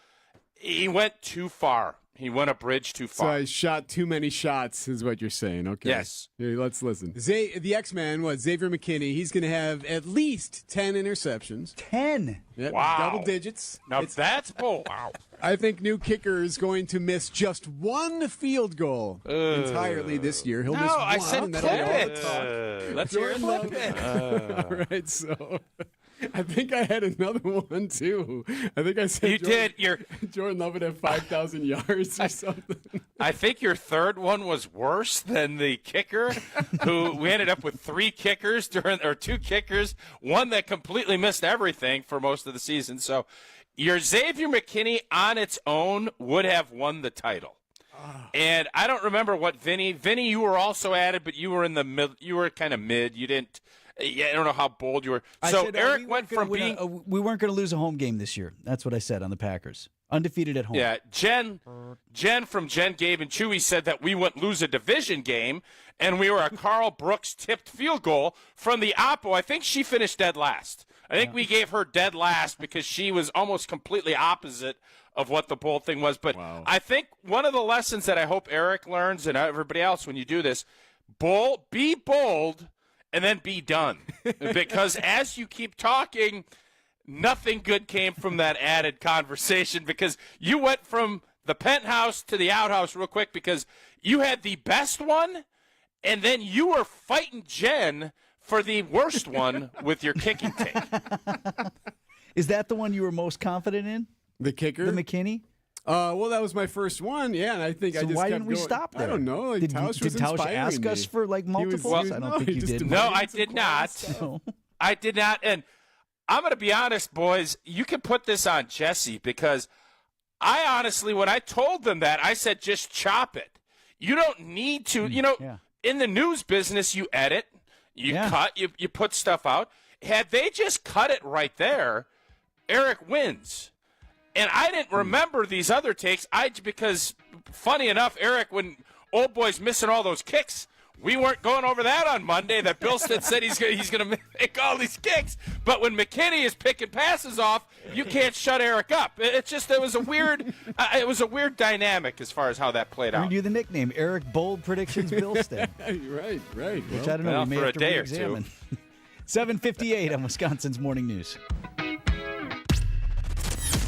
he went too far. He went a bridge too far. So I shot too many shots is what you're saying. Okay. Yes. Here, let's listen. The X-Man, Xavier McKinney, he's going to have at least 10 interceptions. 10? Yep, wow. Double digits. Now that's bold. Wow. I think new kicker is going to miss just 1 field goal entirely this year. He'll miss 1. I said clip it. Let's hear it. All right, so I think I had another one, too. I think I said Jordan Love would have 5,000 yards or something. I think your third one was worse than the kicker, who we ended up with 2 kickers, one that completely missed everything for most of the season. So your Xavier McKinney on its own would have won the title. And I don't remember what Vinny, you were also added, but you were in the mid, you were kind of mid. You didn't. I don't know how bold you were. So Erik went from being we weren't going to lose a home game this year. That's what I said on the Packers. Undefeated at home. Yeah, Jen from Jen, Gabe, and Chewy said that we wouldn't lose a division game, and we were a Carl Brooks tipped field goal from the Oppo. I think she finished dead last. I think we gave her dead last because she was almost completely opposite of what the bold thing was. But I think one of the lessons that I hope Erik learns and everybody else when you do this, be bold and then be done. Because as you keep talking, nothing good came from that added conversation because you went from the penthouse to the outhouse real quick because you had the best one, and then you were fighting Jen for the worst one with your kicking take. Is that the one you were most confident in? The kicker? The McKinney? Well, that was my first one, yeah, and I think I So just why kept didn't we going. stop there? I don't know. Like, Did Tausch was Tausch inspiring ask me. us for, like, multiples? I don't think you did. No, I did not. I did not. And I'm going to be honest, boys. You can put this on Jesse because I honestly, when I told them that, I said just chop it. You don't need to. You know, in the news business, you edit, you cut, you put stuff out. Had they just cut it right there, Erik wins. And I didn't remember these other takes. Because funny enough, Erik, when old boy's missing all those kicks, we weren't going over that on Monday. That Bilstad said he's going to make all these kicks. But when McKinney is picking passes off, you can't shut Erik up. It was a weird dynamic as far as how that played out. Earned you the nickname Erik Bold Predictions Bilstad. right. Which I don't know. We may for have a to day or re-examine. two. 7:58 on Wisconsin's Morning News.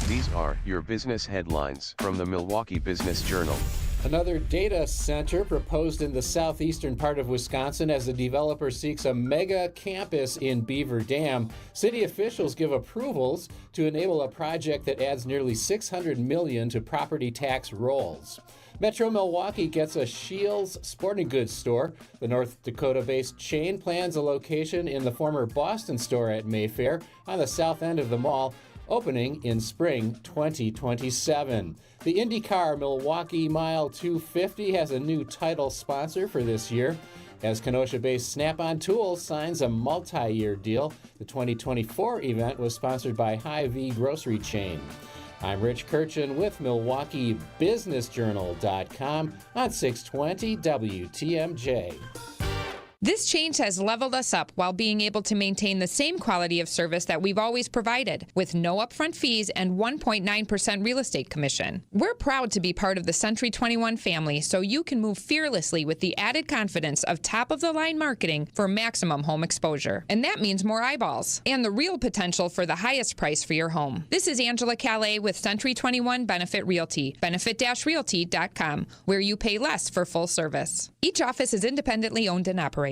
These are your business headlines from the Milwaukee Business Journal. Another data center proposed in the southeastern part of Wisconsin as the developer seeks a mega campus in Beaver Dam. City officials give approvals to enable a project that adds nearly $600 million to property tax rolls. Metro Milwaukee gets a Shields sporting goods store. The North Dakota-based chain plans a location in the former Boston store at Mayfair on the south end of the mall, opening in spring 2027. The IndyCar Milwaukee Mile 250 has a new title sponsor for this year. As Kenosha-based Snap-on Tools signs a multi-year deal, the 2024 event was sponsored by Hy-Vee grocery chain. I'm Rich Kirchen with MilwaukeeBusinessJournal.com on 620 WTMJ. This change has leveled us up while being able to maintain the same quality of service that we've always provided, with no upfront fees and 1.9% real estate commission. We're proud to be part of the Century 21 family, so you can move fearlessly with the added confidence of top-of-the-line marketing for maximum home exposure. And that means more eyeballs and the real potential for the highest price for your home. This is Angela Calais with Century 21 Benefit Realty, benefit-realty.com, where you pay less for full service. Each office is independently owned and operated.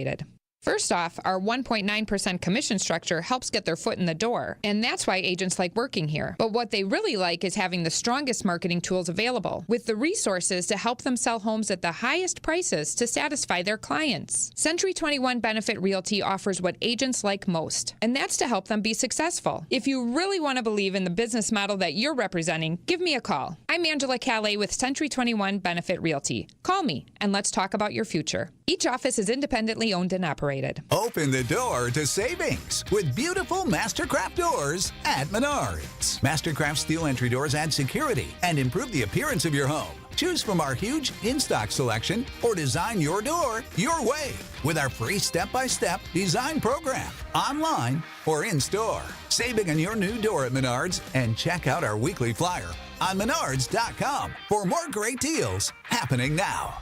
First off, our 1.9% commission structure helps get their foot in the door, and that's why agents like working here. But what they really like is having the strongest marketing tools available, with the resources to help them sell homes at the highest prices to satisfy their clients. Century 21 Benefit Realty offers what agents like most, and that's to help them be successful. If you really want to believe in the business model that you're representing, give me a call. I'm Angela Calais with Century 21 Benefit Realty. Call me, and let's talk about your future. Each office is independently owned and operated. Open the door to savings with beautiful Mastercraft doors at Menards. Mastercraft steel entry doors add security and improve the appearance of your home. Choose from our huge in-stock selection or design your door your way with our free step-by-step design program, online or in-store. Save big on your new door at Menards and check out our weekly flyer on menards.com for more great deals happening now.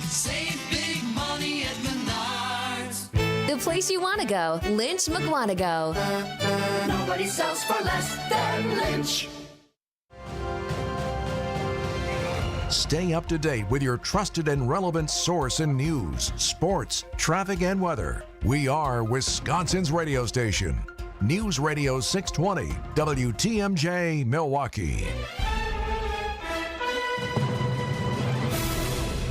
Save big money at Menards. The place you want to go, Lynch McWanago. Nobody sells for less than Lynch. Stay up to date with your trusted and relevant source in news, sports, traffic, and weather. We are Wisconsin's radio station. News Radio 620, WTMJ, Milwaukee.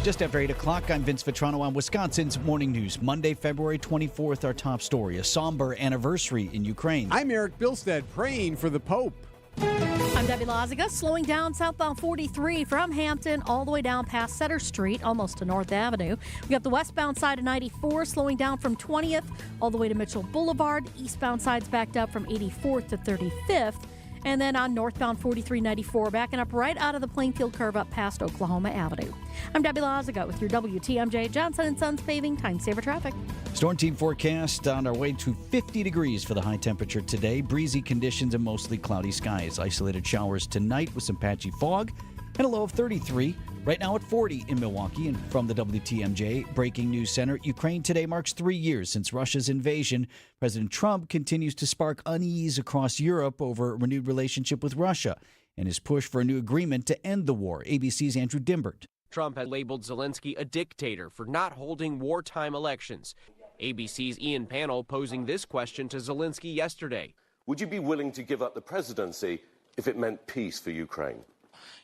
Just after 8 o'clock, I'm Vince Vitrano on Wisconsin's Morning News. Monday, February 24th, our top story, a somber anniversary in Ukraine. I'm Erik Bilstad, praying for the Pope. I'm Debbie Laziga, slowing down southbound 43 from Hampton all the way down past Center Street, almost to North Avenue. We got the westbound side of 94 slowing down from 20th all the way to Mitchell Boulevard. Eastbound side's backed up from 84th to 35th. And then on northbound 4394, backing up right out of the Plainfield curve up past Oklahoma Avenue. I'm Debbie Laziga with your WTMJ Johnson & Sons Paving Time Saver Traffic. Storm team forecast on our way to 50 degrees for the high temperature today. Breezy conditions and mostly cloudy skies. Isolated showers tonight with some patchy fog and a low of 33. Right now at 40 in Milwaukee. And from the WTMJ Breaking News Center, Ukraine today marks 3 years since Russia's invasion. President Trump continues to spark unease across Europe over a renewed relationship with Russia. and his push for a new agreement to end the war. ABC's Andrew Dimbert. Trump had labeled Zelensky a dictator for not holding wartime elections. ABC's Ian Pannell posing this question to Zelensky yesterday. Would you be willing to give up the presidency if it meant peace for Ukraine?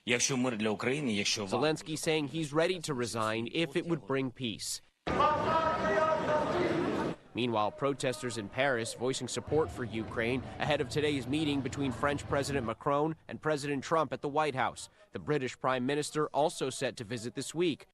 Zelensky saying he's ready to resign if it would bring peace. Meanwhile, protesters in Paris voicing support for Ukraine ahead of today's meeting between French President Macron and President Trump at the White House. The British Prime Minister also set to visit this week.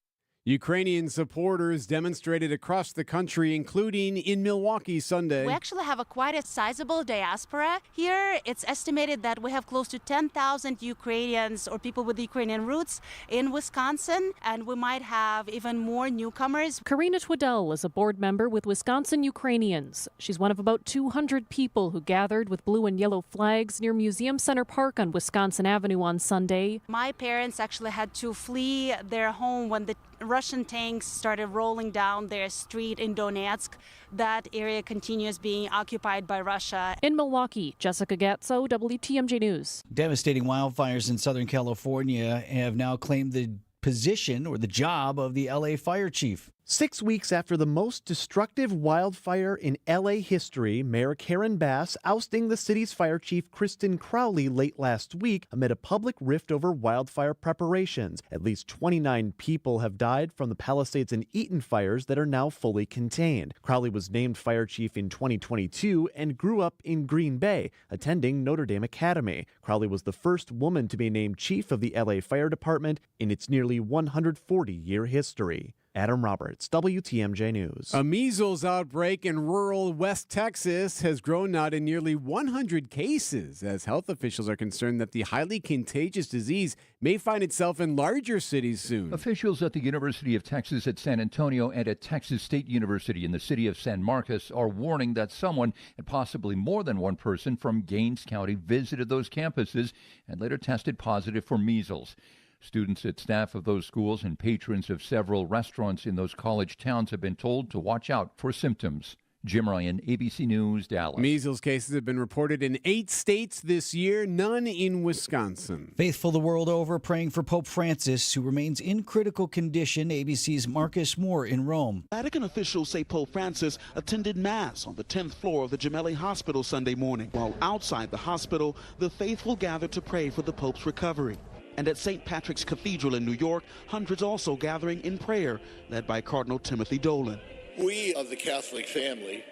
Ukrainian supporters demonstrated across the country, including in Milwaukee Sunday. We actually have quite a sizable diaspora here. It's estimated that we have close to 10,000 Ukrainians or people with Ukrainian roots in Wisconsin, and we might have even more newcomers. Karina Twiddell is a board member with Wisconsin Ukrainians. She's one of about 200 people who gathered with blue and yellow flags near Museum Center Park on Wisconsin Avenue on Sunday. My parents actually had to flee their home when the Russian tanks started rolling down their street in Donetsk. That area continues being occupied by Russia. In Milwaukee, Jessica Gatso, WTMJ News. Devastating wildfires in Southern California have now claimed the position or the job of the LA fire chief. 6 weeks after the most destructive wildfire in LA history, Mayor Karen Bass ousting the city's fire chief Kristen Crowley late last week amid a public rift over wildfire preparations. At least 29 people have died from the Palisades and Eaton fires that are now fully contained. Crowley was named fire chief in 2022 and grew up in Green Bay, attending Notre Dame Academy. Crowley was the first woman to be named chief of the LA Fire Department in its nearly 140-year history. Adam Roberts, WTMJ News. A measles outbreak in rural West Texas has grown now to nearly 100 cases, as health officials are concerned that the highly contagious disease may find itself in larger cities soon. Officials at the University of Texas at San Antonio and at Texas State University in the city of San Marcos are warning that someone, and possibly more than one person, from Gaines County visited those campuses and later tested positive for measles. Students and staff of those schools and patrons of several restaurants in those college towns have been told to watch out for symptoms. Jim Ryan, ABC News, Dallas. Measles cases have been reported in 8 states this year, none in Wisconsin. Faithful the world over praying for Pope Francis, who remains in critical condition. ABC's Marcus Moore in Rome. Vatican officials say Pope Francis attended Mass on the 10th floor of the Gemelli Hospital Sunday morning. While outside the hospital, the faithful gathered to pray for the Pope's recovery. And at St. Patrick's Cathedral in New York, hundreds also gathering in prayer, led by Cardinal Timothy Dolan. We of the Catholic family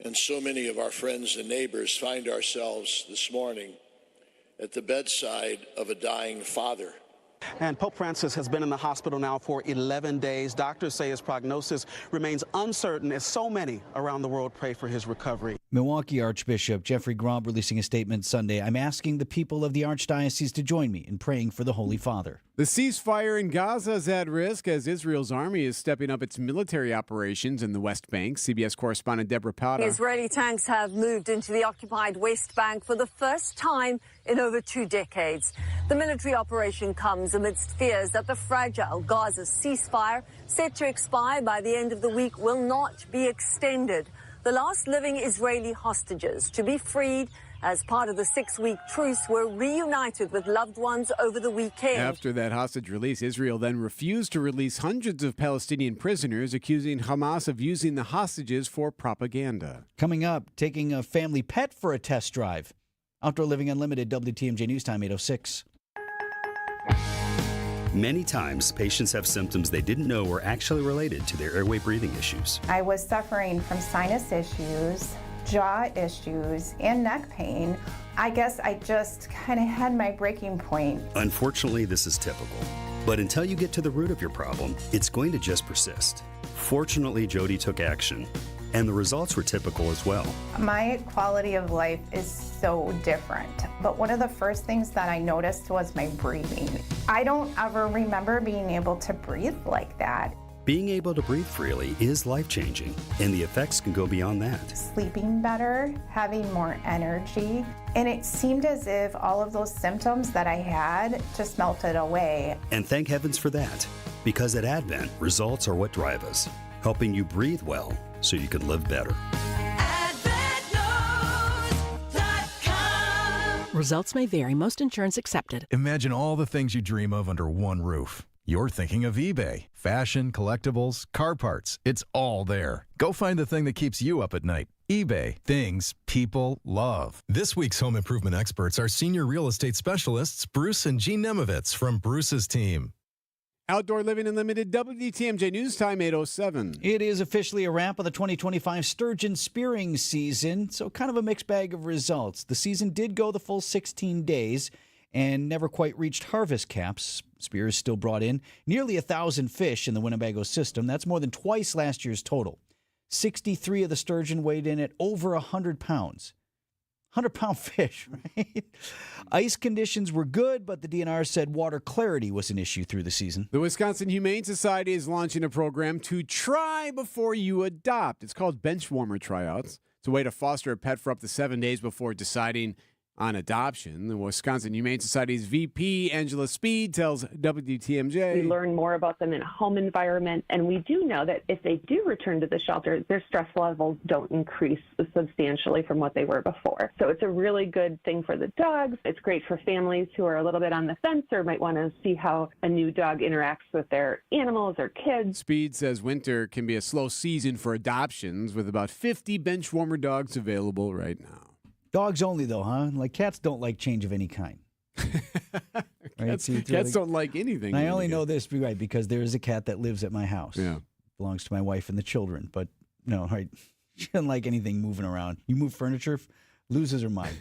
and so many of our friends and neighbors find ourselves this morning at the bedside of a dying father. And Pope Francis has been in the hospital now for 11 days. Doctors say his prognosis remains uncertain as so many around the world pray for his recovery. Milwaukee Archbishop Jeffrey Grob releasing a statement Sunday. I'm asking the people of the Archdiocese to join me in praying for the Holy Father. The ceasefire in Gaza is at risk as Israel's army is stepping up its military operations in the West Bank. CBS correspondent Deborah Pata. Israeli tanks have moved into the occupied West Bank for the first time in over 2 decades. The military operation comes amidst fears that the fragile Gaza ceasefire, set to expire by the end of the week, will not be extended. The last living Israeli hostages to be freed as part of the 6-week truce were reunited with loved ones over the weekend. After that hostage release, Israel then refused to release hundreds of Palestinian prisoners, accusing Hamas of using the hostages for propaganda. Coming up, taking a family pet for a test drive. Outdoor Living Unlimited, WTMJ News Time, 8:06. Many times, patients have symptoms they didn't know were actually related to their airway breathing issues. I was suffering from sinus issues, jaw issues, and neck pain. I guess I just kind of had my breaking point. Unfortunately, this is typical. But until you get to the root of your problem, it's going to just persist. Fortunately, Jody took action, and the results were typical as well. My quality of life is so different, but one of the first things that I noticed was my breathing. I don't ever remember being able to breathe like that. Being able to breathe freely is life-changing, and the effects can go beyond that. Sleeping better, having more energy, and it seemed as if all of those symptoms that I had just melted away. And thank heavens for that, because at Advent, results are what drive us, helping you breathe well so you can live better. AdventNows.com. Results may vary. Most insurance accepted. Imagine all the things you dream of under one roof. You're thinking of eBay. Fashion, collectibles, car parts. It's all there. Go find the thing that keeps you up at night. eBay. Things people love. This week's home improvement experts are senior real estate specialists Bruce and Jean Nemovitz from Bruce's team. Outdoor Living Unlimited, WTMJ News Time, 8:07. It is officially a wrap of the 2025 sturgeon spearing season, so kind of a mixed bag of results. The season did go the full 16 days and never quite reached harvest caps. Spears still brought in nearly 1,000 fish in the Winnebago system. That's more than twice last year's total. 63 of the sturgeon weighed in at over 100 pounds. 100-pound fish, right? Ice conditions were good, but the DNR said water clarity was an issue through the season. The Wisconsin Humane Society is launching a program to try before you adopt. It's called Bench Warmer Tryouts. It's a way to foster a pet for up to 7 days before deciding on adoption. The Wisconsin Humane Society's VP, Angela Speed, tells WTMJ. We learn more about them in a home environment, and we do know that if they do return to the shelter, their stress levels don't increase substantially from what they were before. So it's a really good thing for the dogs. It's great for families who are a little bit on the fence or might want to see how a new dog interacts with their animals or kids. Speed says winter can be a slow season for adoptions, with about 50 bench warmer dogs available right now. Dogs only, though, huh? Like cats don't like change of any kind. Right? Cats don't like anything. And I only know this right because there is a cat that lives at my house. Yeah. Belongs to my wife and the children. But no, right? She doesn't like anything moving around. You move furniture, loses her mind.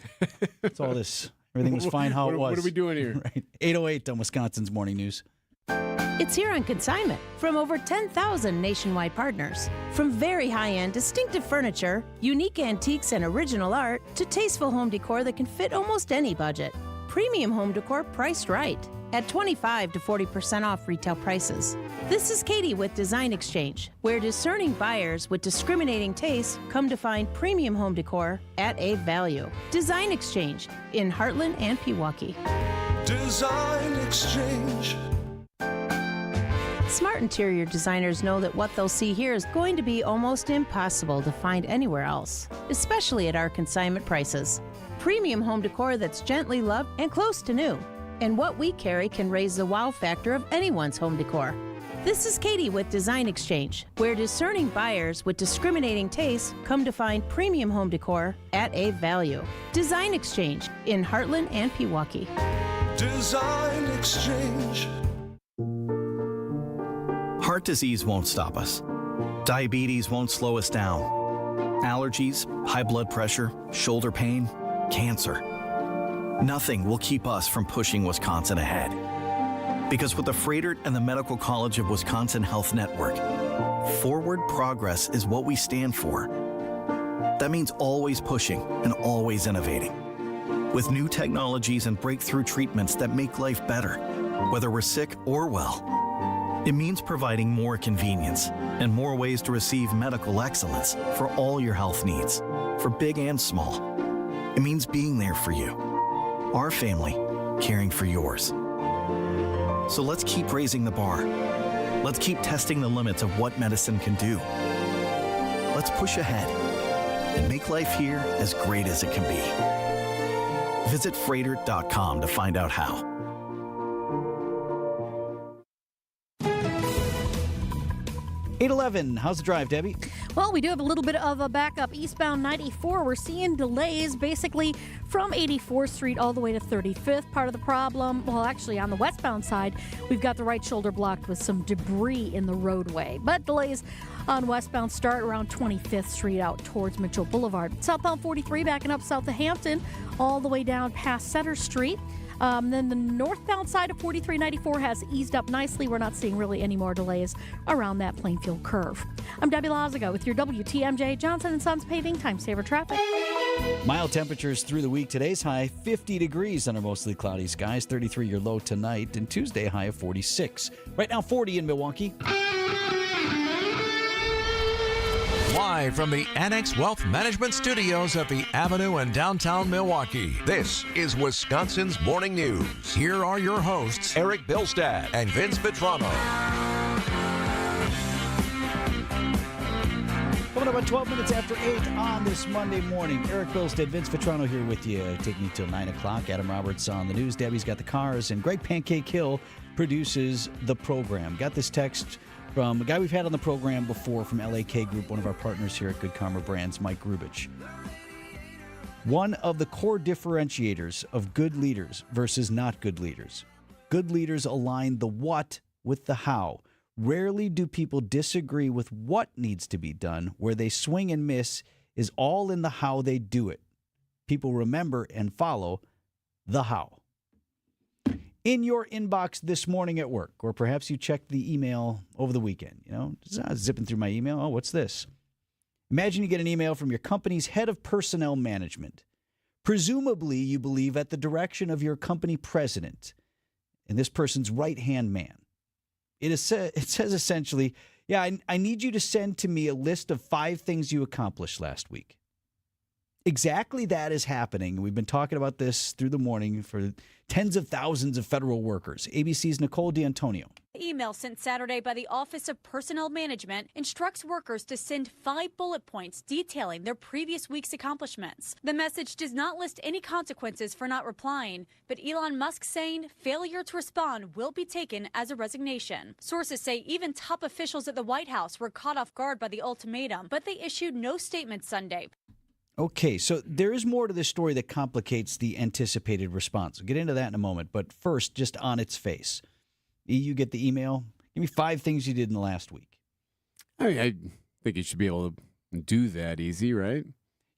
It's all this. Everything was fine how it was. What are we doing here? Right. 8:08 on Wisconsin's Morning News. It's here on consignment from over 10,000 nationwide partners. From very high-end, distinctive furniture, unique antiques and original art, to tasteful home decor that can fit almost any budget. Premium home decor priced right at 25 to 40% off retail prices. This is Katie with Design Exchange, where discerning buyers with discriminating tastes come to find premium home decor at a value. Design Exchange in Heartland and Pewaukee. Design Exchange. Smart interior designers know that what they'll see here is going to be almost impossible to find anywhere else, especially at our consignment prices. Premium home decor that's gently loved and close to new. And what we carry can raise the wow factor of anyone's home decor. This is Katie with Design Exchange, where discerning buyers with discriminating tastes come to find premium home decor at a value. Design Exchange in Heartland and Pewaukee. Design Exchange. Heart disease won't stop us. Diabetes won't slow us down. Allergies, high blood pressure, shoulder pain, cancer. Nothing will keep us from pushing Wisconsin ahead. Because with the Freighter and the Medical College of Wisconsin Health Network, forward progress is what we stand for. That means always pushing and always innovating. With new technologies and breakthrough treatments that make life better, whether we're sick or well. It means providing more convenience and more ways to receive medical excellence for all your health needs, for big and small. It means being there for you, our family, caring for yours. So let's keep raising the bar. Let's keep testing the limits of what medicine can do. Let's push ahead and make life here as great as it can be. Visit Freighter.com to find out how. $8.11. How's the drive, Debbie? Well, we do have a little bit of a backup eastbound 94. We're seeing delays basically from 84th Street all the way to 35th. Part of the problem, well, actually on the westbound side, we've got the right shoulder blocked with some debris in the roadway. But delays on westbound start around 25th Street out towards Mitchell Boulevard. Southbound 43 backing up south of Hampton all the way down past Center Street. Then the northbound side of 4394 has eased up nicely. We're not seeing really any more delays around that Plainfield curve. I'm Debbie Lazago with your WTMJ Johnson & Sons Paving Time Saver Traffic. Mild temperatures through the week. Today's high 50 degrees under mostly cloudy skies. 33 your low tonight, and Tuesday high of 46. Right now 40 in Milwaukee. Live from the Annex Wealth Management Studios at the Avenue in downtown Milwaukee, this is Wisconsin's Morning News. Here are your hosts, Erik Bilstad and Vince Vitrano. Coming about 12 minutes after 8 on this Monday morning. Erik, Bilstad, Vince Vitrano here with you, taking you till 9 o'clock. Adam Roberts on the news. Debbie's got the cars, and Greg Pancake Hill produces the program. Got this text from a guy we've had on the program before from LAK Group, one of our partners here at Good Karma Brands, Mike Grubich. One of the core differentiators of good leaders versus not good leaders. Good leaders align the what with the how. Rarely do people disagree with what needs to be done. Where they swing and miss is all in the how they do it. People remember and follow the how. In your inbox this morning at work, or perhaps you checked the email over the weekend, just zipping through my email. Oh, what's this? Imagine you get an email from your company's head of personnel management. Presumably, you believe at the direction of your company president and this person's right-hand man. It says essentially, I need you to send to me a list of 5 things you accomplished last week. Exactly that is happening. We've been talking about this through the morning for tens of thousands of federal workers. ABC's Nicole D'Antonio. The email sent Saturday by the Office of Personnel Management instructs workers to send 5 bullet points detailing their previous week's accomplishments. The message does not list any consequences for not replying, but Elon Musk saying failure to respond will be taken as a resignation. Sources say even top officials at the White House were caught off guard by the ultimatum, but they issued no statement Sunday. Okay, so there is more to this story that complicates the anticipated response. We'll get into that in a moment, but first, just on its face. You get the email. Give me 5 things you did in the last week. I think you should be able to do that easy, right?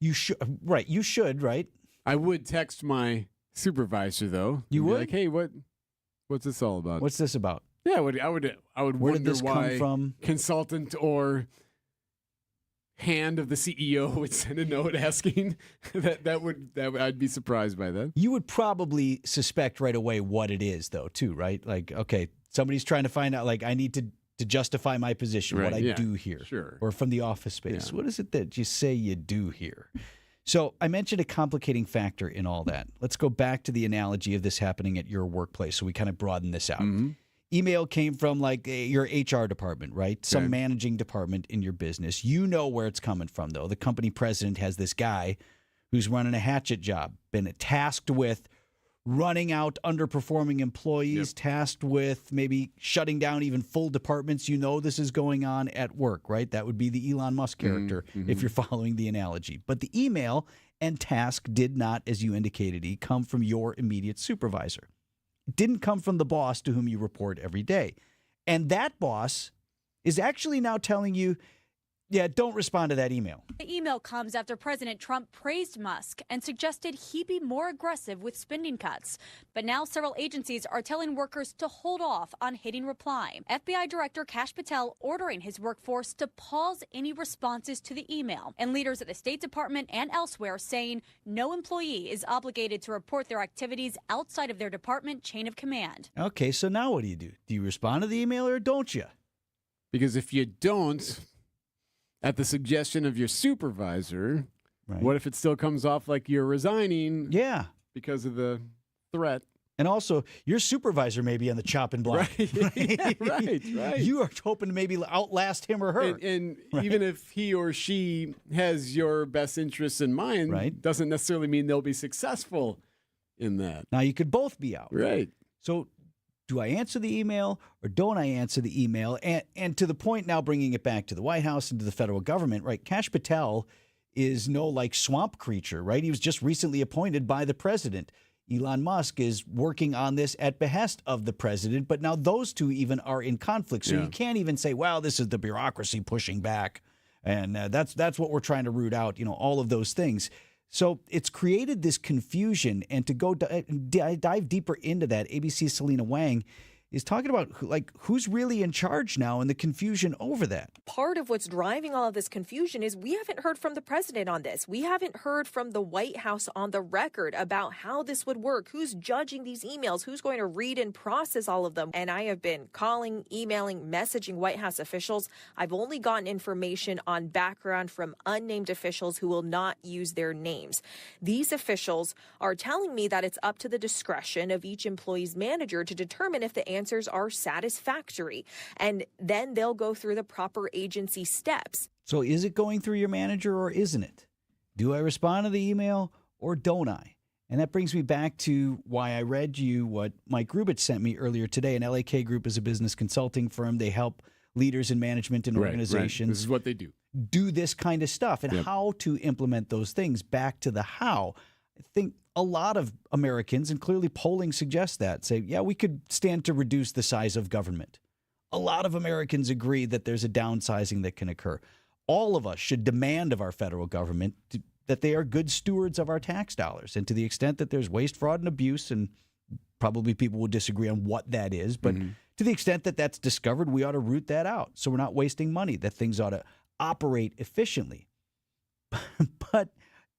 You should, right? You should, right? I would text my supervisor though. You would? Like, hey, what's this all about? What's this about? Yeah, I would Where wonder did this why come from? Consultant or hand of the CEO would send a note asking. that would I'd be surprised by that. You would probably suspect right away what it is, though, too, right? Like, okay, somebody's trying to find out, like, I need to justify my position, Right, what I yeah, do here. sure. Or from the office space. Yeah. What is it that you say you do here? So I mentioned a complicating factor in all that. Let's go back to the analogy of this happening at your workplace, so we kind of broaden this out. Mm-hmm. Email came from like your HR department, right? Some Okay. managing department in your business. You know where it's coming from, though. The company president has this guy who's running a hatchet job, been tasked with running out underperforming employees, tasked with maybe shutting down even full departments. You know this is going on at work, right? That would be the Elon Musk character if you're following the analogy. But the email and task did not, as you indicated, come from your immediate supervisor. It didn't come from the boss to whom you report every day. And that boss is actually now telling you, don't respond to that email. The email comes after President Trump praised Musk and suggested he be more aggressive with spending cuts. But now several agencies are telling workers to hold off on hitting reply. FBI Director Kash Patel ordering his workforce to pause any responses to the email. And leaders at the State Department and elsewhere saying no employee is obligated to report their activities outside of their department chain of command. Okay, so now what do? Do you respond to the email or don't you? Because if you don't, at the suggestion of your supervisor, what if it still comes off like you're resigning? Yeah. Because of the threat. And also, your supervisor may be on the chopping block. Right. right. You are hoping to maybe outlast him or her. And even if he or she has your best interests in mind, doesn't necessarily mean they'll be successful in that. Now, you could both be out. Right. So do I answer the email or don't I answer the email? And to the point now, bringing it back to the White House and to the federal government, right? Kash Patel is no like swamp creature, right? He was just recently appointed by the president. Elon Musk is working on this at behest of the president, but now those two even are in conflict. So you can't even say, well, this is the bureaucracy pushing back. And that's what we're trying to root out, all of those things. So it's created this confusion, and to go dive deeper into that, ABC's Selena Wang is talking about who's really in charge now and the confusion over that. Part of what's driving all of this confusion is we haven't heard from the president on this. We haven't heard from the White House on the record about how this would work, who's judging these emails, who's going to read and process all of them. And I have been calling, emailing, messaging White House officials. I've only gotten information on background from unnamed officials who will not use their names. These officials are telling me that it's up to the discretion of each employee's manager to determine if the answers are satisfactory. And then they'll go through the proper agency steps. So is it going through your manager or isn't it? Do I respond to the email or don't I? And that brings me back to why I read you what Mike Rubich sent me earlier today. An LAK Group is a business consulting firm. They help leaders in management and organizations. Right. This is what they do. Do this kind of stuff and how to implement those things. Back to the how. I think a lot of Americans, and clearly polling suggests that, say, yeah, we could stand to reduce the size of government. A lot of Americans agree that there's a downsizing that can occur. All of us should demand of our federal government that they are good stewards of our tax dollars. And to the extent that there's waste, fraud, and abuse, and probably people will disagree on what that is, but to the extent that that's discovered, we ought to root that out so we're not wasting money, that things ought to operate efficiently. But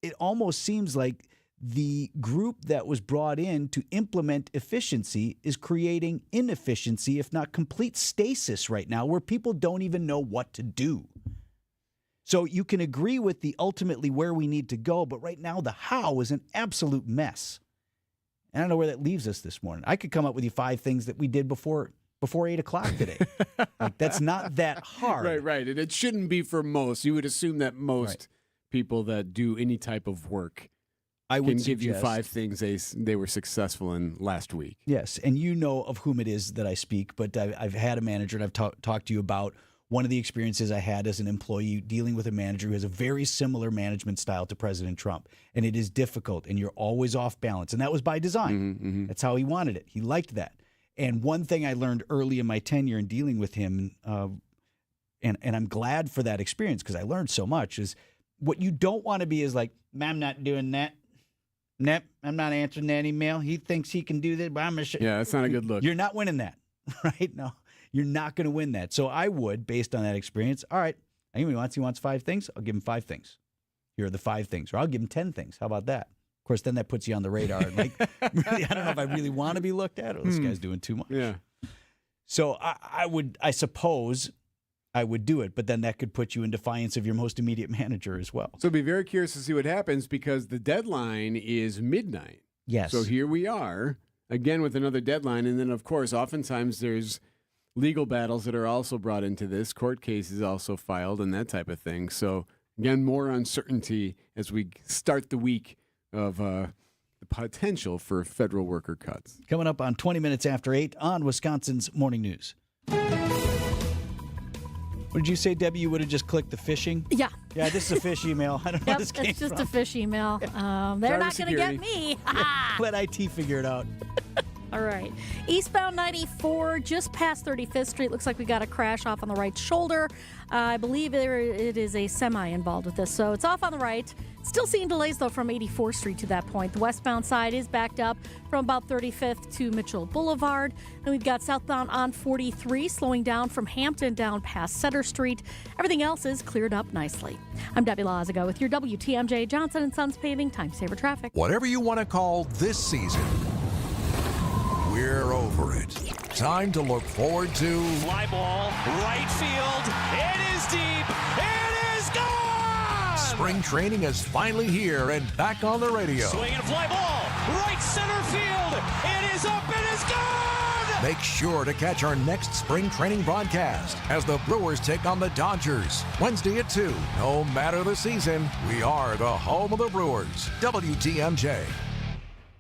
it almost seems like the group that was brought in to implement efficiency is creating inefficiency, if not complete stasis right now, where people don't even know what to do. So you can agree with the ultimately where we need to go, but right now the how is an absolute mess. And I don't know where that leaves us this morning. I could come up with you 5 things that we did before 8 o'clock today. Like, that's not that hard. Right. And it shouldn't be for most. You would assume that most people that do any type of work can give you 5 things they were successful in last week. Yes, and you know of whom it is that I speak, but I've had a manager, and I've talked to you about one of the experiences I had as an employee dealing with a manager who has a very similar management style to President Trump. And it is difficult, and you're always off balance. And that was by design. That's how he wanted it. He liked that. And one thing I learned early in my tenure in dealing with him, and I'm glad for that experience because I learned so much, is what you don't want to be is like, I'm not doing that. Nope, I'm not answering that email. He thinks he can do that, but I'm going to Yeah, that's not a good look. You're not winning that, right? No, you're not going to win that. So I would, based on that experience, all right, he wants 5 things. I'll give him 5 things. Here are the 5 things. Or I'll give him 10 things. How about that? Of course, then that puts you on the radar. Like, really, I don't know if I really want to be looked at. Or this guy's doing too much. Yeah. So I suppose I would do it, but then that could put you in defiance of your most immediate manager as well. So be very curious to see what happens because the deadline is midnight. Yes. So here we are again with another deadline. And then, of course, oftentimes there's legal battles that are also brought into this, court cases also filed and that type of thing. So, again, more uncertainty as we start the week of the potential for federal worker cuts. Coming up on 20 minutes after 8 on Wisconsin's Morning News. What did you say, Debbie? You would have just clicked the phishing? Yeah. Yeah, this is a fish email. I don't know where this came it's just from. a fish email. They're not going to get me. Let IT figure it out. All right. Eastbound 94, just past 35th Street. Looks like we got a crash off on the right shoulder. I believe it is a semi involved with this, so it's off on the right. Still seeing delays, though, from 84th Street to that point. The westbound side is backed up from about 35th to Mitchell Boulevard. And we've got southbound on 43, slowing down from Hampton down past Center Street. Everything else is cleared up nicely. I'm Debbie Lazago with your WTMJ Johnson & Sons Paving Time Saver Traffic. Whatever you want to call this season, we're over it. Time to look forward to fly ball, right field. It is deep. It is gone. Spring training is finally here and back on the radio. Swing and fly ball, right center field. It is up. It is gone. Make sure to catch our next spring training broadcast as the Brewers take on the Dodgers Wednesday at 2. No matter the season, we are the home of the Brewers. WTMJ.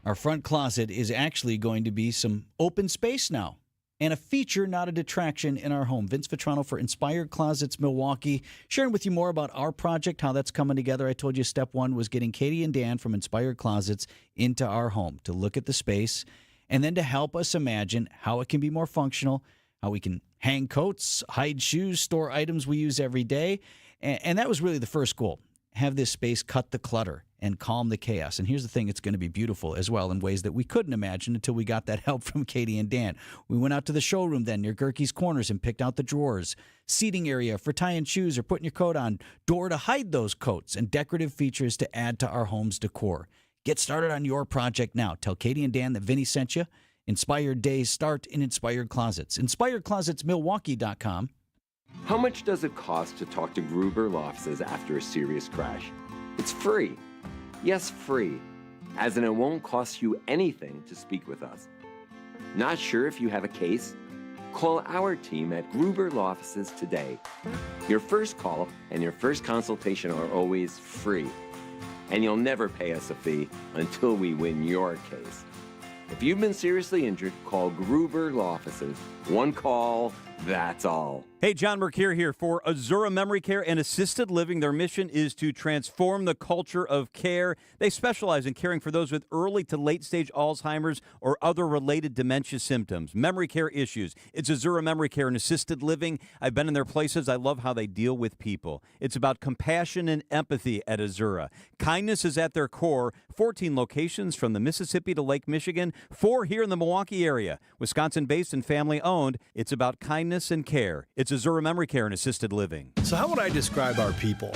Our front closet is actually going to be some open space now and a feature, not a detraction, in our home. Vince Vitrano for Inspired Closets Milwaukee, sharing with you more about our project, how that's coming together. I told you step 1 was getting Katie and Dan from Inspired Closets into our home to look at the space and then to help us imagine how it can be more functional, how we can hang coats, hide shoes, store items we use every day. And that was really the first goal. Have this space cut the clutter and calm the chaos. And here's the thing, it's going to be beautiful as well in ways that we couldn't imagine until we got that help from Katie and Dan. We went out to the showroom then near Gerke's Corners and picked out the drawers, seating area for tying shoes or putting your coat on, door to hide those coats, and decorative features to add to our home's decor. Get started on your project now. Tell Katie and Dan that Vinny sent you. Inspired days start in Inspired Closets. InspiredClosetsMilwaukee.com. How much does it cost to talk to Gruber Law Offices after a serious crash? It's free. Yes, free. As in it won't cost you anything to speak with us. Not sure if you have a case? Call our team at Gruber Law Offices today. Your first call and your first consultation are always free. And you'll never pay us a fee until we win your case. If you've been seriously injured, call Gruber Law Offices. One call, that's all. Hey, John Mercure here for Azura Memory Care and Assisted Living. Their mission is to transform the culture of care. They specialize in caring for those with early to late stage Alzheimer's or other related dementia symptoms, memory care issues. It's Azura Memory Care and Assisted Living. I've been in their places. I love how they deal with people. It's about compassion and empathy at Azura. Kindness is at their core. 14 locations from the Mississippi to Lake Michigan, 4 here in the Milwaukee area. Wisconsin-based and family-owned. It's about kindness and care. It's Azura Memory Care and Assisted Living. So how would I describe our people?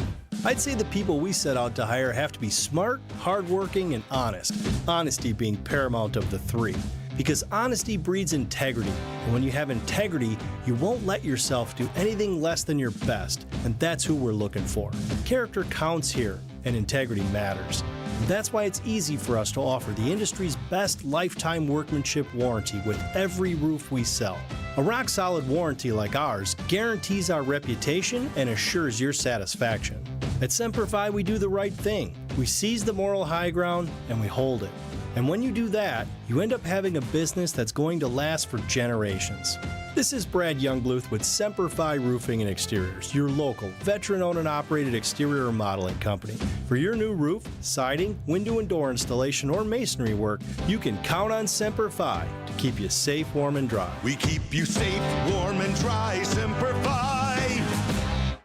I'd say the people we set out to hire have to be smart, hardworking, and honest. Honesty being paramount of the 3. Because honesty breeds integrity. And when you have integrity, you won't let yourself do anything less than your best. And that's who we're looking for. Character counts here, and integrity matters. That's why it's easy for us to offer the industry's best lifetime workmanship warranty with every roof we sell. A rock-solid warranty like ours guarantees our reputation and assures your satisfaction. At Semper Fi, we do the right thing. We seize the moral high ground and we hold it. And when you do that, you end up having a business that's going to last for generations. This is Brad Youngbluth with Semper Fi Roofing and Exteriors, your local, veteran-owned and operated exterior remodeling company. For your new roof, siding, window and door installation, or masonry work, you can count on Semper Fi to keep you safe, warm, and dry. We keep you safe, warm, and dry. Semper Fi.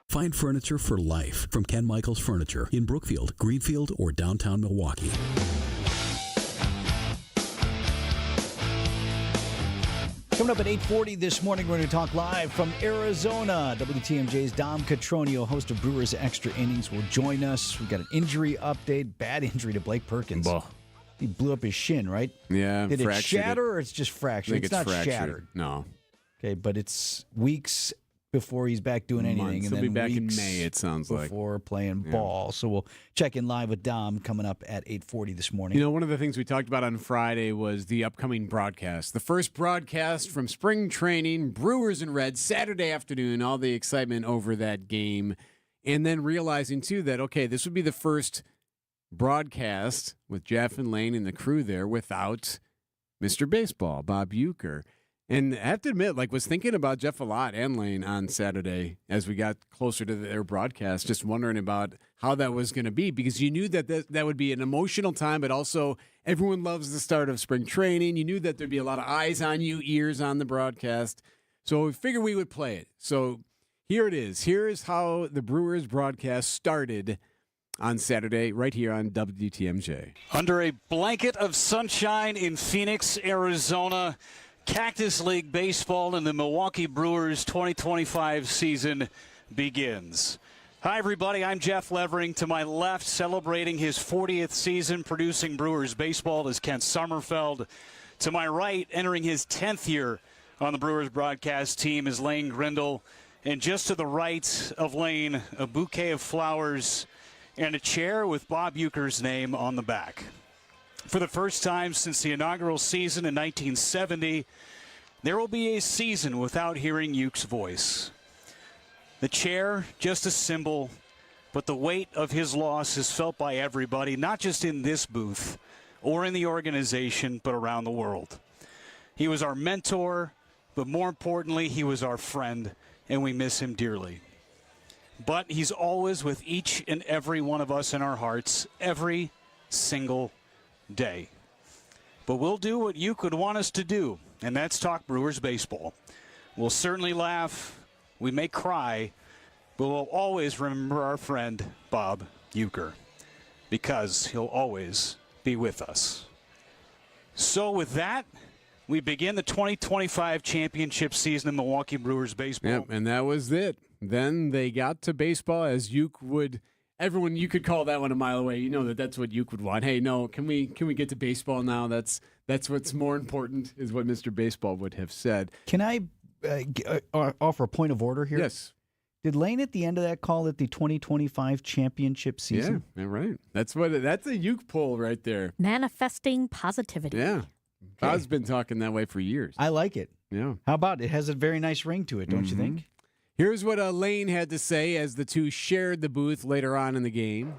Find furniture for life from Ken Michaels Furniture in Brookfield, Greenfield, or downtown Milwaukee. Coming up at 8:40 this morning, we're going to talk live from Arizona. WTMJ's Dom Catronio, host of Brewers Extra Innings, will join us. We've got an injury update. Bad injury to Blake Perkins. Bah. He blew up his shin, right? Yeah, Did it shatter or it's just fractured? I think It's not fractured. shattered. No. Okay, but it's weeks before he's back doing anything. Months. And He'll then be back in weeks May, it sounds like. before playing ball. So we'll check in live with Dom coming up at 8:40 this morning. You know, one of the things we talked about on Friday was the upcoming broadcast. The first broadcast from spring training, Brewers and Reds, Saturday afternoon, all the excitement over that game. And then realizing, too, that, okay, this would be the first broadcast with Jeff and Lane and the crew there without Mr. Baseball, Bob Uecker. And I have to admit, was thinking about Jeff a lot and Lane on Saturday as we got closer to their broadcast, just wondering about how that was going to be, because you knew that that would be an emotional time, but also everyone loves the start of spring training. You knew that there'd be a lot of eyes on you, ears on the broadcast. So we figured we would play it. So here it is. Here is how the Brewers broadcast started on Saturday, right here on WTMJ. Under a blanket of sunshine in Phoenix, Arizona, Cactus League baseball in the Milwaukee Brewers 2025 season begins. Hi, everybody. I'm Jeff Levering. To my left, celebrating his 40th season producing Brewers baseball, is Kent Sommerfeld. To my right, entering his 10th year on the Brewers broadcast team, is Lane Grindle. And just to the right of Lane, a bouquet of flowers and a chair with Bob Uecker's name on the back. For the first time since the inaugural season in 1970, there will be a season without hearing Uke's voice. The chair, just a symbol, but the weight of his loss is felt by everybody, not just in this booth or in the organization, but around the world. He was our mentor, but more importantly, he was our friend, and we miss him dearly. But he's always with each and every one of us in our hearts, every single day. But we'll do what you could want us to do, and that's talk Brewers baseball. We'll certainly laugh, we may cry, but we'll always remember our friend Bob Uecker, because he'll always be with us. So with that, we begin the 2025 championship season in Milwaukee Brewers baseball. Yep, and that was it. Then they got to baseball as Uke would. Everyone, you could call that one a mile away. You know that's what Uke would want. Hey, no, can we get to baseball now? That's what's more important, is what Mr. Baseball would have said. Can I offer a point of order here? Yes. Did Lane at the end of that call it the 2025 championship season? Yeah, right. That's a Uke poll right there. Manifesting positivity. Yeah. Bob's been talking that way for years. I like it. Yeah. How about it? Has a very nice ring to it, don't you think? Here's what Lane had to say as the two shared the booth later on in the game.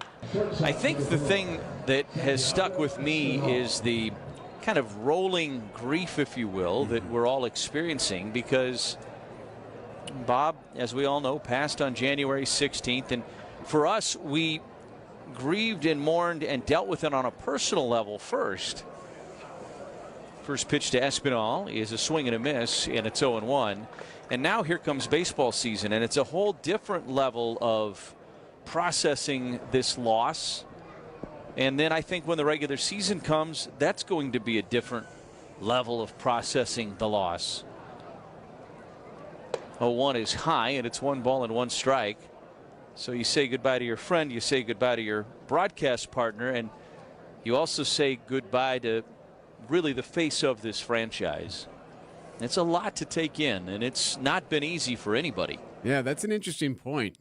I think the thing that has stuck with me is the kind of rolling grief, if you will, that we're all experiencing, because Bob, as we all know, passed on January 16th. And for us, we grieved and mourned and dealt with it on a personal level first. First pitch to Espinal is a swing and a miss, and it's 0-1. And now here comes baseball season, and it's a whole different level of processing this loss. And then I think when the regular season comes, that's going to be a different level of processing the loss. 0-1 is high, and it's 1 ball and 1 strike. So you say goodbye to your friend, you say goodbye to your broadcast partner, and you also say goodbye to really the face of this franchise. It's a lot to take in, and it's not been easy for anybody. Yeah, that's an interesting point.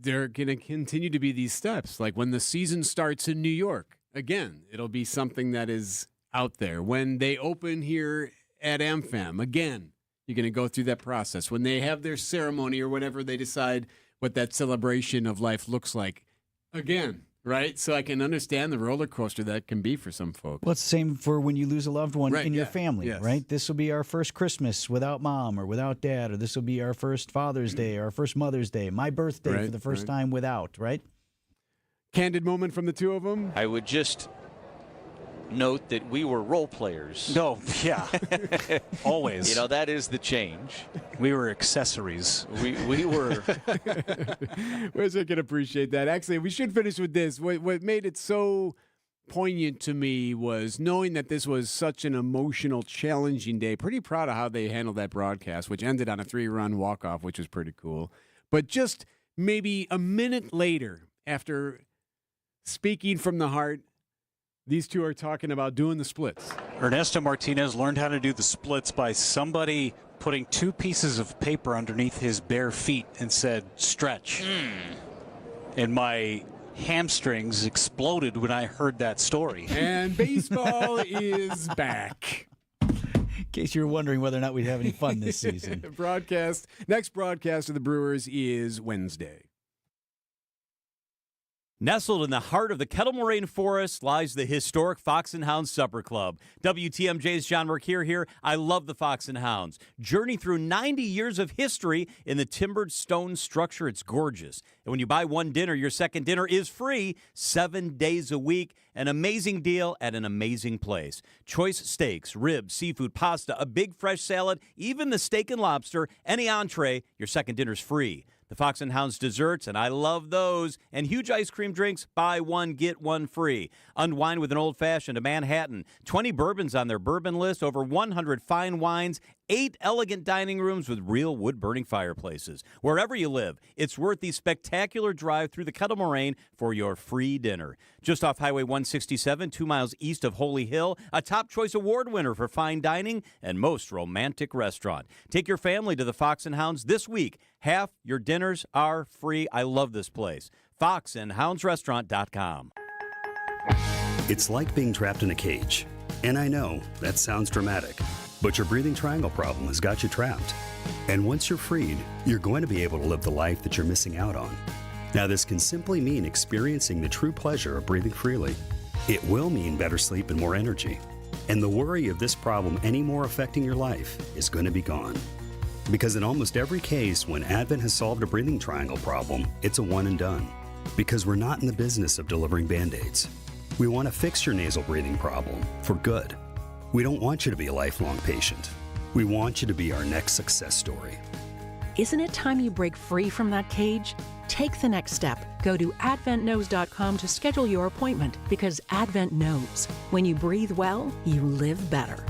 There are going to continue to be these steps. Like when the season starts in New York, again, it'll be something that is out there. When they open here at AmFam, again, you're going to go through that process. When they have their ceremony or whenever they decide what that celebration of life looks like, again, right? So I can understand the roller coaster that can be for some folks. Well, it's the same for when you lose a loved one in your family, yes. right? This will be our first Christmas without mom or without dad, or this will be our first Father's Day or our first Mother's Day, my birthday for the first time without, right? Candid moment from the two of them. I would just note that we were role players. No, yeah. Always. You know, that is the change. We were accessories. We were. Where's I can appreciate that. Actually, we should finish with this. What made it so poignant to me was knowing that this was such an emotional, challenging day. Pretty proud of how they handled that broadcast, which ended on a 3-run walk-off, which was pretty cool. But just maybe a minute later, after speaking from the heart, these two are talking about doing the splits. Ernesto Martinez learned how to do the splits by somebody putting 2 pieces of paper underneath his bare feet and said, stretch. And my hamstrings exploded when I heard that story. And baseball is back. In case you were wondering whether or not we'd have any fun this season. Next broadcast of the Brewers is Wednesday. Nestled in the heart of the Kettle Moraine Forest lies the historic Fox and Hounds Supper Club. WTMJ's John Mercure here. I love the Fox and Hounds. Journey through 90 years of history in the timbered stone structure. It's gorgeous. And when you buy one dinner, your second dinner is free 7 days a week. An amazing deal at an amazing place. Choice steaks, ribs, seafood, pasta, a big fresh salad, even the steak and lobster, any entree, your second dinner's free. The Fox and Hounds desserts, and I love those, and huge ice cream drinks, buy one, get one free. Unwind with an old-fashioned, a Manhattan, 20 bourbons on their bourbon list, over 100 fine wines, 8 elegant dining rooms with real wood-burning fireplaces. Wherever you live, it's worth the spectacular drive through the Kettle Moraine for your free dinner. Just off Highway 167, 2 miles east of Holy Hill, a Top Choice Award winner for fine dining and most romantic restaurant. Take your family to the Fox and Hounds this week. Half your dinners are free. I love this place. foxandhoundsrestaurant.com. It's like being trapped in a cage. And I know that sounds dramatic, but your breathing triangle problem has got you trapped. And once you're freed, you're going to be able to live the life that you're missing out on. Now, this can simply mean experiencing the true pleasure of breathing freely. It will mean better sleep and more energy. And the worry of this problem any more affecting your life is going to be gone. Because in almost every case, when Advent has solved a breathing triangle problem, it's a one and done. Because we're not in the business of delivering Band-Aids. We want to fix your nasal breathing problem for good. We don't want you to be a lifelong patient. We want you to be our next success story. Isn't it time you break free from that cage? Take the next step. Go to adventknows.com to schedule your appointment, because Advent knows when you breathe well, you live better.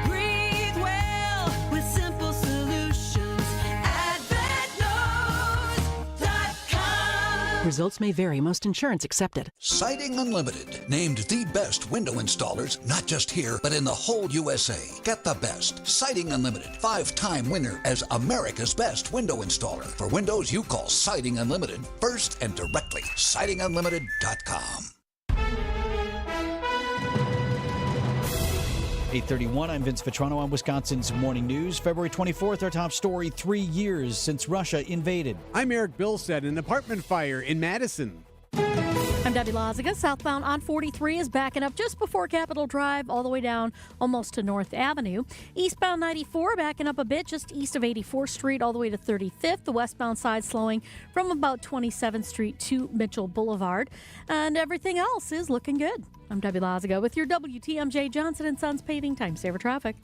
Breathe well with simple solutions. AdventKnows.com. Results may vary. Most insurance accepted. Siding Unlimited, named the best window installers, not just here, but in the whole USA. Get the best. Siding Unlimited, 5-time winner as America's best window installer. For windows you call Siding Unlimited first and directly. SidingUnlimited.com. 8:31, I'm Vince Vitrano on Wisconsin's Morning News. February 24th, our top story, 3 years since Russia invaded. I'm Erik Bilstad. An apartment fire in Madison. I'm Debbie Lazaga. Southbound on 43 is backing up just before Capitol Drive, all the way down almost to North Avenue. Eastbound 94 backing up a bit just east of 84th Street all the way to 35th. The westbound side slowing from about 27th Street to Mitchell Boulevard. And everything else is looking good. I'm Debbie Lazaga with your WTMJ Johnson & Sons Paving Time Saver Traffic.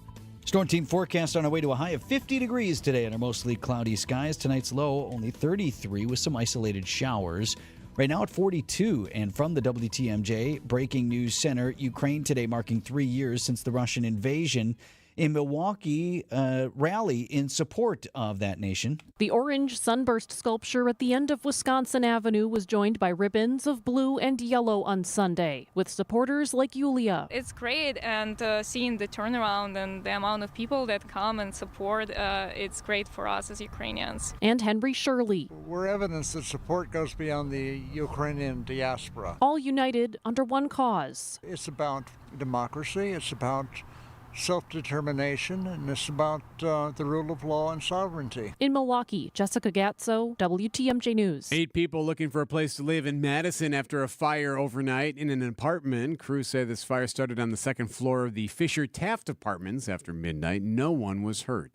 Storm team forecast on our way to a high of 50 degrees today under mostly cloudy skies. Tonight's low only 33 with some isolated showers. Right now at 42, and from the WTMJ Breaking News Center, Ukraine today marking 3 years since the Russian invasion. In Milwaukee, rally in support of that nation. The orange sunburst sculpture at the end of Wisconsin Avenue was joined by ribbons of blue and yellow on Sunday, with supporters like Yulia. It's great, and seeing the turnaround and the amount of people that come and support, it's great for us as Ukrainians. And Henry Shirley. We're evidence that support goes beyond the Ukrainian diaspora. All united under one cause. It's about democracy, it's about self-determination, and it's about the rule of law and sovereignty. In Milwaukee, Jessica Gatso, WTMJ News. 8 people looking for a place to live in Madison after a fire overnight in an apartment. Crews say this fire started on the second floor of the Fisher-Taft Apartments after midnight. No one was hurt.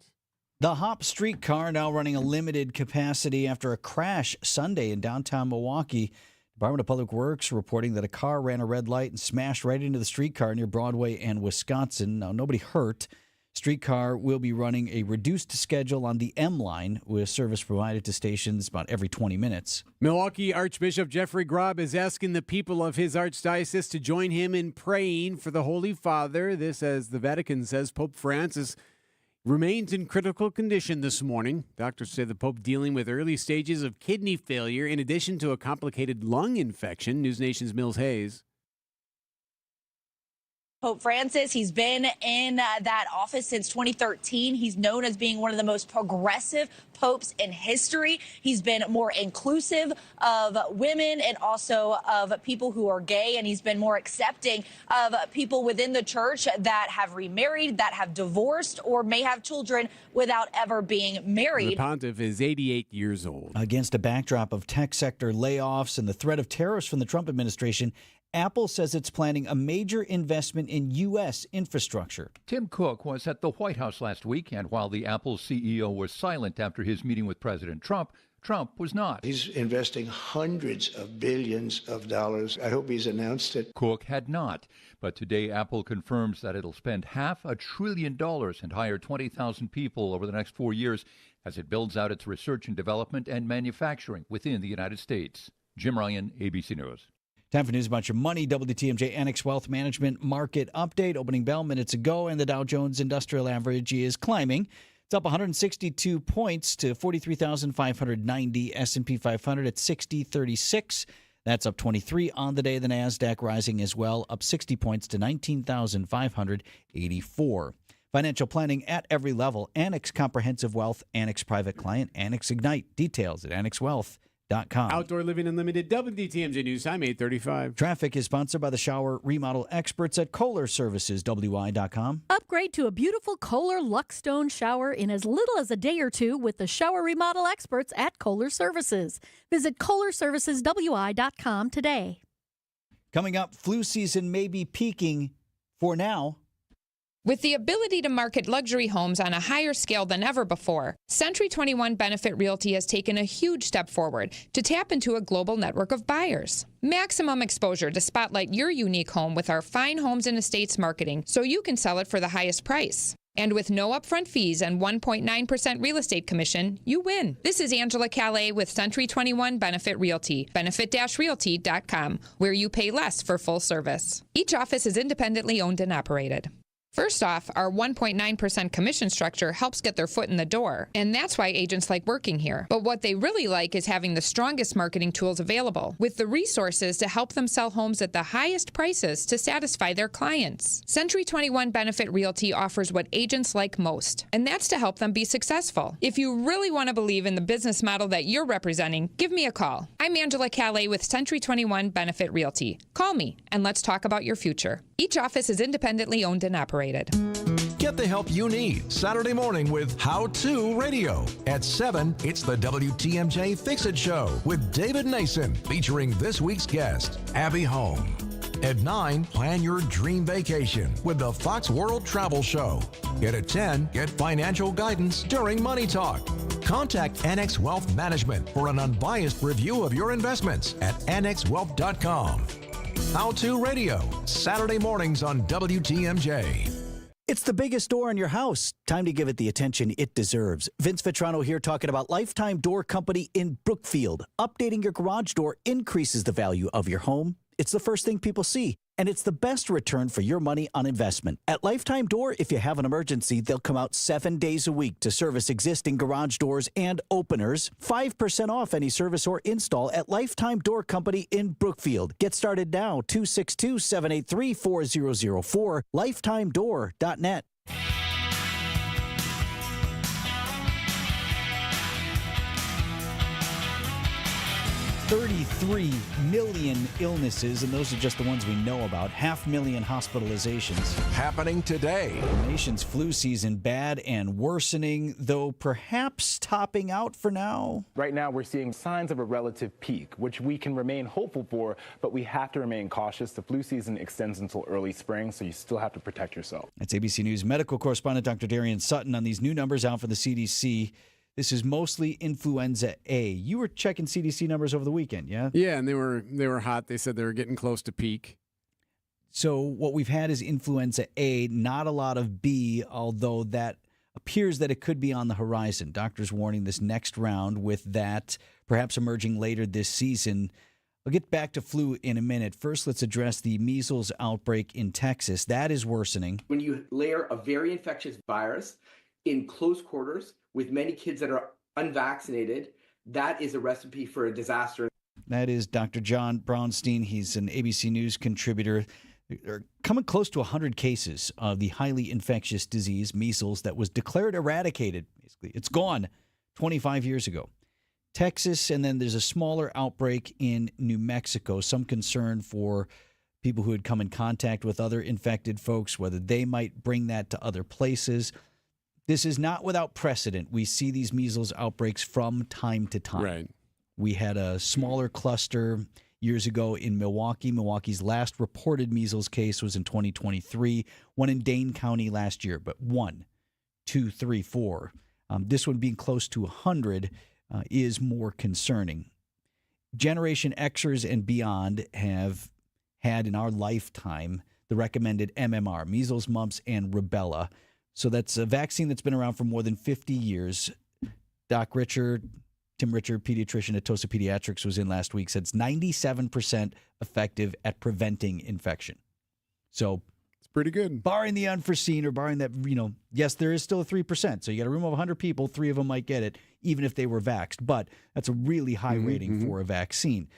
The Hop streetcar now running a limited capacity after a crash Sunday in downtown Milwaukee. Department of Public Works reporting that a car ran a red light and smashed right into the streetcar near Broadway and Wisconsin. Now, nobody hurt. Streetcar will be running a reduced schedule on the M line with service provided to stations about every 20 minutes. Milwaukee Archbishop Jeffrey Grobb is asking the people of his archdiocese to join him in praying for the Holy Father. This, as the Vatican says, Pope Francis remains in critical condition this morning. Doctors say the Pope dealing with early stages of kidney failure in addition to a complicated lung infection. News Nation's Mills Hayes. Pope Francis, he's been in that office since 2013. He's known as being one of the most progressive popes in history. He's been more inclusive of women and also of people who are gay, and he's been more accepting of people within the church that have remarried, that have divorced, or may have children without ever being married. The pontiff is 88 years old. Against a backdrop of tech sector layoffs and the threat of tariffs from the Trump administration, Apple says it's planning a major investment in U.S. infrastructure. Tim Cook was at the White House last week, and while the Apple CEO was silent after his meeting with President Trump, Trump was not. He's investing hundreds of billions of dollars. I hope he's announced it. Cook had not. But today, Apple confirms that it'll spend $500 billion and hire 20,000 people over the next 4 years as it builds out its research and development and manufacturing within the United States. Jim Ryan, ABC News. Time for news about your money. WTMJ Annex Wealth Management Market Update. Opening bell minutes ago, and the Dow Jones Industrial Average is climbing. It's up 162 points to 43,590. S&P 500 at 6036. That's up 23 on the day. The NASDAQ rising as well, up 60 points to 19,584. Financial planning at every level. Annex Comprehensive Wealth, Annex Private Client, Annex Ignite. Details at annexwealth.com. Outdoor Living Unlimited, WTMJ News Time, 8:35. Traffic is sponsored by the shower remodel experts at Kohler Services, WI.com. Upgrade to a beautiful Kohler Luxstone shower in as little as a day or two with the shower remodel experts at Kohler Services. Visit KohlerServicesWI.com today. Coming up, flu season may be peaking for now. With the ability to market luxury homes on a higher scale than ever before, Century 21 Benefit Realty has taken a huge step forward to tap into a global network of buyers. Maximum exposure to spotlight your unique home with our fine homes and estates marketing so you can sell it for the highest price. And with no upfront fees and 1.9% real estate commission, you win. This is Angela Calais with Century 21 Benefit Realty, benefit-realty.com, where you pay less for full service. Each office is independently owned and operated. First off, our 1.9% commission structure helps get their foot in the door, and that's why agents like working here. But what they really like is having the strongest marketing tools available, with the resources to help them sell homes at the highest prices to satisfy their clients. Century 21 Benefit Realty offers what agents like most, and that's to help them be successful. If you really want to believe in the business model that you're representing, give me a call. I'm Angela Calais with Century 21 Benefit Realty. Call me, and let's talk about your future. Each office is independently owned and operated. Incorporated. Get the help you need Saturday morning with How To Radio. At 7, it's the WTMJ Fix It Show with David Nason, featuring this week's guest, Abby Home. At 9, plan your dream vacation with the Fox World Travel Show. And at 10, get financial guidance during Money Talk. Contact Annex Wealth Management for an unbiased review of your investments at annexwealth.com. How To Radio, Saturday mornings on WTMJ. It's the biggest door in your house. Time to give it the attention it deserves. Vince Vitrano here talking about Lifetime Door Company in Brookfield. Updating your garage door increases the value of your home. It's the first thing people see, and it's the best return for your money on investment. At Lifetime Door, if you have an emergency, they'll come out 7 days a week to service existing garage doors and openers. 5% off any service or install at Lifetime Door Company in Brookfield. Get started now, 262-783-4004, lifetimedoor.net. 33 million illnesses, and those are just the ones we know about. 500,000 hospitalizations. Happening today. The nation's flu season bad and worsening, though perhaps topping out for now. Right now, we're seeing signs of a relative peak, which we can remain hopeful for, but we have to remain cautious. The flu season extends until early spring, so you still have to protect yourself. That's ABC News medical correspondent Dr. Darian Sutton on these new numbers out for the CDC. This is mostly influenza A. You were checking CDC numbers over the weekend, yeah? Yeah, and they were hot. They said they were getting close to peak. So what we've had is influenza A, not a lot of B, although that appears that it could be on the horizon. Doctors warning this next round with that perhaps emerging later this season. We'll get back to flu in a minute. First, let's address the measles outbreak in Texas. That is worsening. When you layer a very infectious virus in close quarters with many kids that are unvaccinated, that is a recipe for a disaster. That is Dr. John Brownstein. He's an ABC News contributor. They're coming close to 100 cases of the highly infectious disease, measles, that was declared eradicated. Basically, it's gone 25 years ago. Texas, and then there's a smaller outbreak in New Mexico. Some concern for people who had come in contact with other infected folks, whether they might bring that to other places. This is not without precedent. We see these measles outbreaks from time to time. Right. We had a smaller cluster years ago in Milwaukee. Milwaukee's last reported measles case was in 2023, one in Dane County last year, but 1, 2, 3, 4. This one being close to 100 is more concerning. Generation Xers and beyond have had in our lifetime the recommended MMR, measles, mumps, and rubella. So that's a vaccine that's been around for more than 50 years. Tim Richard, pediatrician at Tosa Pediatrics, was in last week, said it's 97% effective at preventing infection. So it's pretty good. Barring the unforeseen, or barring that, yes, there is still a 3%. So you got a room of 100 people, 3 of them might get it, even if they were vaxxed. But that's a really high rating for a vaccine.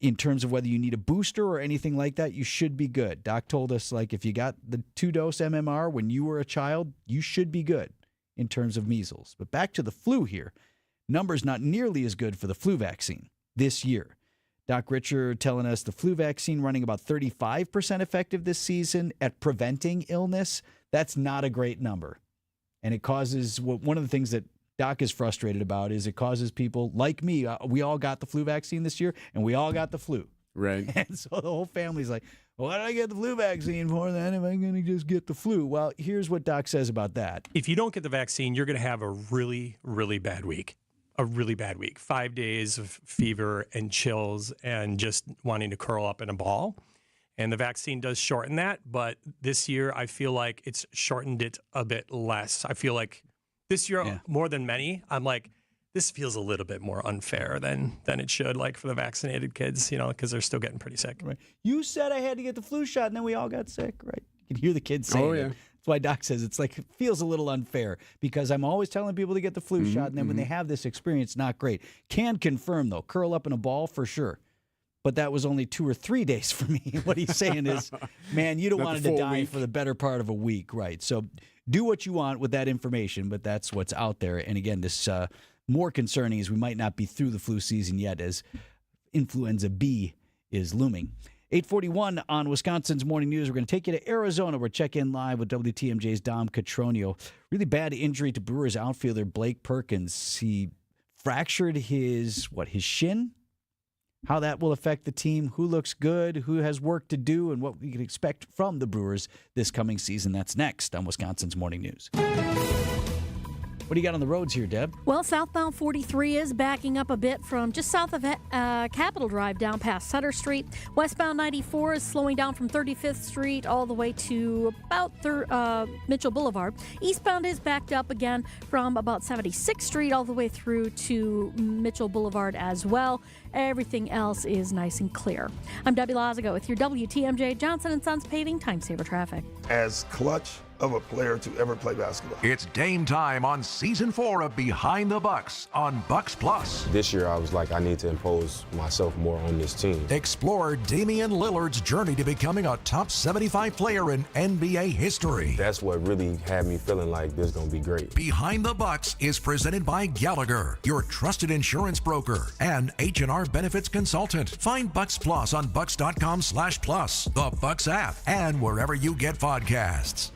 In terms of whether you need a booster or anything like that, you should be good. Doc told us, if you got the 2-dose MMR when you were a child, you should be good in terms of measles. But back to the flu here. Numbers not nearly as good for the flu vaccine this year. Doc Richard telling us the flu vaccine running about 35% effective this season at preventing illness. That's not a great number. And it causes, one of the things that Doc is frustrated about is it causes people like me. We all got the flu vaccine this year, and we all got the flu. Right. And so the whole family's like, well, what did I get the flu vaccine for then if I'm going to just get the flu? Well, here's what Doc says about that. If you don't get the vaccine, you're going to have a really, really bad week. A really bad week. 5 days of fever and chills and just wanting to curl up in a ball. And the vaccine does shorten that. But this year, I feel like it's shortened it a bit less. I feel like this year, more than many, I'm like, this feels a little bit more unfair than it should, for the vaccinated kids, because they're still getting pretty sick. Right. You said I had to get the flu shot, and then we all got sick, right? You can hear the kids saying it. That's why Doc says it feels a little unfair, because I'm always telling people to get the flu shot, and then when they have this experience, not great. Can confirm, though, curl up in a ball for sure. But that was only 2 or 3 days for me. What he's saying is, man, you don't want to die for the better part of a week, right? So do what you want with that information, but that's what's out there. And again, this more concerning is we might not be through the flu season yet, as influenza B is looming. 8:41 on Wisconsin's Morning News. We're going to take you to Arizona. We'll check in live with WTMJ's Dom Catronio. Really bad injury to Brewers outfielder Blake Perkins. He fractured his shin? How that will affect the team, who looks good, who has work to do, and what we can expect from the Brewers this coming season. That's next on Wisconsin's Morning News. What do you got on the roads here, Deb? Well, southbound 43 is backing up a bit from just south of Capitol Drive down past Sutter Street. Westbound 94 is slowing down from 35th Street all the way to about Mitchell Boulevard. Eastbound is backed up again from about 76th Street all the way through to Mitchell Boulevard as well. Everything else is nice and clear. I'm Debbie Lazago with your WTMJ Johnson & Sons Paving Time Saver Traffic. As clutch of a player to ever play basketball. It's Dame time on Season 4 of Behind the Bucks on Bucks Plus. This year I was like, I need to impose myself more on this team. Explore Damian Lillard's journey to becoming a top 75 player in NBA history. That's what really had me feeling like this is going to be great. Behind the Bucks is presented by Gallagher, your trusted insurance broker, and H&R Benefits Consultant. Find Bucks Plus on bucks.com/plus, the Bucks app, and wherever you get podcasts.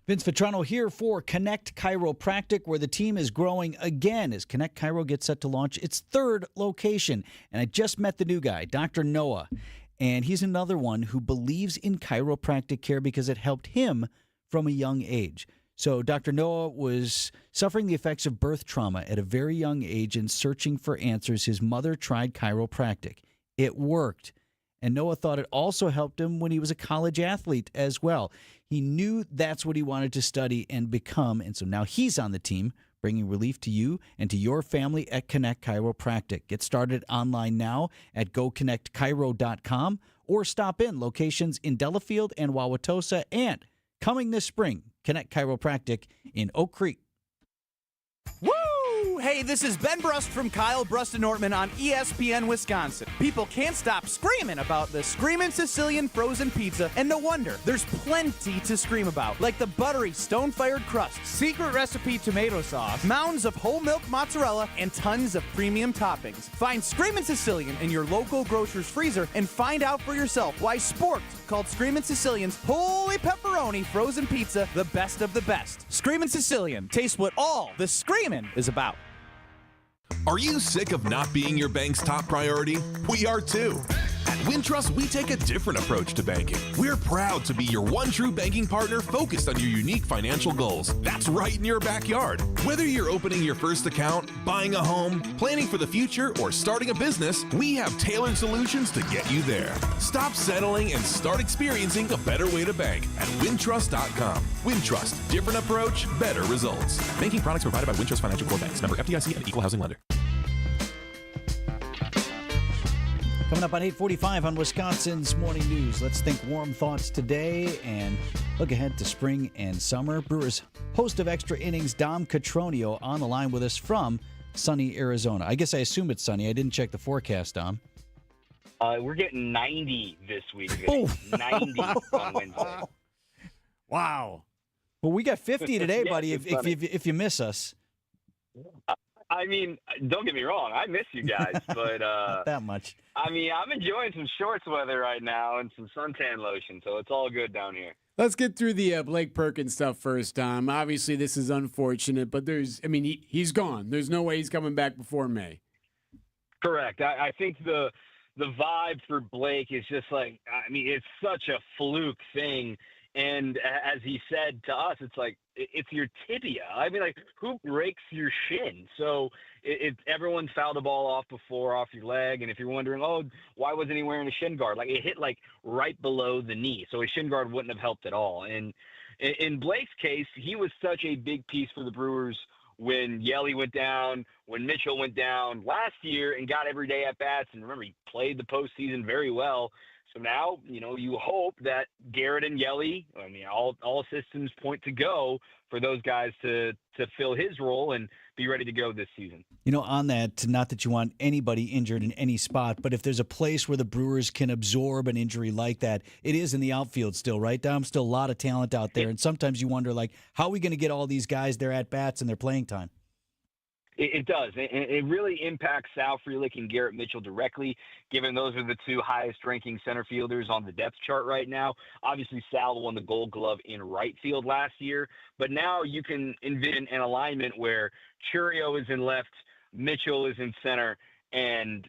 Vince Vitrano here for Connect Chiropractic, where the team is growing again as Connect Chiro gets set to launch its third location. And I just met the new guy, Dr. Noah, and he's another one who believes in chiropractic care because it helped him from a young age. So Dr. Noah was suffering the effects of birth trauma at a very young age and searching for answers. His mother tried chiropractic. It worked. And Noah thought it also helped him when he was a college athlete as well. He knew that's what he wanted to study and become, and so now he's on the team, bringing relief to you and to your family at Connect Chiropractic. Get started online now at goconnectchiro.com or stop in locations in Delafield and Wauwatosa, and coming this spring, Connect Chiropractic in Oak Creek. Woo! Hey, this is Ben Brust from Kyle Brust and Nortman on ESPN Wisconsin. People can't stop screaming about the Screamin' Sicilian frozen pizza, and no wonder. There's plenty to scream about, like the buttery stone-fired crust, secret recipe tomato sauce, mounds of whole milk mozzarella, and tons of premium toppings. Find Screamin' Sicilian in your local grocer's freezer and find out for yourself why Sporked called Screamin' Sicilian's Holy Pepperoni frozen pizza the best of the best. Screamin' Sicilian. Taste what all the screamin' is about. Are you sick of not being your bank's top priority? We are too. At Wintrust, we take a different approach to banking. We're proud to be your one true banking partner focused on your unique financial goals. That's right in your backyard. Whether you're opening your first account, buying a home, planning for the future, or starting a business, we have tailored solutions to get you there. Stop settling and start experiencing a better way to bank at wintrust.com. Wintrust, different approach, better results. Banking products provided by Wintrust Financial Corp Banks, member FDIC and equal housing lender. Coming up on 8:45 on Wisconsin's Morning News. Let's think warm thoughts today and look ahead to spring and summer. Brewers host of Extra Innings, Dom Catronio, on the line with us from sunny Arizona. I guess I assume it's sunny. I didn't check the forecast, Dom. We're getting 90 this week. 90 on Wednesday. Wow. Well, we got 50 today, Yeah, buddy, it's if you miss us. I mean, don't get me wrong. I miss you guys, but Not that much. I mean, I'm enjoying some shorts weather right now and some suntan lotion, so it's all good down here. Let's get through the Blake Perkins stuff first, Tom. Obviously, this is unfortunate, but he's gone. There's no way he's coming back before May. Correct. I think the vibe for Blake is just like, I mean, it's such a fluke thing. And as he said to us, it's like, it's your tibia. I mean, like, who breaks your shin? So everyone fouled the ball off before, off your leg. And if you're wondering, oh, why wasn't he wearing a shin guard? Like, it hit, like, right below the knee. So a shin guard wouldn't have helped at all. And in Blake's case, he was such a big piece for the Brewers when Yelly went down, when Mitchell went down last year and got every day at bats. And remember, he played the postseason very well. So now, you hope that Garrett and Yelly, I mean, all systems point to go for those guys to fill his role and be ready to go this season. On that, not that you want anybody injured in any spot, but if there's a place where the Brewers can absorb an injury like that, it is in the outfield still, right, Dom? Still a lot of talent out there. And sometimes you wonder, like, how are we going to get all these guys their at-bats and their playing time? It does. It really impacts Sal Frelick and Garrett Mitchell directly, given those are the two highest-ranking center fielders on the depth chart right now. Obviously, Sal won the Gold Glove in right field last year, but now you can envision an alignment where Churio is in left, Mitchell is in center, and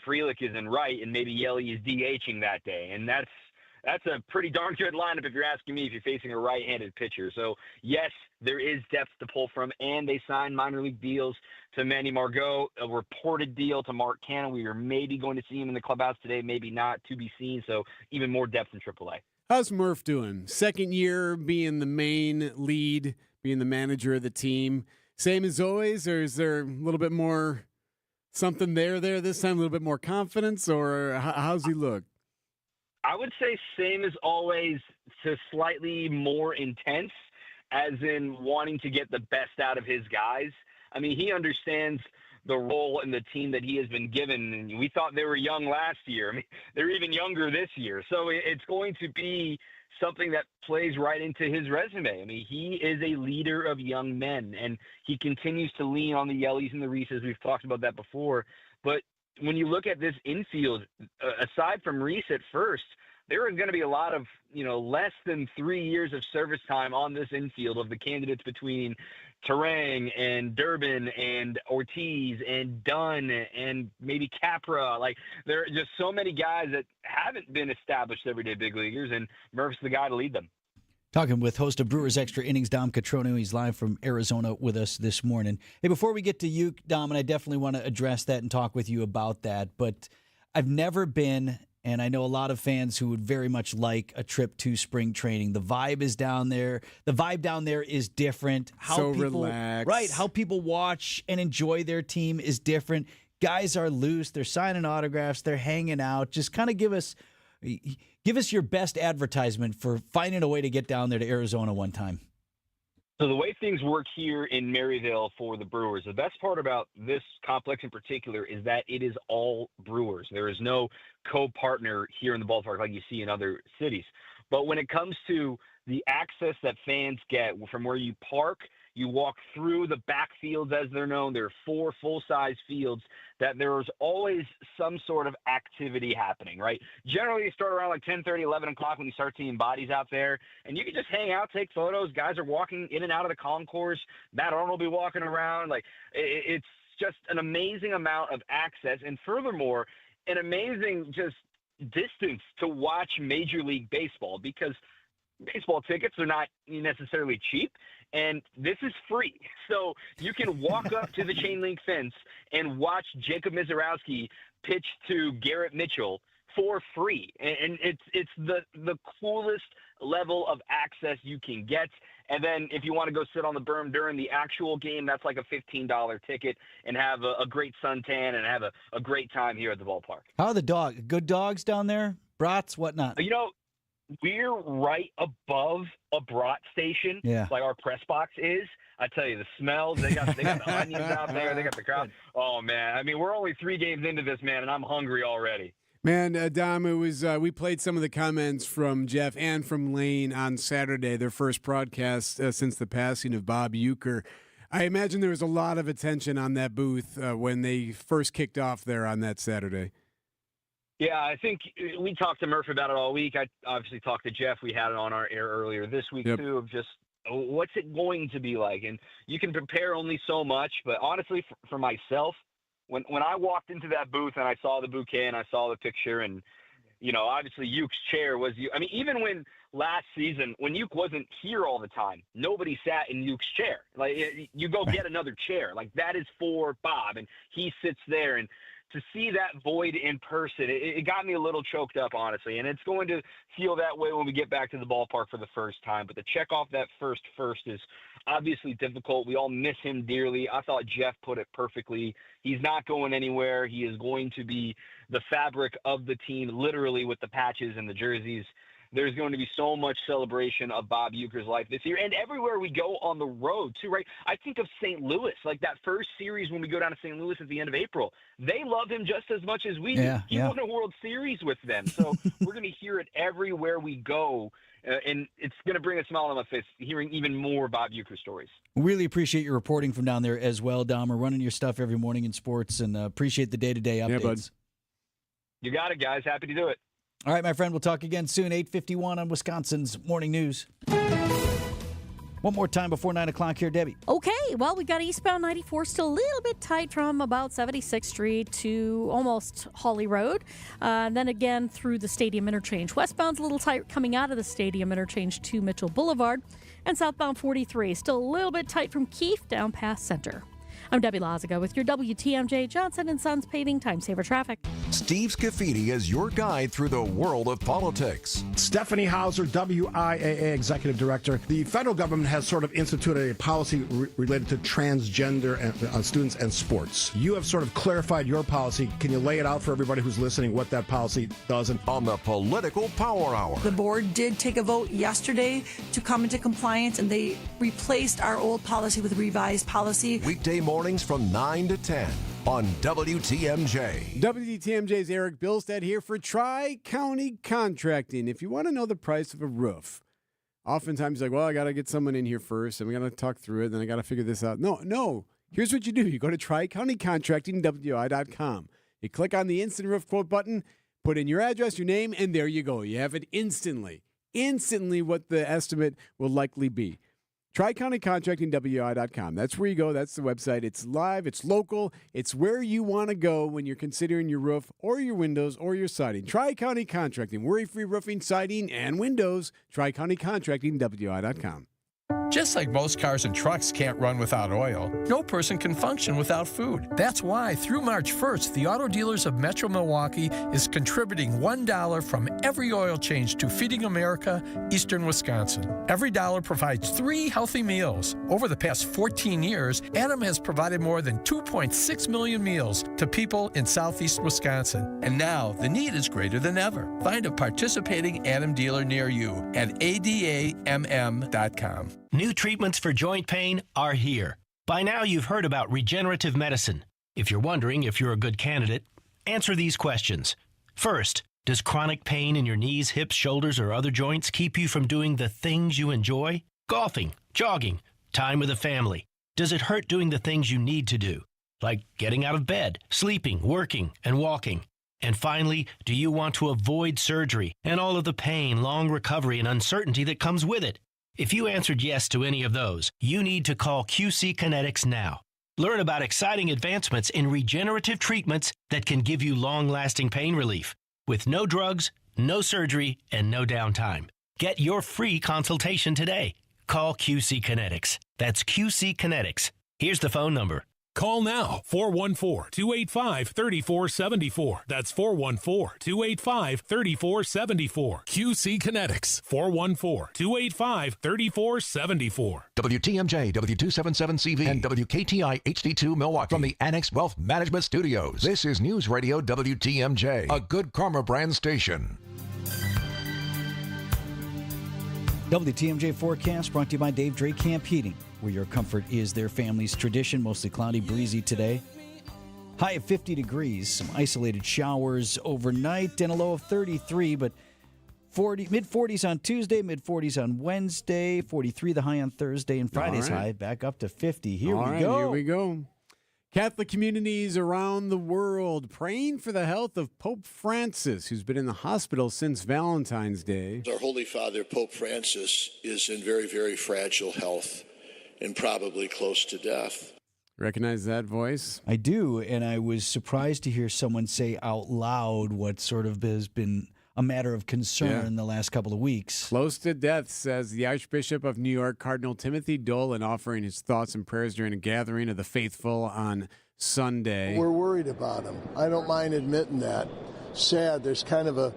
Frelick is in right, and maybe Yelly is DHing that day, and that's a pretty darn good lineup if you're asking me, if you're facing a right-handed pitcher. So, yes, there is depth to pull from, and they signed minor league deals to Manny Margot, a reported deal to Mark Cannon. We are maybe going to see him in the clubhouse today, maybe not, to be seen. So even more depth in AAA. How's Murph doing? Second year being the main lead, being the manager of the team. Same as always, or is there a little bit more something there this time, a little bit more confidence, or how's he look? I would say same as always, to slightly more intense, as in wanting to get the best out of his guys. I mean, he understands the role and the team that he has been given. And we thought they were young last year. I mean, they're even younger this year. So it's going to be something that plays right into his resume. I mean, he is a leader of young men, and he continues to lean on the Yellies and the Reeses. We've talked about that before. But when you look at this infield, aside from Reese at first, there are going to be a lot of, less than 3 years of service time on this infield of the candidates between Terang and Durbin and Ortiz and Dunn and maybe Capra. Like, there are just so many guys that haven't been established everyday big leaguers, and Murph's the guy to lead them. Talking with host of Brewers Extra Innings, Dom Catrono. He's live from Arizona with us this morning. Hey, before we get to you, Dom, and I definitely want to address that and talk with you about that, but I've never been, and I know a lot of fans who would very much like a trip to spring training. The vibe is down there. The vibe down there is different. So relaxed. Right, how people watch and enjoy their team is different. Guys are loose. They're signing autographs. They're hanging out. Just kind of give us your best advertisement for finding a way to get down there to Arizona one time. So the way things work here in Maryville for the Brewers, the best part about this complex in particular is that it is all Brewers. There is no co-partner here in the ballpark like you see in other cities. But when it comes to the access that fans get from where you park, you walk through the backfields, as they're known. There are 4 full-size fields that there is always some sort of activity happening, right? Generally, you start around like 10:30, 11 o'clock when you start seeing bodies out there, and you can just hang out, take photos. Guys are walking in and out of the concourse. Matt Arnold will be walking around. Like, it's just an amazing amount of access, and furthermore, an amazing just distance to watch Major League Baseball, because baseball tickets are not necessarily cheap, and this is free. So you can walk up to the chain link fence and watch Jacob Mizorowski pitch to Garrett Mitchell for free. And it's the coolest level of access you can get. And then if you want to go sit on the berm during the actual game, that's like a $15 ticket, and have a great suntan and have a great time here at the ballpark. How are the dogs? Good dogs down there? Brats, whatnot? We're right above a brat station, like our press box is. I tell you, the smells, they got the onions out there, they got the crowd. Oh, man. I mean, we're only 3 games into this, man, and I'm hungry already. Man, Dom, it was we played some of the comments from Jeff and from Lane on Saturday, their first broadcast since the passing of Bob Uecker. I imagine there was a lot of attention on that booth when they first kicked off there on that Saturday. Yeah, I think we talked to Murph about it all week. I obviously talked to Jeff. We had it on our air earlier this week, too, of just what's it going to be like. And you can prepare only so much. But honestly, for myself, when I walked into that booth and I saw the bouquet and I saw the picture, and, obviously Uke's chair was – I mean, even when last season, when Uke wasn't here all the time, nobody sat in Uke's chair. Like, you go get another chair. Like, that is for Bob, and he sits there. And to see that void in person, it got me a little choked up, honestly. And it's going to feel that way when we get back to the ballpark for the first time. But to check off that first is obviously difficult. We all miss him dearly. I thought Jeff put it perfectly. He's not going anywhere. He is going to be the fabric of the team, literally, with the patches and the jerseys. there's going to be so much celebration of Bob Uecker's life this year. And everywhere we go on the road, too, right? I think of St. Louis, like that first series when we go down to St. Louis at the end of April. They love him just as much as we do. He won a World Series with them. So we're going to hear it everywhere we go. And it's going to bring a smile on my face hearing even more Bob Uecker stories. Really appreciate your reporting from down there as well, Dom. We're running your stuff every morning in sports, and appreciate the day-to-day updates. Yeah, bud. You got it, guys. Happy to do it. All right, my friend. We'll talk again soon. 8:51 on Wisconsin's Morning News. One more time before 9 o'clock here, Debbie. Okay, well, we got eastbound 94 still a little bit tight from about 76th Street to almost Hawley Road. Then again through the Stadium Interchange. Westbound's a little tight coming out of the Stadium Interchange to Mitchell Boulevard. And southbound 43 still a little bit tight from Keefe down past Center. I'm Debbie Lazaga with your WTMJ Johnson & Sons Paving Time Saver Traffic. Steve Scafidi is your guide through the world of politics. Stephanie Hauser, WIAA Executive Director. The federal government has sort of instituted a policy related to transgender and, students and sports. You have sort of clarified your policy. Can you lay it out for everybody who's listening what that policy does? On the Political Power Hour. The board did take a vote yesterday to come into compliance, and they replaced our old policy with a revised policy. Weekday mornings from 9 to 10 on WTMJ. WTMJ's Erik Bilstad here for Tri-County Contracting. If you want to know the price of a roof, oftentimes like, well, I got to get someone in here first, and we got to talk through it, then I got to figure this out. No. Here's what you do. You go to TriCountyContractingWI.com. You click on the Instant Roof Quote button, put in your address, your name, and there you go. You have it instantly what the estimate will likely be. TriCountyContractingWI.com. That's where you go. That's the website. It's live. It's local. It's where you want to go when you're considering your roof or your windows or your siding. Tri-County Contracting. Worry-free roofing, siding, and windows. TriCountyContractingWI.com. Just like most cars and trucks can't run without oil, no person can function without food. That's why, through March 1st, the Auto Dealers of Metro Milwaukee is contributing $1 from every oil change to Feeding America, Eastern Wisconsin. Every dollar provides 3 healthy meals. Over the past 14 years, Adam has provided more than 2.6 million meals to people in southeast Wisconsin. And now, the need is greater than ever. Find a participating Adam dealer near you at adamm.com. New treatments for joint pain are here. By now, you've heard about regenerative medicine. If you're wondering if you're a good candidate, answer these questions. First, does chronic pain in your knees, hips, shoulders, or other joints keep you from doing the things you enjoy? Golfing, jogging, time with the family. Does it hurt doing the things you need to do, like getting out of bed, sleeping, working, and walking? And finally, do you want to avoid surgery and all of the pain, long recovery, and uncertainty that comes with it? If you answered yes to any of those, you need to call QC Kinetics now. Learn about exciting advancements in regenerative treatments that can give you long-lasting pain relief with no drugs, no surgery, and no downtime. Get your free consultation today. Call QC Kinetics. That's QC Kinetics. Here's the phone number. Call now, 414-285-3474. That's 414-285-3474. QC Kinetics, 414-285-3474. WTMJ, W277CV, and WKTI HD2 Milwaukee. From the Annex Wealth Management Studios, this is News Radio WTMJ, a Good Karma brand station. WTMJ forecast brought to you by Dave Drake Camp Heating, where your comfort is their family's tradition. Mostly cloudy, breezy today. High of 50 degrees. Some isolated showers overnight and a low of 33, but mid-40s on Tuesday, mid-40s on Wednesday, 43 the high on Thursday, and Friday's high back up to 50. Here we go. Catholic communities around the world praying for the health of Pope Francis, who's been in the hospital since Valentine's Day. Our Holy Father, Pope Francis, is in very, very fragile health and probably close to death. Recognize that voice? I do, and I was surprised to hear someone say out loud what sort of has been a matter of concern the last couple of weeks. Close to death, says the Archbishop of New York, Cardinal Timothy Dolan, offering his thoughts and prayers during a gathering of the faithful on Sunday. We're worried about him. I don't mind admitting that. Sad. There's kind of a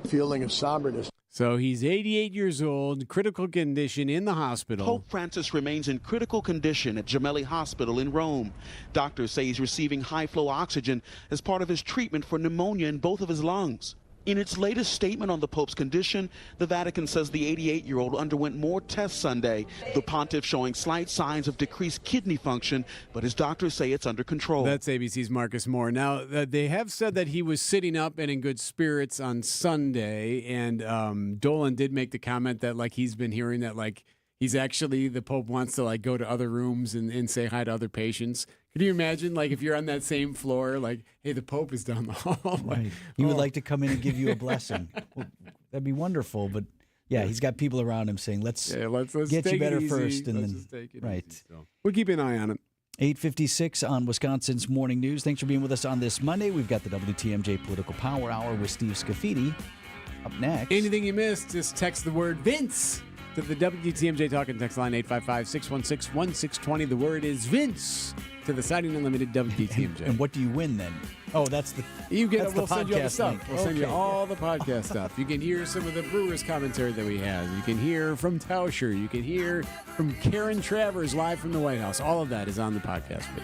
feeling of somberness. So he's 88 years old, critical condition in the hospital. Pope Francis remains in critical condition at Gemelli Hospital in Rome. Doctors say he's receiving high-flow oxygen as part of his treatment for pneumonia in both of his lungs. In its latest statement on the Pope's condition, the Vatican says the 88-year-old underwent more tests Sunday, the pontiff showing slight signs of decreased kidney function, but his doctors say it's under control. That's ABC's Marcus Moore. Now, they have said that he was sitting up and in good spirits on Sunday, and Dolan did make the comment that, like, he's been hearing that, like, he's actually, the Pope wants to, like, go to other rooms and say hi to other patients. Can you imagine, like, if you're on that same floor, like, hey, the Pope is down the hall. Right. He would like to come in and give you a blessing. Well, that'd be wonderful. But, yeah, he's got people around him saying, let's get you better first. And then, right. Easy, so. We'll keep an eye on it. 8:56 on Wisconsin's Morning News. Thanks for being with us on this Monday. We've got the WTMJ Political Power Hour with Steve Scafidi up next. Anything you missed, just text the word Vince to the WTMJ Talking Text line 855-616-1620. The word is Vince to the Siding Unlimited WTMJ. And what do you win then? Oh, that's the we'll send you all the stuff. link. We'll send you all the podcast stuff. You can hear some of the Brewers commentary that we have. You can hear from Tauscher. You can hear from Karen Travers live from the White House. All of that is on the podcast feed.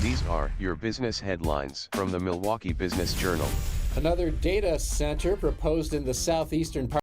These are your business headlines from the Milwaukee Business Journal. Another data center proposed in the southeastern part